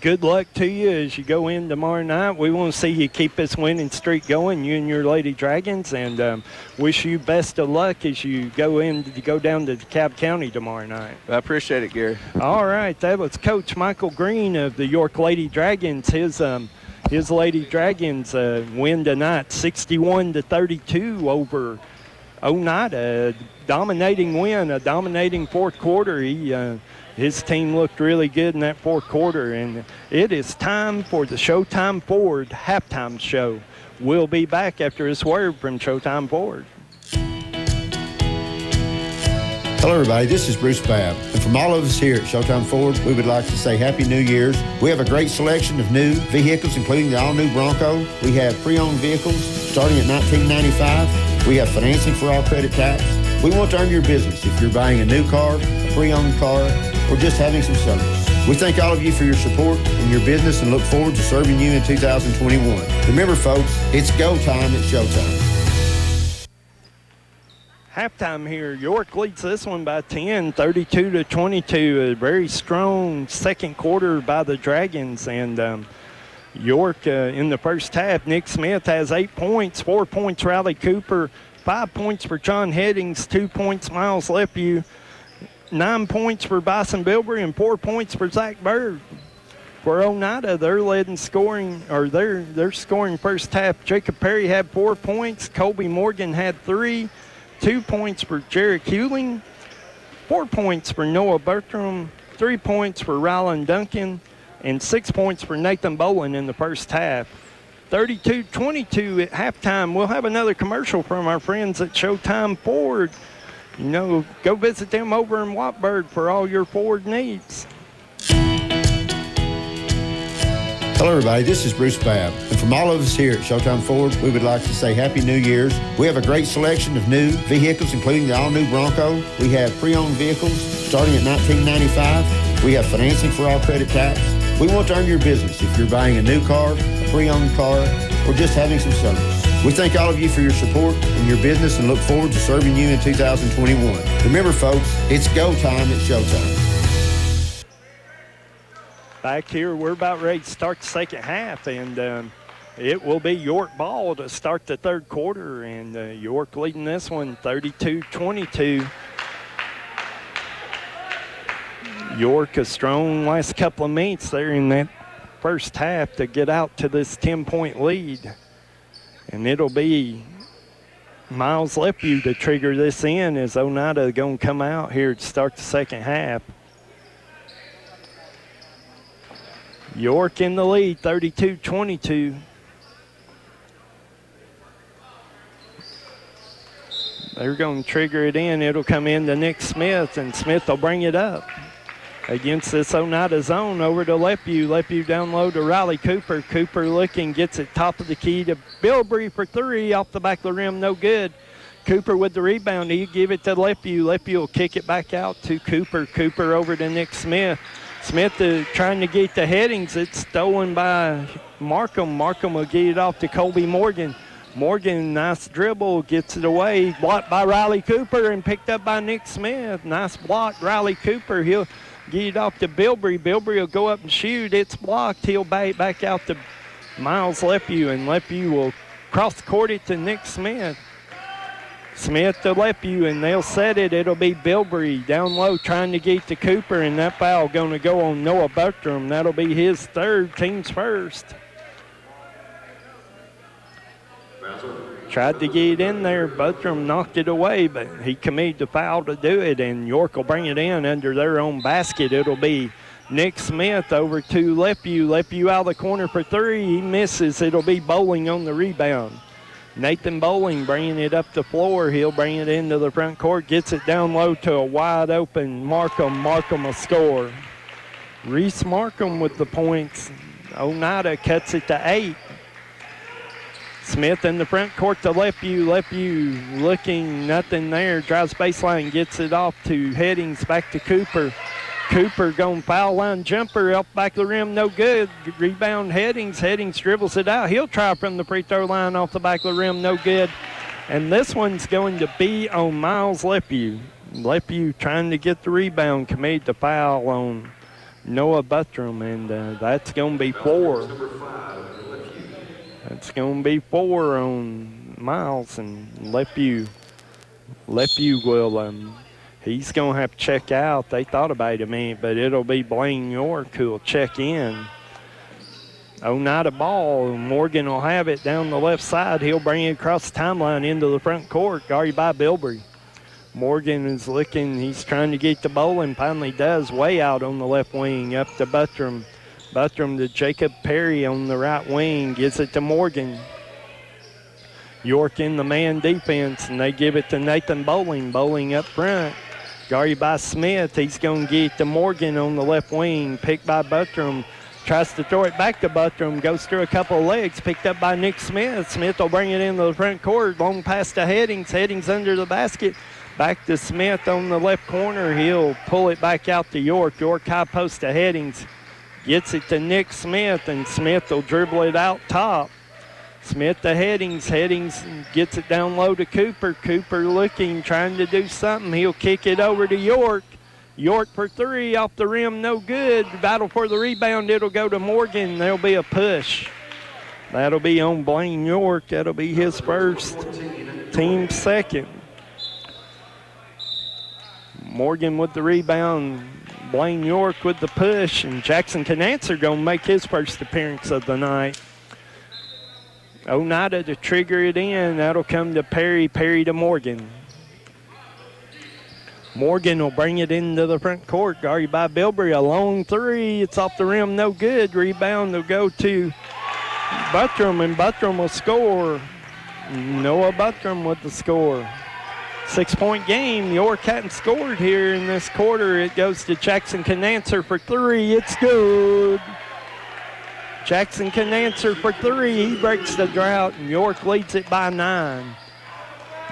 good luck to you as you go in tomorrow night. We want to see you keep this winning streak going, you and your Lady Dragons, and wish you best of luck as you go down to DeKalb County tomorrow night. I appreciate it, Gary. All right, that was Coach Michael Green of the York Lady Dragons. His Lady Dragons win tonight 61-32 over Oneida. Dominating win, a dominating fourth quarter. His team looked really good in that fourth quarter, and it is time for the Showtime Ford halftime show. We'll be back after this word from Showtime Ford. Hello, everybody. This is Bruce Babb. And from all of us here at Showtime Ford, we would like to say Happy New Year's. We have a great selection of new vehicles, including the all-new Bronco. We have pre-owned vehicles starting at $19.95. We have financing for all credit types. We want to earn your business if you're buying a new car, a pre-owned car, or just having some service. We thank all of you for your support and your business and look forward to serving you in 2021. Remember, folks, it's go time at Showtime. Halftime here. York leads this one by 10, 32-22. A very strong second quarter by the Dragons. And York in the first half, Nick Smith has 8 points, 4 points Riley Cooper, 5 points for John Headings, 2 points Miles Lepew, 9 points for Bison Bilberry, and 4 points for Zach Bird. For Oneida, they're leading scoring, or they're scoring first half. Jacob Perry had 4 points. Colby Morgan had 3. 2 points for Jarek Hewling, 4 points for Noah Bertram, 3 points for Rylan Duncan, and 6 points for Nathan Bolin in the first half. 32-22 at halftime. We'll have another commercial from our friends at Showtime Ford. You know, go visit them over in Watburg for all your Ford needs. Hello, everybody. This is Bruce Babb. And from all of us here at Showtime Ford, we would like to say Happy New Year's. We have a great selection of new vehicles, including the all-new Bronco. We have pre-owned vehicles starting at $19.95. We have financing for all credit types. We want to earn your business if you're buying a new car, a pre-owned car, or just having some service. We thank all of you for your support and your business and look forward to serving you in 2021. Remember, folks, it's go time at Showtime. Back here, we're about ready to start the second half, and it will be York ball to start the third quarter, and York leading this one 32-22. York a strong last couple of minutes there in that first half to get out to this 10-point lead, and it'll be Miles Lepew to trigger this in as Oneida going to come out here to start the second half. York in the lead, 32-22. They're going to trigger it in. It'll come in to Nick Smith, and Smith will bring it up against this Oneida zone over to Lepew. Lepew down low to Riley Cooper. Cooper looking, gets it top of the key to Bilberry for 3. Off the back of the rim, no good. Cooper with the rebound. He give it to Lepew. Lepew will kick it back out to Cooper. Cooper over to Nick Smith. Smith trying to get the Headings. It's stolen by Markham. Markham will get it off to Colby Morgan. Morgan, nice dribble, gets it away. Blocked by Riley Cooper and picked up by Nick Smith. Nice block, Riley Cooper. He'll get it off to Bilberry. Bilberry will go up and shoot. It's blocked. He'll back out to Miles Lepew, and Lepew will cross the court it to Nick Smith. Smith to Lepew, and they'll set it. It'll be Bilberry down low trying to get to Cooper, and that foul going to go on Noah Bertram. That'll be his third, team's first. Tried to get it in there. Bertram knocked it away, but he committed the foul to do it, and York will bring it in under their own basket. It'll be Nick Smith over to Lepew. Lepew out of the corner for 3. He misses. It'll be Bowling on the rebound. Nathan Bowling bringing it up the floor. He'll bring it into the front court, gets it down low to a wide open Markham. Markham will score. Reese Markham with the points. Oneida cuts it to 8. Smith in the front court to Lepew. Lepew looking, nothing there. Drives baseline, gets it off to Headings, back to Cooper. Cooper going foul line jumper up back of the rim, no good. Rebound Headings. Headings dribbles it out. He'll try from the free throw line off the back of the rim, no good. And this one's going to be on Miles Lepew. Lepew trying to get the rebound, committed the foul on Noah Bertram, and that's going to be 4. That's going to be 4 on Miles, and Lepew will, he's going to have to check out. They thought about it a minute, but it'll be Blaine York who will check in. Oneida ball. Morgan will have it down the left side. He'll bring it across the timeline into the front court, guarded by Bilberry. Morgan is looking. He's trying to get the bowling. Finally does. Way out on the left wing. Up to Buttram. Buttram to Jacob Perry on the right wing. Gives it to Morgan. York in the man defense, and they give it to Nathan Bowling. Bowling up front. Guarded by Smith. He's going to get to Morgan on the left wing. Picked by Buttram. Tries to throw it back to Buttram. Goes through a couple of legs. Picked up by Nick Smith. Smith will bring it into the front court. Long pass to Headings. Headings under the basket. Back to Smith on the left corner. He'll pull it back out to York. York high post to Headings. Gets it to Nick Smith, and Smith will dribble it out top. Smith to Headings. Headings gets it down low to Cooper. Cooper looking, trying to do something. He'll kick it over to York. York for three, off the rim, no good. Battle for the rebound, it'll go to Morgan. There'll be a push. That'll be on Blaine York. That'll be his first, team second. Morgan with the rebound. Blaine York with the push. And Jackson Canancer going to make his first appearance of the night. Oneida to trigger it in. That'll come to Perry. Perry to Morgan. Morgan will bring it into the front court. Guarded by Bilbrey. A long three. It's off the rim. No good. Rebound will go to Buttram, and Buttram will score. Noah Buttram with the score. 6-point game. York hadn't scored here in this quarter. It goes to Jackson Canancer for three. It's good. Jackson Canancer for three. He breaks the drought, and York leads it by 9.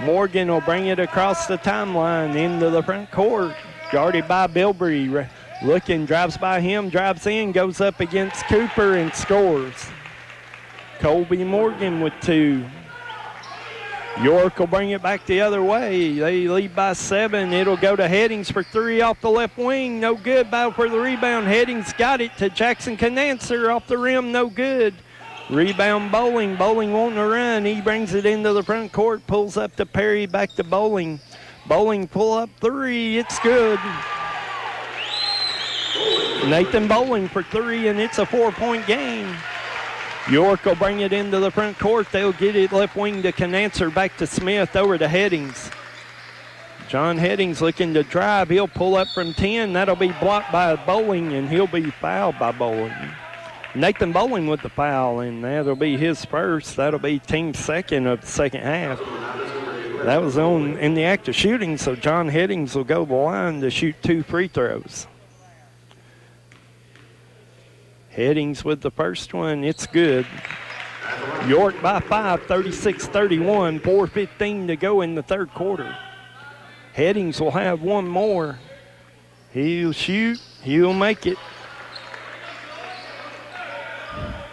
Morgan will bring it across the timeline into the front court. Guarded by Bilbrey. Looking, drives by him, drives in, goes up against Cooper and scores. Colby Morgan with 2. York will bring it back the other way. They lead by 7. It'll go to Headings for three off the left wing. No good. Battle for the rebound. Headings got it to Jackson Canancer off the rim. No good. Rebound Bowling. Bowling wanting to run. He brings it into the front court. Pulls up to Perry. Back to Bowling. Bowling pull up three. It's good. Nathan Bowling for three, and it's a 4-point game. York will bring it into the front court. They'll get it left wing to Canancer. Back to Smith. Over to Headings. John Headings looking to drive. He'll pull up from 10. That'll be blocked by Bowling, and he'll be fouled by Bowling. Nathan Bowling with the foul, and that'll be his first. That'll be team second of the second half. That was in the act of shooting, so John Headings will go to the line to shoot 2 free throws. Headings with the first one. It's good. York by 5, 36-31, 4:15 to go in the third quarter. Headings will have one more. He'll shoot. He'll make it.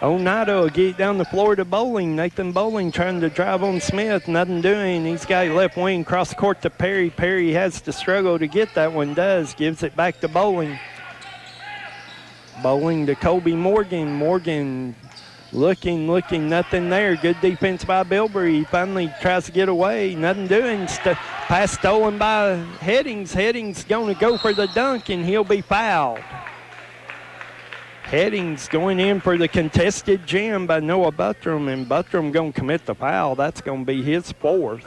Oneida will get down the floor to Bowling. Nathan Bowling trying to drive on Smith. Nothing doing. He's got left wing cross court to Perry. Perry has to struggle to get that one. Does. Gives it back to Bowling. Bowling to Colby Morgan. Morgan looking. Nothing there. Good defense by Bilbrey. He finally tries to get away. Nothing doing. Pass stolen by Headings. Headings going to go for the dunk, and he'll be fouled. Headings going in for the contested jam by Noah Buttram, and Buttram going to commit the foul. That's going to be his 4th.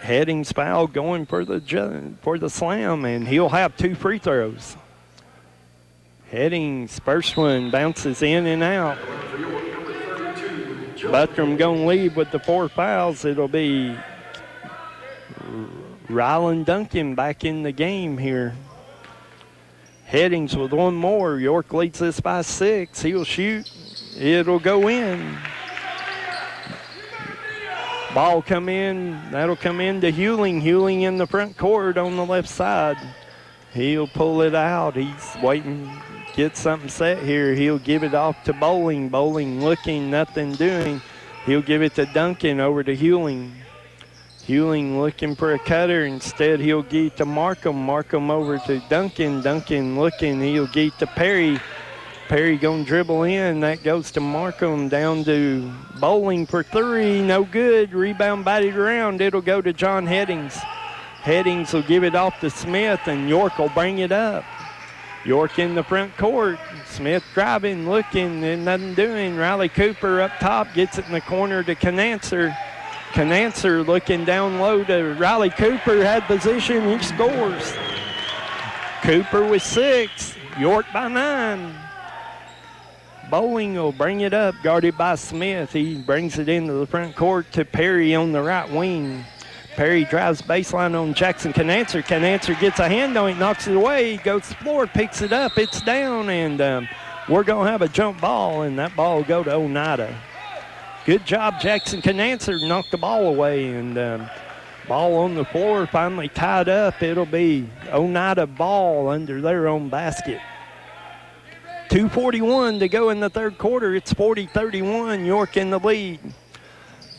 Headings foul going for the slam, and he'll have 2 free throws. Headings, first one bounces in and out. Buttram going to lead with the 4 fouls. It'll be Rylan Duncan back in the game here. Headings with one more. York leads this by 6. He'll shoot. It'll go in. Ball come in. That'll come in to Hewling. Hewling in the front court on the left side. He'll pull it out. He's waiting to get something set here. He'll give it off to Bowling. Bowling looking, nothing doing. He'll give it to Duncan over to Hewling. Hewling looking for a cutter. Instead, he'll get to Markham. Markham over to Duncan. Duncan looking. He'll get to Perry. Perry going to dribble in. That goes to Markham. Down to Bowling for 3. No good. Rebound batted around. It'll go to John Headings. Headings will give it off to Smith, and York will bring it up. York in the front court. Smith driving, looking, and nothing doing. Riley Cooper up top gets it in the corner to Canancer. Canancer looking down low to Riley Cooper, had position, he scores. Cooper with 6, York by 9. Bowling will bring it up, guarded by Smith. He brings it into the front court to Perry on the right wing. Perry drives baseline on Jackson Canancer. Canancer gets a hand on it, knocks it away, goes to the floor, picks it up, it's down, and we're going to have a jump ball, and that ball will go to Oneida. Good job, Jackson Canancer knocked the ball away, and ball on the floor, finally tied up. It'll be Oneida ball under their own basket. 2:41 to go in the third quarter. It's 40-31, York in the lead.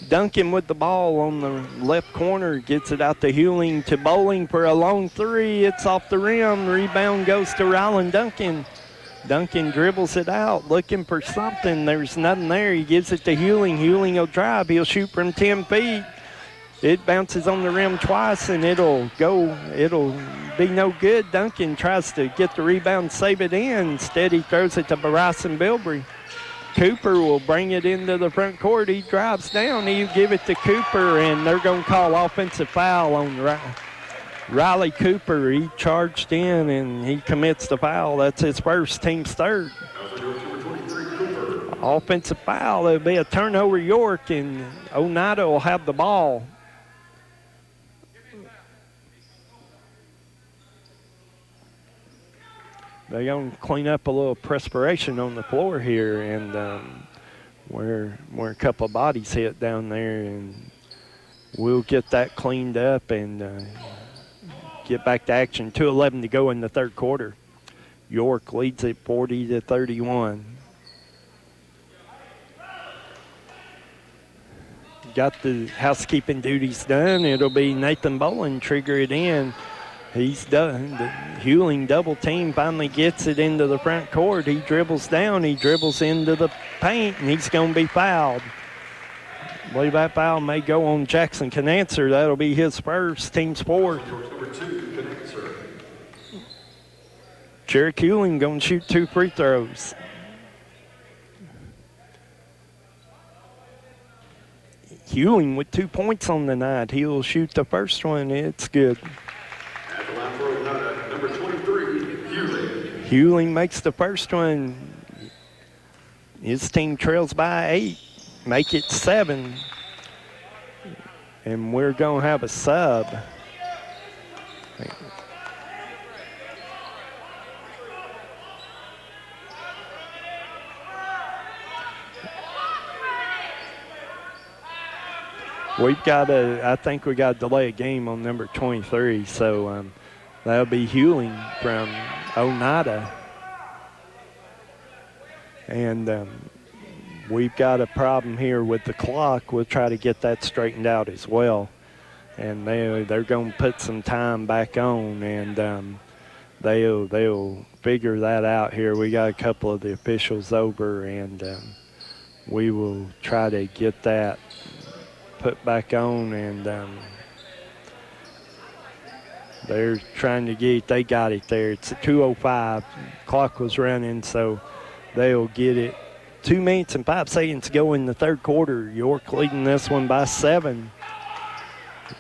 Duncan with the ball on the left corner, gets it out to Hewling to Bowling for a long 3. It's off the rim. Rebound goes to Rylan Duncan. Duncan dribbles it out, looking for something. There's nothing there. He gives it to Hewling. Hewling will drive. He'll shoot from 10 feet. It bounces on the rim twice, and it'll be no good. Duncan tries to get the rebound, save it in. Instead, he throws it to Bryson Bilbrey. Cooper will bring it into the front court. He drives down. He'll give it to Cooper, and they're going to call offensive foul on Riley Cooper. He charged in, and he commits the foul. That's his first, team's third. Offensive foul. It'll be a turnover, York, and Oneida will have the ball. They're going to clean up a little perspiration on the floor here, and where a couple of bodies hit down there, and we'll get that cleaned up and get back to action. 2:11 to go in the third quarter. York leads it 40-31. Got the housekeeping duties done. It'll be Nathan Bowen trigger it in. He's done. The Hewling double team finally gets it into the front court. He dribbles down. He dribbles into the paint, and he's going to be fouled. I believe that foul may go on Jackson Canancer. That'll be his first, team's fourth. Jarek Hewling going to shoot 2 free throws. Hewling with 2 points on the night. He'll shoot the first one. It's good. Number 23, Hewling. Hewling makes the first one. His team trails by 8. Make it 7. And we're going to have a sub. I think we got to delay a game on number 23. So that'll be Hewling from Oneida. And we've got a problem here with the clock. We'll try to get that straightened out as well. And they're going to put some time back on, and they'll figure that out here. We got a couple of the officials over, and we will try to get that put back on, and they're trying to get, they got it there. It's at 2:05. Clock was running, so they'll get it. 2 minutes and 5 seconds to go in the third quarter. York leading this one by 7.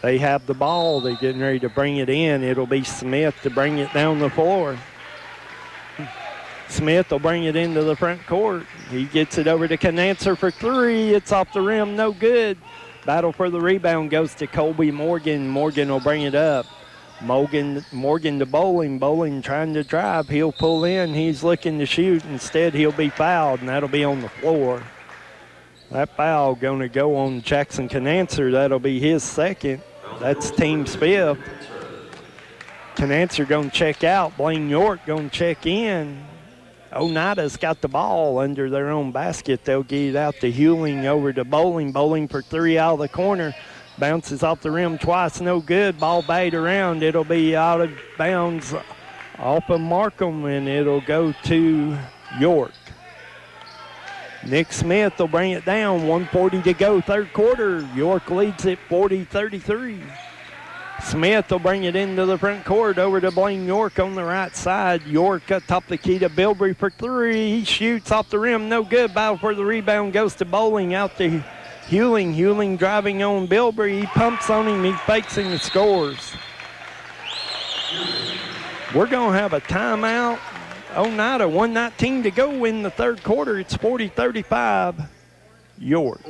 They have the ball. They're getting ready to bring it in. It'll be Smith to bring it down the floor. Smith will bring it into the front court. He gets it over to Canancer for 3. It's off the rim, no good. Battle for the rebound goes to Colby Morgan. Morgan will bring it up. Morgan to Bowling. Bowling trying to drive. He'll pull in. He's looking to shoot. Instead, he'll be fouled, and that'll be on the floor. That foul going to go on Jackson Canancer. That'll be his second. That's team's 5th. Canancer going to check out. Blaine York going to check in. Oneida's got the ball under their own basket. They'll get it out to Hewling, over to Bowling. Bowling for 3 out of the corner. Bounces off the rim twice, no good. Ball batted around. It'll be out of bounds off of Markham, and it'll go to York. Nick Smith will bring it down. 1:40 to go, third quarter. York leads it 40-33. Smith will bring it into the front court, over to Blaine York on the right side. York up top the key to Bilbrey for 3. He shoots off the rim, no good. Battle for the rebound goes to Bowling, out to Hewling driving on Bilbrey. He pumps on him. He fakes him and scores. We're going to have a timeout. Oneida, 1:19 to go in the third quarter. It's 40-35, York.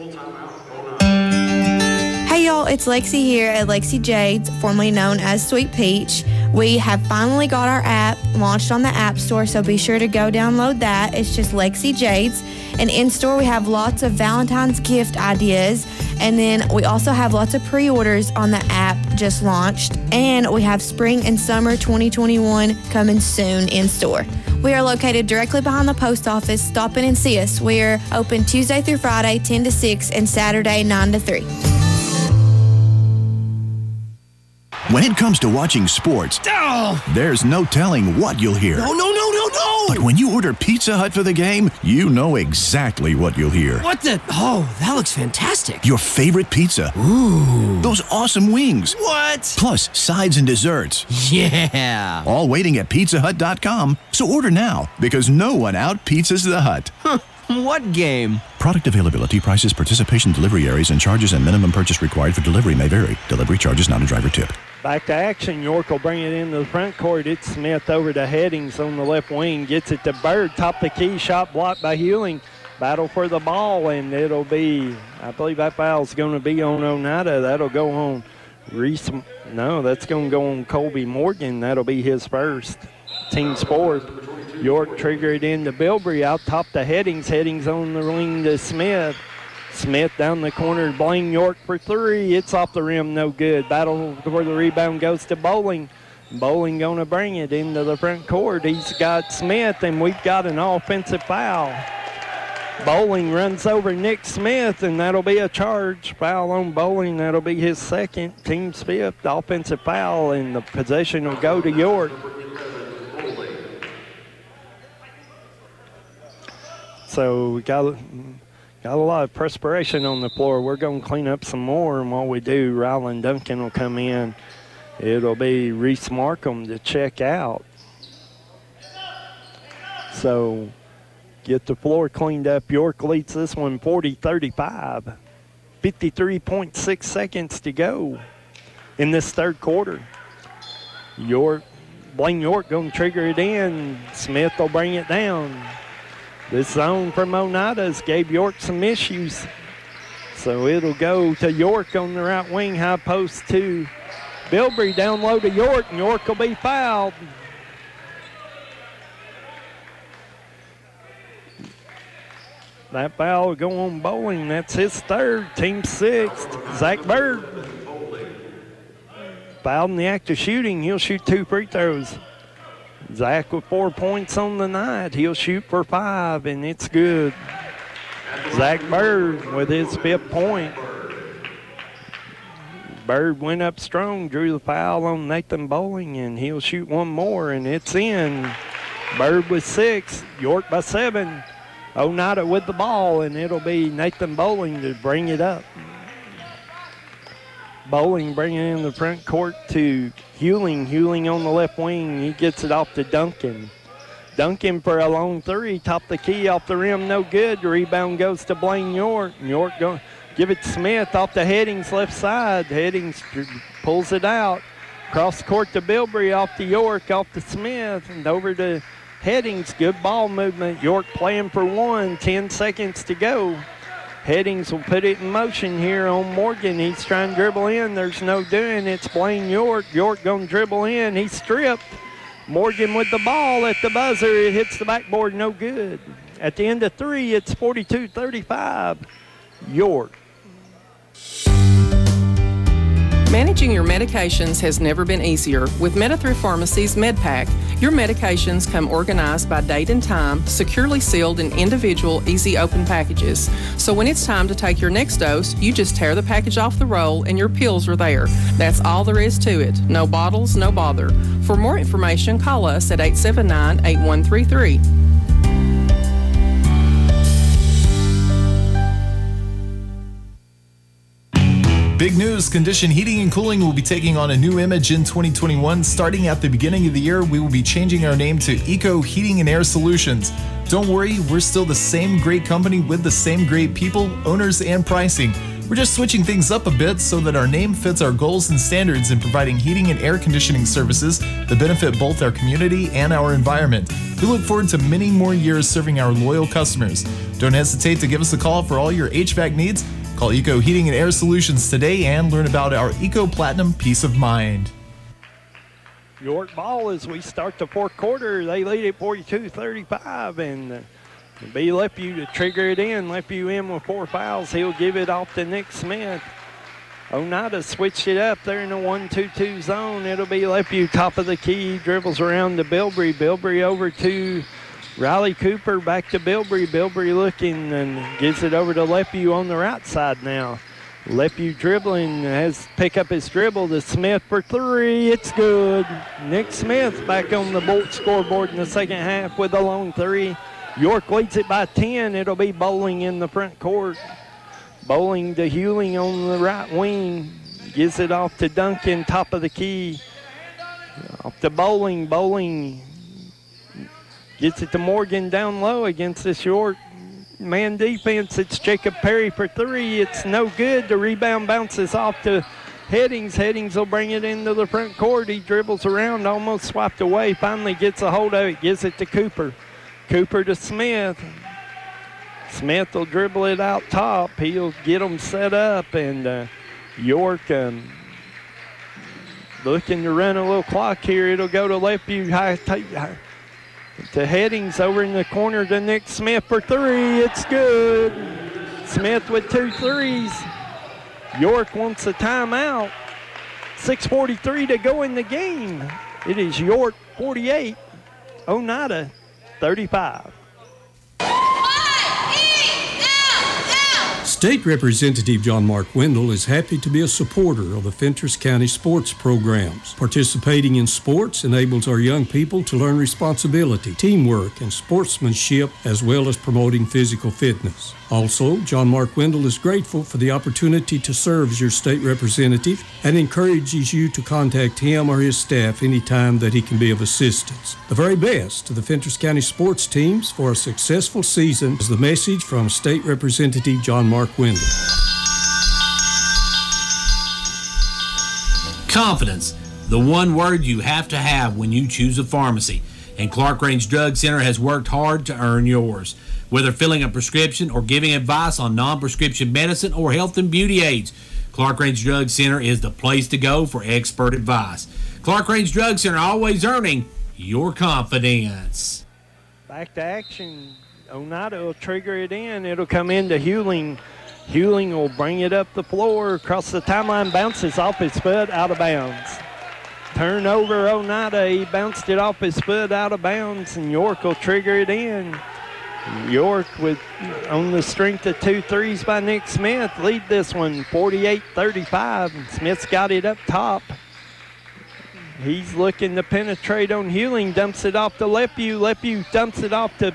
Hey y'all, it's Lexi here at Lexi Jades, formerly known as Sweet Peach. We have finally got our app launched on the App Store, so be sure to go download that. It's just Lexi Jades. And in-store, we have lots of Valentine's gift ideas. And then we also have lots of pre-orders on the app just launched. And we have spring and summer 2021 coming soon in-store. We are located directly behind the post office. Stop in and see us. We are open Tuesday through Friday, 10 to 6, and Saturday, 9 to 3. When it comes to watching sports, there's no telling what you'll hear. No. But when you order Pizza Hut for the game, you know exactly what you'll hear. What the? Oh, that looks fantastic. Your favorite pizza. Ooh. Those awesome wings. What? Plus sides and desserts. Yeah. All waiting at pizzahut.com. So order now, because no one out-pizzas the Hut. What game? Product availability, prices, participation, delivery areas, and charges and minimum purchase required for delivery may vary. Delivery charges not a driver tip. Back to action. York will bring it into the front court. It's Smith over to Headings on the left wing. Gets it to Bird. Top the key. Shot blocked by Hewling. Battle for the ball, and it'll be, I believe that foul's going to be on Oneida. That'll go on Reese. No, that's going to go on Colby Morgan. That'll be his first. Team's fourth. York triggered into Bilbrey. Out top to Headings. Headings on the wing to Smith. Smith down the corner, Blaine York for three. It's off the rim, no good. Battle for the rebound goes to Bowling. Bowling going to bring it into the front court. He's got Smith, and we've got an offensive foul. Bowling runs over Nick Smith, and that'll be a charge. Foul on Bowling. That'll be his second. Team's fifth offensive foul, and the possession will go to York. So we got a lot of perspiration on the floor. We're going to clean up some more, and while we do, Ryland Duncan will come in. It'll be Reese Markham to check out. So get the floor cleaned up. York leads this one 40-35. 53.6 seconds to go in this third quarter. Blaine York going to trigger it in. Smith will bring it down. This zone from Oneida's gave York some issues. So it'll go to York on the right wing, high post to Bilbrey, down low to York, and York will be fouled. That foul will go on Bowling. That's his third, team sixth. Zach Bird fouled in the act of shooting. He'll shoot 2 free throws. Zach with 4 points on the night. He'll shoot for 5, and it's good. Zach Bird with his 5th point. Bird went up strong, drew the foul on Nathan Bowling, and he'll shoot 1 more, and it's in. Bird with 6, York by 7. Oneida with the ball, and it'll be Nathan Bowling to bring it up. Bowling bringing it in the front court to Hewling. Hewling on the left wing. He gets it off to Duncan. Duncan for a long three. Top the key off the rim. No good. The rebound goes to Blaine York. York going give it to Smith off the Headings left side. Headings pulls it out. Cross the court to Bilbrey. Off to York. Off to Smith. And over to Headings. Good ball movement. York playing for 1. 10 seconds to go. Headings will put it in motion here on Morgan. He's trying to dribble in. There's no doing. It's Blaine York. York going to dribble in. He's stripped. Morgan with the ball at the buzzer. It hits the backboard. No good. At the end of 3, it's 42-35. York. Managing your medications has never been easier. With Meta-Through Pharmacy's MedPack, your medications come organized by date and time, securely sealed in individual, easy open packages. So when it's time to take your next dose, you just tear the package off the roll and your pills are there. That's all there is to it. No bottles, no bother. For more information, call us at 879-8133. Big news, Condition Heating and Cooling will be taking on a new image in 2021. Starting at the beginning of the year, we will be changing our name to Eco Heating and Air Solutions. Don't worry, we're still the same great company with the same great people, owners, and pricing. We're just switching things up a bit so that our name fits our goals and standards in providing heating and air conditioning services that benefit both our community and our environment. We look forward to many more years serving our loyal customers. Don't hesitate to give us a call for all your HVAC needs. Call Eco Heating and Air Solutions today and learn about our Eco Platinum Peace of Mind. York ball as we start the fourth quarter. They lead at 42-35, and B. Lepew to trigger it in. Lepew in with 4 fouls. He'll give it off to Nick Smith. Oneida switched it up there in the 1-2-2 zone. It'll be Lepew top of the key. Dribbles around to Bilbrey. Bilbrey over to Riley Cooper. Back to Bilbrey. Bilbrey looking and gives it over to Lepew on the right side now. Lepew dribbling, has pick up his dribble to Smith for 3. It's good. Nick Smith back on the scoreboard in the second half with a long 3. York leads it by 10. It'll be Bowling in the front court. Bowling to Hewling on the right wing. Gives it off to Duncan, top of the key. Off to Bowling. Bowling gets it to Morgan down low against this York man defense. It's Jacob Perry for 3. It's no good. The rebound bounces off to Headings. Headings will bring it into the front court. He dribbles around, almost swiped away. Finally gets a hold of it. Gives it to Cooper. Cooper to Smith. Smith will dribble it out top. He'll get them set up, and York looking to run a little clock here. It'll go to Lepew to Headings over in the corner to Nick Smith for 3. It's good. Smith with 2 threes. York wants a timeout. 6:43 to go in the game. It is York 48, Oneida 35. State Representative John Mark Wendell is happy to be a supporter of the Fentress County sports programs. Participating in sports enables our young people to learn responsibility, teamwork, and sportsmanship, as well as promoting physical fitness. Also, John Mark Wendell is grateful for the opportunity to serve as your state representative and encourages you to contact him or his staff anytime that he can be of assistance. The very best to the Fentress County sports teams for a successful season is the message from State Representative John Mark Wendell. Confidence, the one word you have to have when you choose a pharmacy. And Clark Range Drug Center has worked hard to earn yours. Whether filling a prescription or giving advice on non-prescription medicine or health and beauty aids, Clark Range Drug Center is the place to go for expert advice. Clark Range Drug Center, always earning your confidence. Back to action. Oneida will trigger it in. It'll come into Hewling. Hewling will bring it up the floor, across the timeline, bounces off his foot, out of bounds. Turnover, Oneida. He bounced it off his foot, out of bounds, and York will trigger it in. York with on the strength of 2 threes by Nick Smith lead this one 48-35. Smith's got it up top. He's looking to penetrate on Hewling, dumps it off to Lepew. Lepew dumps it off to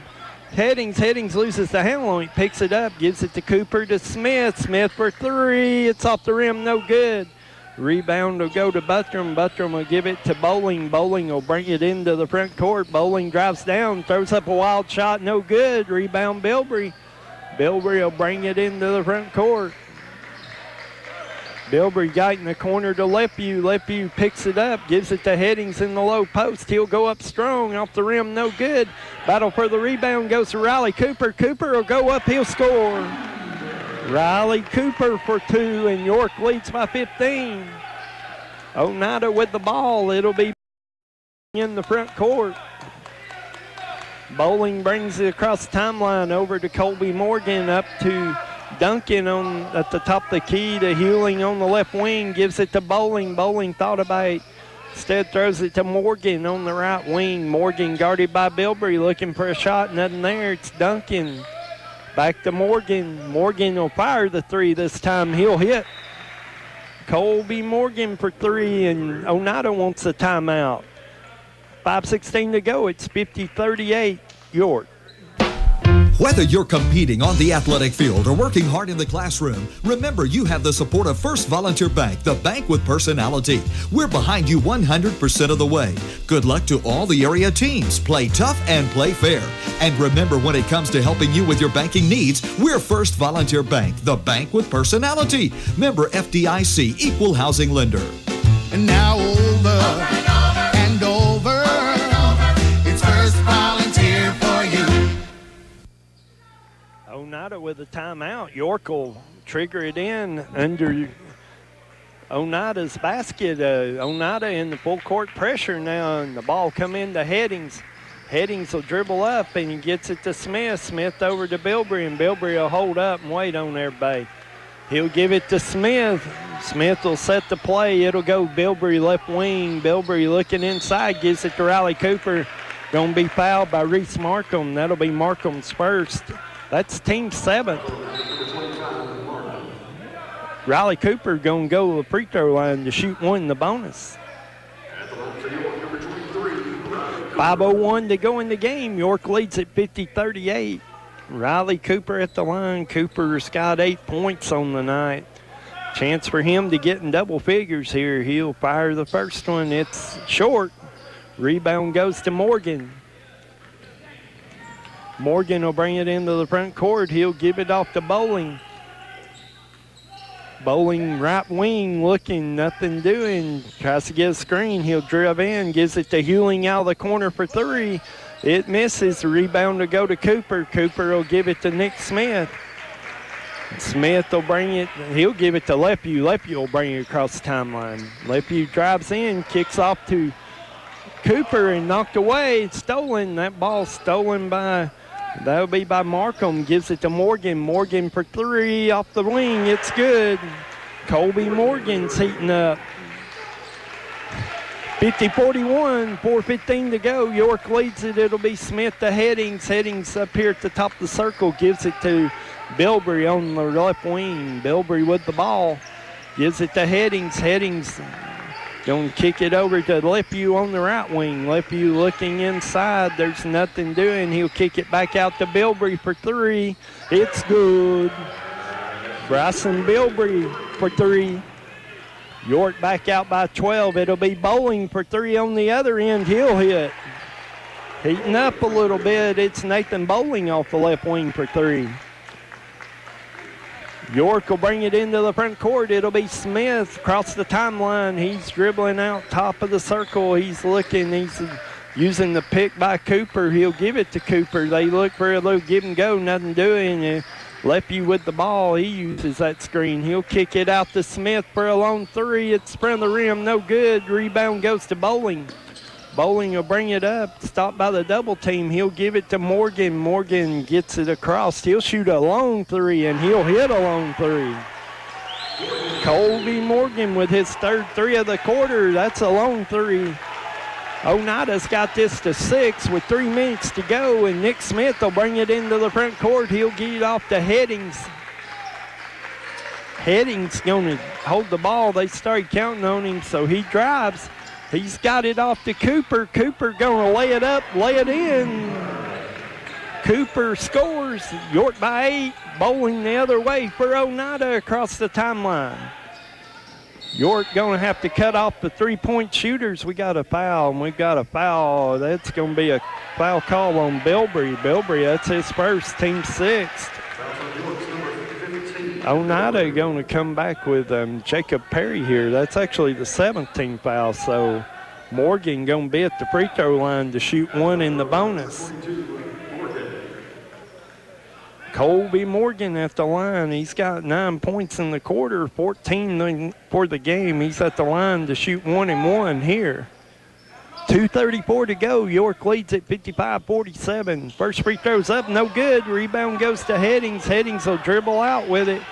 Headings. Headings loses the handle on it, picks it up, gives it to Cooper to Smith. Smith for 3. It's off the rim, no good. Rebound will go to Buttram. Buttram will give it to Bowling. Bowling will bring it into the front court. Bowling drives down, throws up a wild shot, no good. Rebound Bilbrey. Bilbrey will bring it into the front court. Bilbrey got in the corner to Lepew. Lepew picks it up, gives it to Headings in the low post. He'll go up strong, off the rim, no good. Battle for the rebound goes to Riley Cooper. Cooper will go up, he'll score. Riley Cooper for 2, and York leads by 15. Oneida with the ball. It'll be in the front court. Bowling brings it across the timeline over to Colby Morgan, up to Duncan at the top of the key to Hewling on the left wing. Gives it to Bowling. Bowling thought about it. Instead throws it to Morgan on the right wing. Morgan guarded by Bilbrey, looking for a shot. Nothing there. It's Duncan. Back to Morgan. Morgan will fire the 3 this time. He'll hit. Colby Morgan for 3, and Oneida wants a timeout. 5:16 to go. It's 50-38 York. Whether you're competing on the athletic field or working hard in the classroom, remember you have the support of First Volunteer Bank, the bank with personality. We're behind you 100% of the way. Good luck to all the area teams. Play tough and play fair. And remember, when it comes to helping you with your banking needs, we're First Volunteer Bank, the bank with personality. Member FDIC, equal housing lender. And now over and over, it's First Volunteer for you. Oneida with a timeout. York will trigger it in under Oneida's basket. Oneida in the full court pressure now, and the ball come into Headings. Headings will dribble up, and he gets it to Smith. Smith over to Bilbrey, and Bilbrey will hold up and wait on everybody. He'll give it to Smith. Smith will set the play. It'll go Bilbrey left wing. Bilbrey looking inside, gives it to Riley Cooper. Going to be fouled by Reese Markham. That'll be Markham's first. That's team 7th. Riley Cooper going to go to the free throw line to shoot one in the bonus. 5:01 to go in the game. York leads at 50-38. Riley Cooper at the line. Cooper's got 8 points on the night. Chance for him to get in double figures here. He'll fire the first one. It's short. Rebound goes to Morgan. Morgan will bring it into the front court. He'll give it off to Bowling. Bowling right wing looking, nothing doing. Tries to get a screen. He'll drive in, gives it to Hewling out of the corner for 3. It misses. The rebound to go to Cooper. Cooper will give it to Nick Smith. Smith will bring it. He'll give it to Lepew. Lepew will bring it across the timeline. Lepew drives in, kicks off to Cooper and knocked away. It's stolen. That ball stolen by, that'll be by Markham. Gives it to Morgan. Morgan for 3 off the wing. It's good. Colby Morgan's heating up. 50-41, 4:15 to go. York leads it. It'll be Smith to Headings. Headings up here at the top of the circle. Gives it to Bilbrey on the left wing. Bilbrey with the ball. Gives it to Headings. Headings going to kick it over to Lepew on the right wing. Lepew looking inside. There's nothing doing. He'll kick it back out to Bilbrey for 3. It's good. Bryson Bilbrey for 3. York back out by 12. It'll be Bowling for 3 on the other end. He'll hit. Heating up a little bit. It's Nathan Bowling off the left wing for 3. York will bring it into the front court. It'll be Smith across the timeline. He's dribbling out top of the circle. He's looking. He's using the pick by Cooper. He'll give it to Cooper. They look for a little give and go. Nothing doing. Lepew with the ball. He uses that screen. He'll kick it out to Smith for a long 3. It's front of the rim. No good. Rebound goes to Bowling. Bowling will bring it up. Stopped by the double team. He'll give it to Morgan. Morgan gets it across. He'll shoot a long 3, and he'll hit a long 3. Colby Morgan with his third 3 of the quarter. That's a long 3. Oneida's got this to 6 with 3 minutes to go, and Nick Smith will bring it into the front court. He'll get it off to Headings. Headings going to hold the ball. They started counting on him, so he drives. He's got it off to Cooper. Cooper going to lay it up, lay it in. Cooper scores. York by 8. Bowling the other way for Oneida across the timeline. York going to have to cut off the 3-point shooters. We got a foul, and we've got a foul. That's going to be a foul call on Bilbrey. Bilbrey, that's his first, team 6th. Oneida going to come back with Jacob Perry here. That's actually the 7th team foul, so Morgan going to be at the free throw line to shoot 1 in the bonus. Colby Morgan at the line. He's got 9 points in the quarter, 14 for the game. He's at the line to shoot 1 and 1 here. 2:34 to go. York leads at 55-47. First free throw's up, no good. Rebound goes to Headings. Headings will dribble out with it.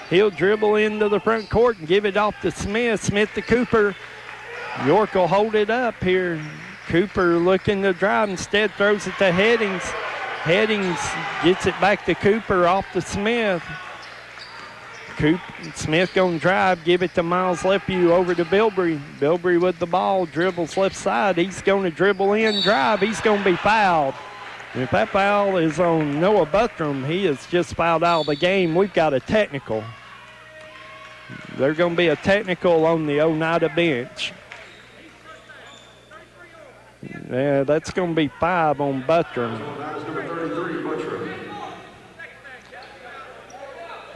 He'll dribble into the front court and give it off to Smith. Smith to Cooper. York will hold it up here. Cooper looking to drive, instead throws it to Headings. Headings gets it back to Cooper, off to Smith. Smith going to drive, give it to Miles Lepew, over to Bilbrey. Bilbrey with the ball, dribbles left side. He's going to dribble in, drive. He's going to be fouled. And if that foul is on Noah Buttram, he is just fouled out of the game. We've got a technical. There's going to be a technical on the Oneida bench. Yeah, that's going to be 5 on Buttram.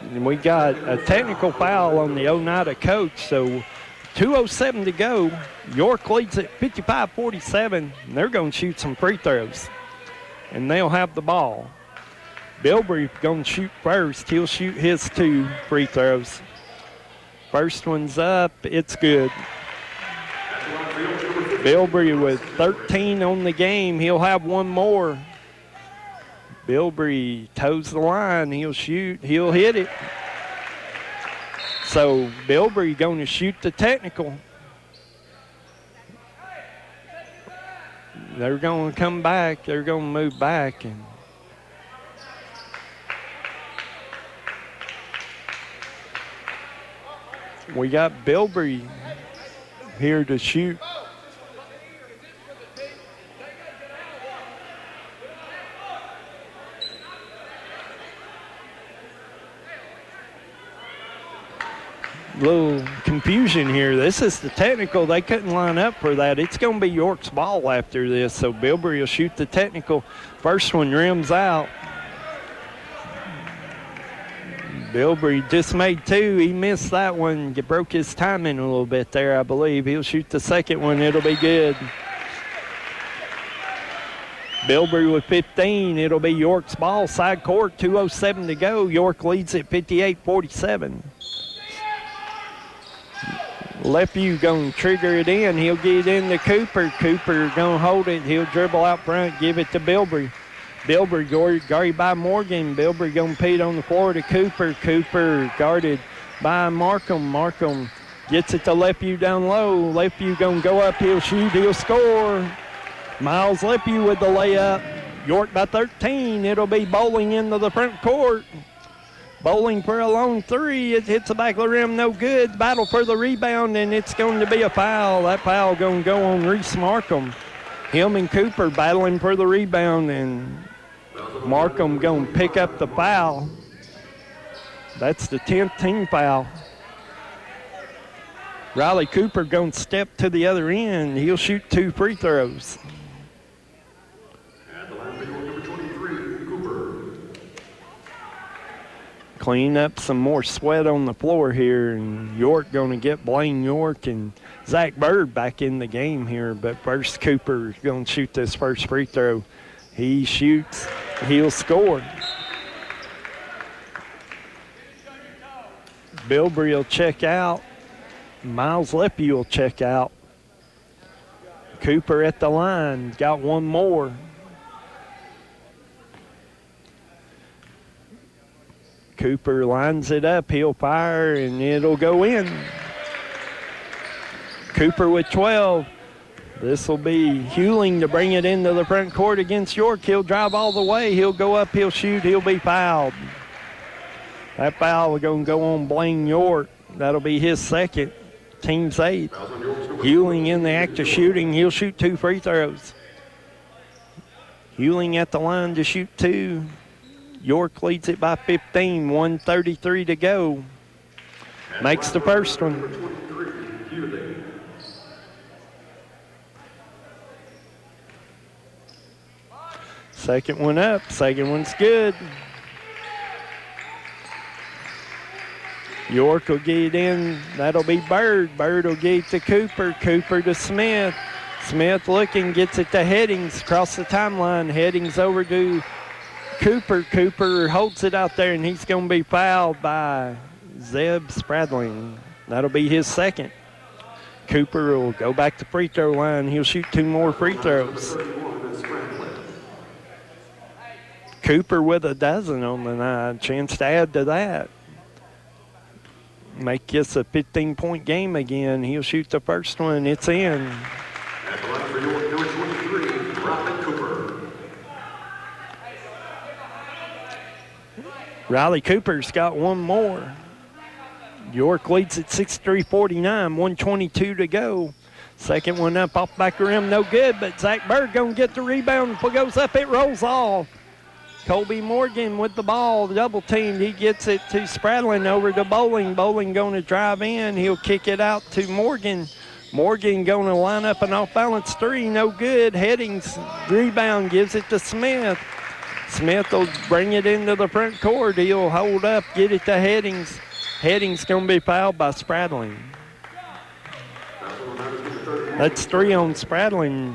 And we got a technical foul on the Oneida coach, so 2:07 to go. York leads at 55-47. They're going to shoot some free throws, and they'll have the ball. Bilbrey going to shoot first. He'll shoot his 2 free throws. First one's up. It's good. Bilbrey with 13 on the game. He'll have one more. Bilbrey toes the line. He'll shoot. He'll hit it. So Bilbrey going to shoot the technical. They're going to come back. They're going to move back. And we got Bilbrey here to shoot. Little confusion here. This is the technical. They couldn't line up for that. It's going to be York's ball after this, so Bilbrey will shoot the technical. First one rims out. Bilbrey just made 2. He missed that one. Broke his timing a little bit there, I believe. He'll shoot the second one. It'll be good. Bilbrey with 15. It'll be York's ball. Side court, 2:07 to go. York leads at 58-47. Lepew going to trigger it in. He'll get it into Cooper. Cooper going to hold it. He'll dribble out front, give it to Bilbrey. Bilbrey guarded by Morgan. Bilbrey going to put it on the floor to Cooper. Cooper guarded by Markham. Markham gets it to Lepew down low. Lepew going to go up. He'll shoot. He'll score. Miles Lepew with the layup. York by 13. It'll be Bowling into the front court. Bowling for a long 3. It hits the back of the rim, no good. Battle for the rebound, and it's going to be a foul. That foul going to go on Reese Markham. Him and Cooper battling for the rebound, and Markham going to pick up the foul. That's the 10th team foul. Riley Cooper going to step to the other end. He'll shoot 2 free throws. Clean up some more sweat on the floor here, and York going to get Blaine York and Zach Bird back in the game here. But first, Cooper going to shoot this first free throw. He shoots, he'll score. Bilbrey will check out. Miles Lepew will check out. Cooper at the line, got one more. Cooper lines it up, he'll fire, and it'll go in. Cooper with 12. This will be Hewling to bring it into the front court against York. He'll drive all the way, he'll go up, he'll shoot, he'll be fouled. That foul is going to go on Blaine York. That'll be his second, team's 8th. Hewling in the act of shooting, he'll shoot 2 free throws. Hewling at the line to shoot 2. York leads it by 15, 1:33 to go. Makes the first one. Second one up, second one's good. York will get it in, that'll be Bird. Bird will get it to Cooper, Cooper to Smith. Smith looking, gets it to Headings, across the timeline. Headings over to Cooper. Cooper holds it out there, and he's going to be fouled by Zeb Spradling. That'll be his second. Cooper will go back to free throw line. He'll shoot 2 more free throws. Cooper with a dozen on the night. Chance to add to that. Make this a 15-point game again. He'll shoot the first one. It's in. At the line for York, number 23, Riley Cooper. Riley Cooper's got one more. York leads at 63-49, 1:22 to go. Second one up off back rim, no good, but Zach Bird going to get the rebound. Goes up, it rolls off. Colby Morgan with the ball, double teamed. He gets it to Spradlin over to Bowling. Bowling going to drive in. He'll kick it out to Morgan. Morgan going to line up an off-balance three, no good. Headings rebound, gives it to Smith. Smith will bring it into the front court. He'll hold up, get it to Headings. Headings going to be fouled by Spradlin. That's 3 on Spradlin.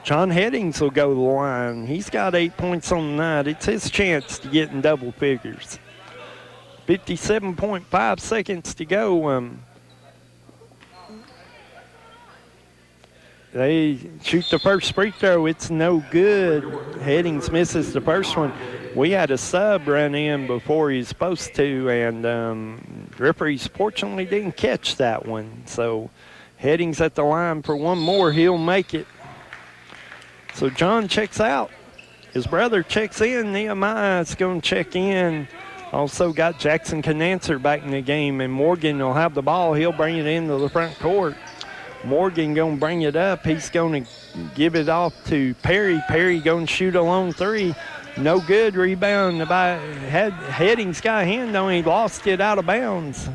John Headings will go to the line. He's got 8 points on the night. It's his chance to get in double figures. 57.5 seconds to go. They shoot the first free throw. It's no good. Headings misses the first one. We had a sub run in before he's supposed to, and referees fortunately didn't catch that one. So Headings at the line for one more. He'll make it. So John checks out. His brother checks in. Nehemiah is going to check in. Also got Jackson Canancer back in the game, and Morgan will have the ball. He'll bring it into the front court. Morgan going to bring it up. He's going to give it off to Perry. Perry going to shoot a long three. No good. Rebound by Headings got a hand on it. He lost it out of bounds.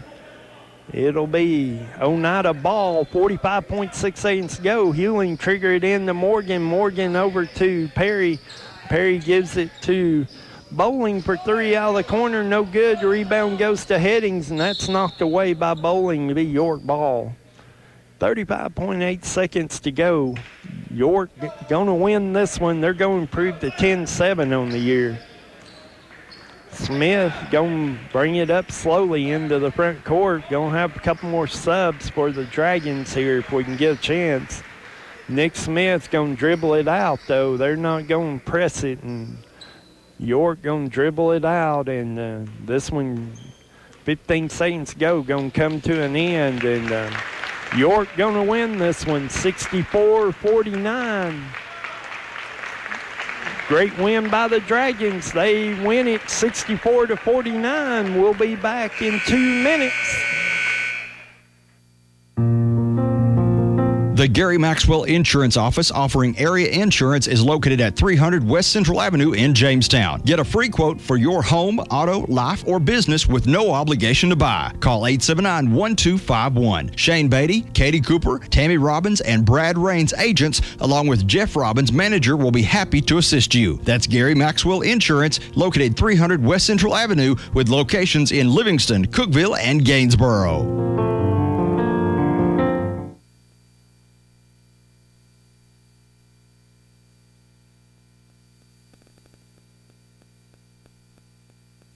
It'll be Oneida ball, 45.6 seconds to go. Hewling trigger it into Morgan. Morgan over to Perry. Perry gives it to Bowling for three out of the corner. No good. The rebound goes to Headings, and that's knocked away by Bowling to be York ball. 35.8 seconds to go. York going to win this one. They're going to improve to 10-7 on the year. Smith going to bring it up slowly into the front court. Going to have a couple more subs for the Dragons here if we can get a chance. Nick Smith's going to dribble it out, though. They're not going to press it, and York going to dribble it out, and this one, 15 seconds to go, going to come to an end, and York going to win this one, 64-49. Great win by the Dragons. They win it 64-49. We'll be back in 2 minutes. The Gary Maxwell Insurance Office offering area insurance is located at 300 West Central Avenue in Jamestown. Get a free quote for your home, auto, life, or business with no obligation to buy. Call 879-1251. Shane Beatty, Katie Cooper, Tammy Robbins, and Brad Rains agents, along with Jeff Robbins, manager, will be happy to assist you. That's Gary Maxwell Insurance, located 300 West Central Avenue with locations in Livingston, Cookeville, and Gainsboro.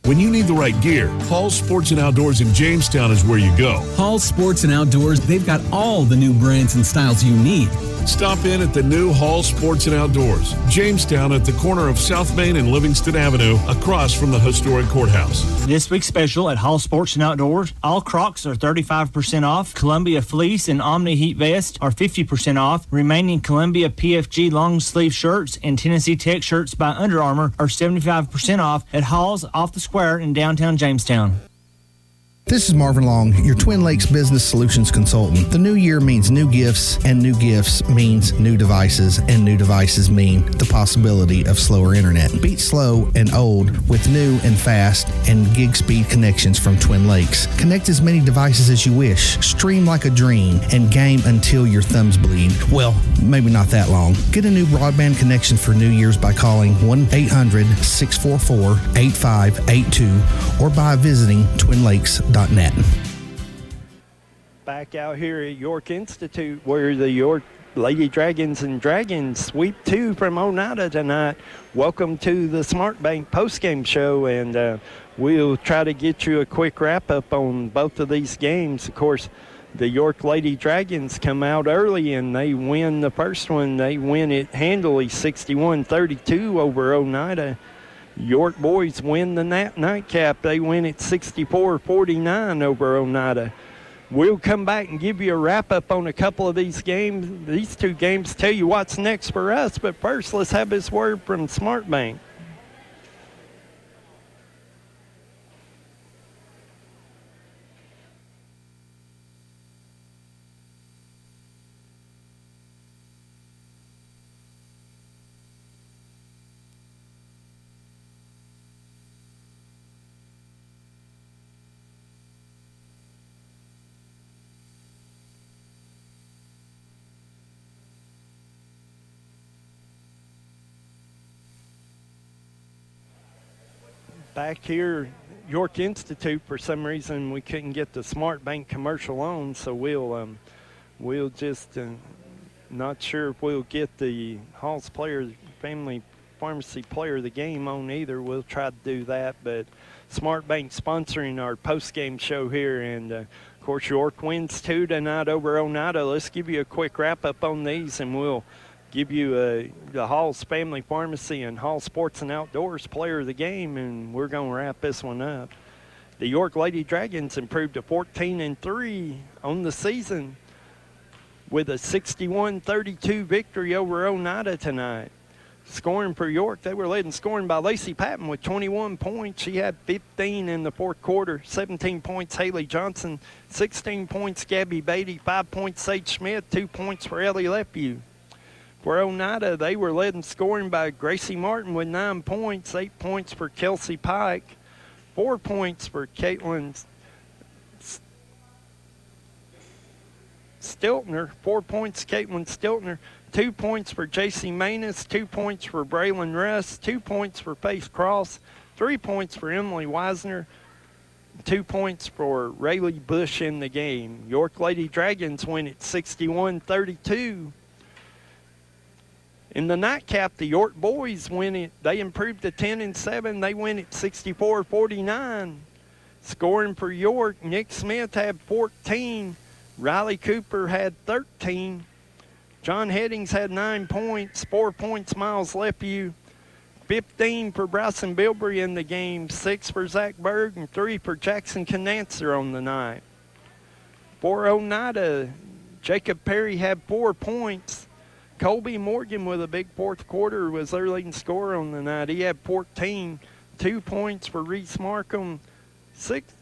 When you need the right gear, Hall Sports and Outdoors in Jamestown is where you go. Hall Sports and Outdoors, they've got all the new brands and styles you need. Stop in at the new Hall Sports and Outdoors, Jamestown, at the corner of South Main and Livingston Avenue, across from the historic courthouse. This week's special at Hall Sports and Outdoors, all Crocs are 35% off. Columbia Fleece and Omni Heat Vest are 50% off. Remaining Columbia PFG long sleeve shirts and Tennessee Tech shirts by Under Armour are 75% off at Hall's off the square in downtown Jamestown. This is Marvin Long, your Twin Lakes Business Solutions Consultant. The new year means new gifts, and new gifts means new devices, and new devices mean the possibility of slower internet. Beat slow and old with new and fast and gig speed connections from Twin Lakes. Connect as many devices as you wish, stream like a dream, and game until your thumbs bleed. Well, maybe not that long. Get a new broadband connection for New Year's by calling 1-800-644-8582 or by visiting twinlakes.net. Back out here at York Institute, where the York Lady Dragons and Dragons sweep 2 from Oneida tonight. Welcome to the Smart Bank postgame show, and we'll try to get you a quick wrap-up on both of these games. Of course, the York Lady Dragons come out early, and they win the first one. They win it handily, 61-32 over Oneida. York boys win the nightcap. They win it 64-49 over Oneida. We'll come back and give you a wrap-up on a couple of these games. These 2 games tell you what's next for us. But first, let's have this word from Smart Bank. back here, York Institute, for some reason we couldn't get the Smart Bank commercial on, so we'll just not sure if we'll get the Hall's Family Pharmacy Player of the Game on either. We'll try to do that, but Smart Bank sponsoring our post-game show here, and of course York wins 2 tonight over Oneida. Let's give you a quick wrap-up on these, and we'll give you the Hall's Family Pharmacy and Hall Sports and Outdoors Player of the Game, and we're going to wrap this one up. The York Lady Dragons improved to 14-3 on the season with a 61-32 victory over Oneida tonight. Scoring for York, they were led in scoring by Lacey Patton with 21 points. She had 15 in the fourth quarter. 17 points, Haley Johnson. 16 points, Gabby Beatty. 5 points, Sage Smith. 2 points for Ellie Lephew. For Oneida, they were led in scoring by Gracie Martin with 9 points. 8 points for Kelsey Pike. 4 points for Caitlin Stiltner. 4 points, Caitlin Stiltner. 2 points for J.C. Manus, 2 points for Braylon Russ, 2 points for Faith Cross, 3 points for Emily Wisner, 2 points for Rayleigh Bush in the game. York Lady Dragons win at 61-32. In the nightcap, the York boys win it. They improved to 10-7. They win at 64-49. Scoring for York, Nick Smith had 14. Riley Cooper had 13. John Headings had 9 points, 4 points, Miles Lephew, 15 for Bryson Bilbrey in the game, 6 for Zach Berg, and 3 for Jackson Canancer on the night. For Oneida, Jacob Perry had 4 points. Colby Morgan with a big fourth quarter was their leading scorer on the night. He had 14, 2 points for Reese Markham,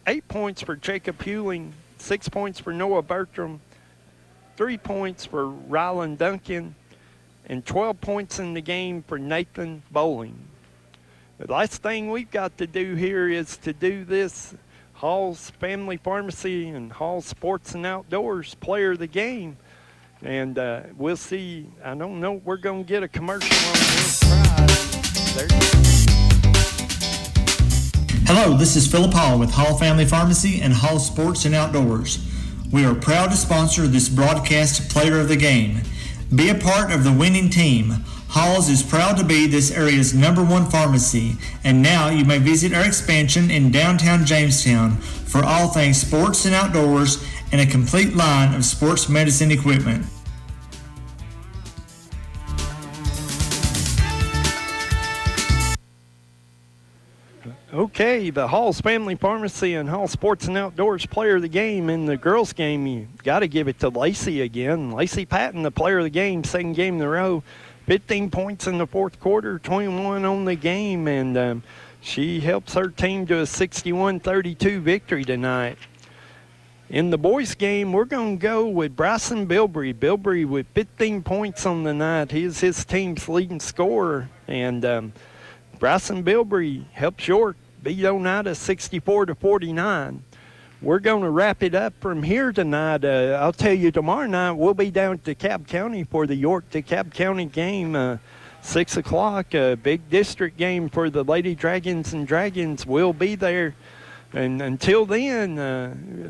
8 points for Jacob Hewling, 6 points for Noah Bertram, 3 points for Rylan Duncan, and 12 points in the game for Nathan Bowling. The last thing we've got to do here is to do this Hall's Family Pharmacy and Hall Sports and Outdoors Player of the Game. And we'll see. I don't know. We're going to get a commercial on this Friday. Hello, this is Philip Hall with Hall Family Pharmacy and Hall Sports and Outdoors. We are proud to sponsor this broadcast Player of the Game. Be a part of the winning team. Hall's is proud to be this area's #1 pharmacy, and now you may visit our expansion in downtown Jamestown for all things sports and outdoors and a complete line of sports medicine equipment. Okay, the Hall's Family Pharmacy and Hall Sports and Outdoors Player of the Game. In the girls' game, you got to give it to Lacey again. Lacey Patton, the Player of the Game, second game in a row. 15 points in the fourth quarter, 21 on the game, and she helps her team to a 61-32 victory tonight. In the boys' game, we're going to go with Bryson Bilbrey. Bilbrey with 15 points on the night. He is his team's leading scorer, and Bryson Bilbrey helps York beat Oneida 64-49. We're going to wrap it up from here tonight. I'll tell you, tomorrow night we'll be down at DeKalb County for the York-DeKalb County game, 6 o'clock, a big district game for the Lady Dragons and Dragons. We'll be there. And until then,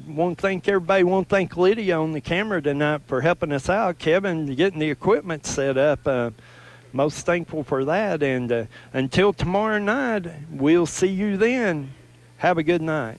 want to thank everybody. Want to thank Lydia on the camera tonight for helping us out. Kevin, getting the equipment set up. Most thankful for that. And until tomorrow night, we'll see you then. Have a good night.